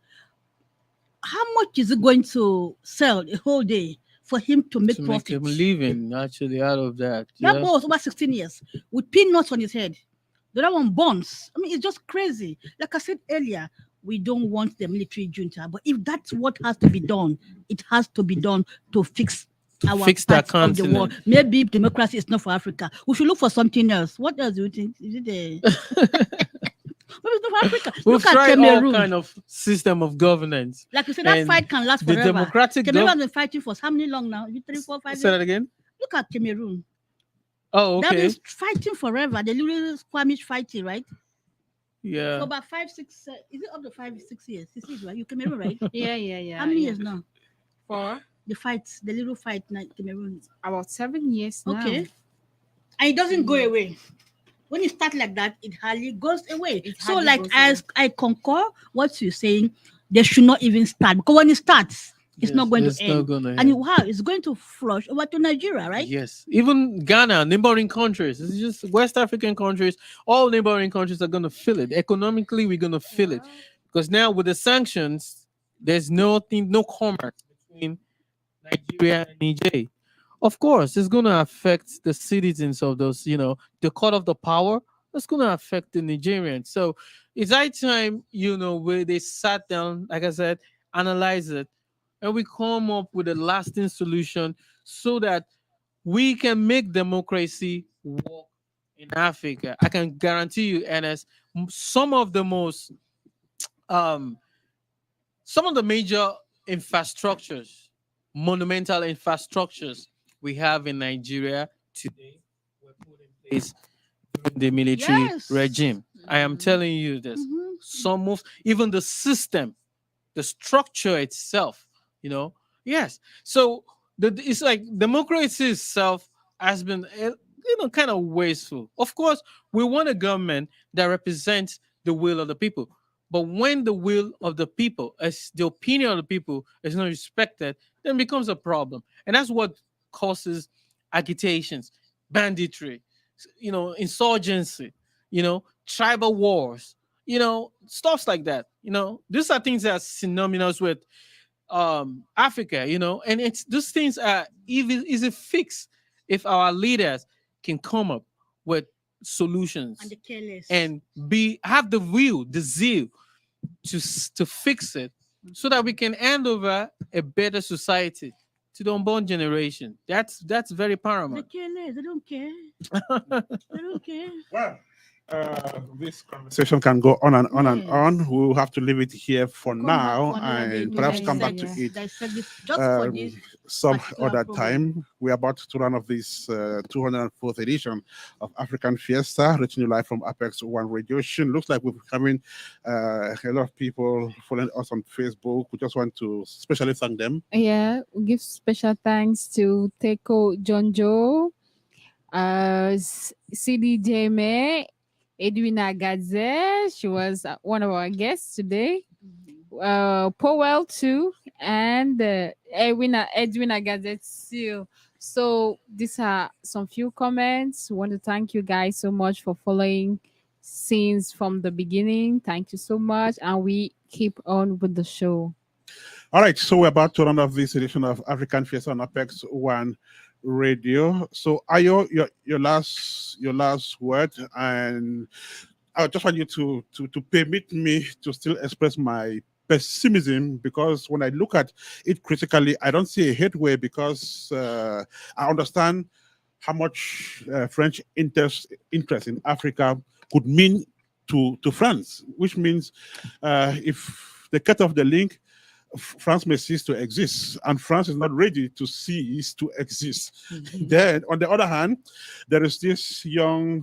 How much is it going to sell a whole day for him to make To profit? make him living actually out of that. That Yeah. boy was over 16 years with peanuts on his head. The other one bonds. I mean, it's just crazy. Like I said earlier, we don't want the military junta, but if that's what has to be done, it has to be done to fix our fix that part of the world. continent. Maybe democracy is not for Africa. We should look for something else. What else do you think? Is it a maybe it's not for Africa? We've Look at tried all Cameroon. kind of system of governance. Like you said, that and fight can last the forever. democratic Cameroon has gov- been fighting for how many long now? Is it 3, 4, 5 Say years? that again. Look at Cameroon. Oh, They've okay. been fighting forever. The little Squamish fighting, right? For Yeah. about 5, 6, is it up to 5, 6 years? 6 years, right? You Cameroon, right? Yeah. How many yeah. years now? For The fights, the little fight, like Cameroon. about 7 years now. Okay. And it doesn't go away. When you start like that, it hardly goes away. It So, hardly like, goes as I concur what you're saying, they should not even start, because when it starts, it's not going to It's not end. gonna And end. it's going to flush over to Nigeria, right? Yes, even Ghana, neighboring countries. It's just West African countries. All neighboring countries are going to feel it. Economically, we're going to feel it because now with the sanctions, there's no commerce between Nigeria and Niger. Of course, it's going to affect the citizens of those. The cut of the power. That's going to affect the Nigerians. So it's high time, where they sat down, like I said, analyze it, and we come up with a lasting solution so that we can make democracy work in Africa. I can guarantee you, Ernest, some of the major infrastructures, monumental infrastructures we have in Nigeria today were put in place during the military Yes. regime. I am telling you this. Some moves, even the system, the structure itself, yes. So it's like democracy itself has been kind of wasteful. Of course, we want a government that represents the will of the people, but when the will of the people, as the opinion of the people, is not respected, then it becomes a problem. And that's what causes agitations, banditry, insurgency, tribal wars, stuff like that. These are things that are synonymous with Africa, and these things are easy fix if our leaders can come up with solutions And the careless. and have the will, the zeal to fix it, so that we can hand over a better society to the unborn generation. That's very the paramount. careless, they don't care. They don't care. Well, this conversation can go on and on and Yes. on. We'll have to leave it here for Come back now for another day and to perhaps come back dissect to it this, just for um, this. some particular other program. time. We're about to run off this 204th edition of African Fiesta, reaching you live from Apex One Radio. Looks like we're becoming a lot of people following us on Facebook. We just want to especially thank them. Yeah, we give special thanks to Teko Jonjo, CDJ May, Edwina Gadze. She was one of our guests today. Powell too, and Edwina Gadze too. So these are some few comments. Want to thank you guys so much for following since from the beginning. Thank you so much, and we keep on with the show. All right, so we're about to run off this edition of African Fiesta on Apex One Radio. So, Ayo, your last word, and I just want you to permit me to still express my pessimism, because when I look at it critically, I don't see a headway, because I understand how much French interest in Africa could mean to France, which means if they cut off the link, France may cease to exist, and France is not ready to cease to exist. Then, on the other hand, there is this young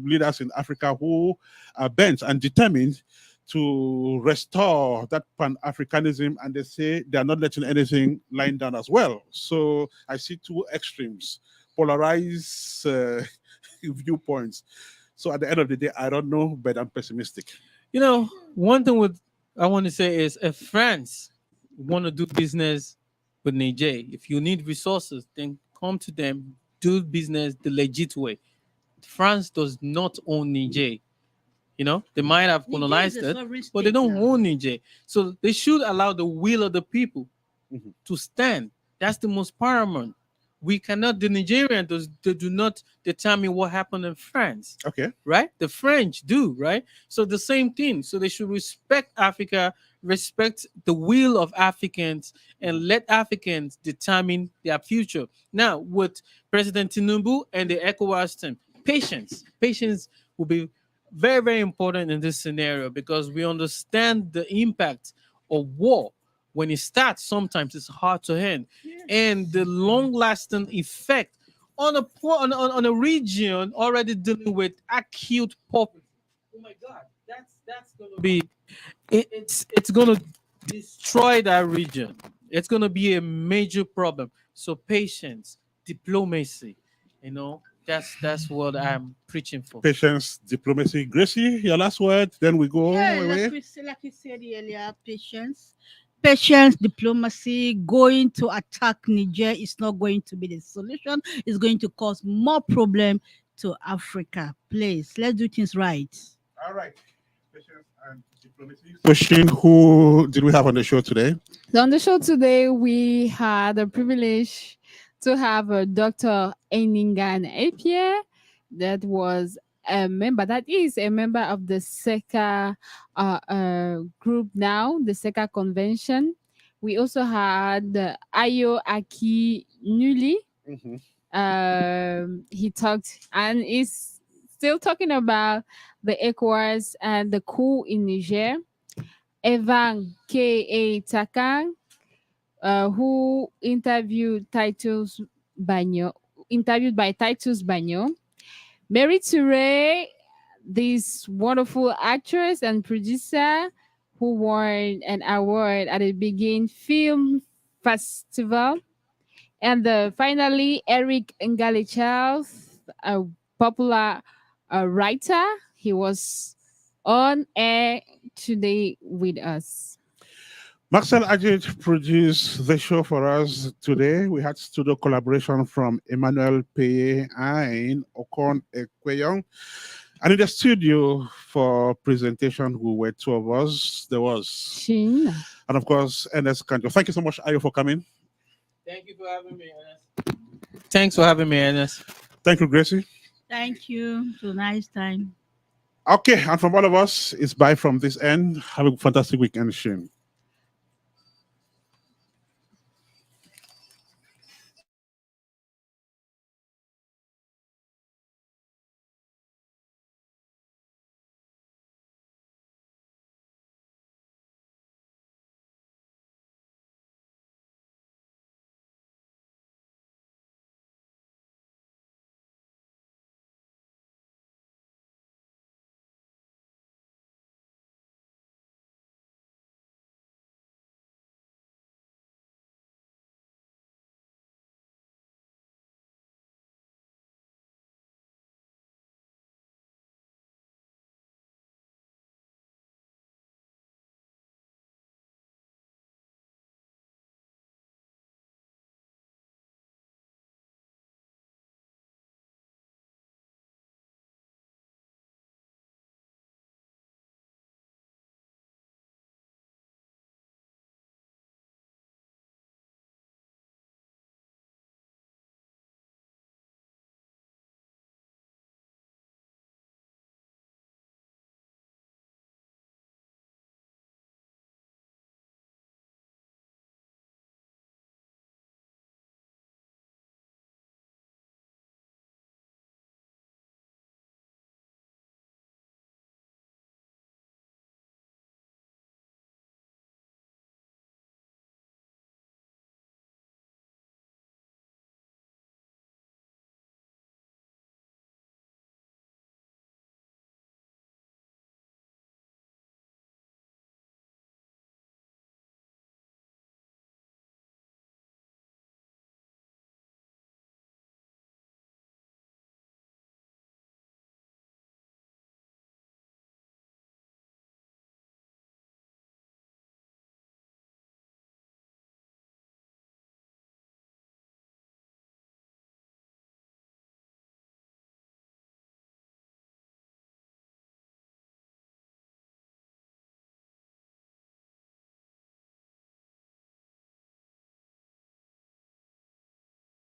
leaders in Africa who are bent and determined to restore that Pan-Africanism, and they say they are not letting anything lying down as well. So I see two extremes, polarized viewpoints. So at the end of the day, I don't know, but I'm pessimistic. You know, one thing I want to say is, if France want to do business with Niger, if you need resources, then come to them, do business the legit way. France does not own Niger. You know, they might have colonized it, but they don't own Niger. So they should allow the will of the people to stand. That's the most paramount. We cannot, the Nigerians, they do not determine what happened in France. Okay. Right? The French do, right? So the same thing. So they should respect Africa, respect the will of Africans, and let Africans determine their future. Now, with President Tinubu and the ECOWAS team, patience will be very, very important in this scenario, because we understand the impact of war. When it starts, sometimes it's hard to end, and the long-lasting effect on a region already dealing with acute poverty. Oh my God, that's gonna be it's gonna destroy that region. It's gonna be a major problem. So patience, diplomacy, you know, that's what I'm preaching for. Patience, diplomacy. Gracie, your last word, then we go away. Like we said earlier, patience, diplomacy. Going to attack Niger is not going to be the solution. It's going to cause more problem to Africa. Please, let's do things right. All right. Patience and diplomacy. So, Shin, who did we have on the show today? So on the show today, we had the privilege to have Dr. Njang Epie, that is a member of the SECA group now, the SECA convention. We also had Ayo Aki Nuli. He talked and is still talking about the ECOWAS and the coup in Niger. Evan K.A. Takang, who interviewed by Titus Banyo. Mary Toure, this wonderful actress and producer who won an award at the Begin Film Festival. And finally, Eric Ngali Charles, a popular writer. He was on air today with us. Marcel Ajit produced the show for us today. We had studio collaboration from Emmanuel Peye and Okon Ekweyong. And in the studio for presentation, we were two of us. There was Shin. And of course, Ernest Kanjo. Thank you so much, Ayo, for coming. Thank you for having me, Ernest. Thanks for having me, Ernest. Thank you, Gracie. Thank you. It was a nice time. Okay, and from all of us, it's bye from this end. Have a fantastic weekend, Shin.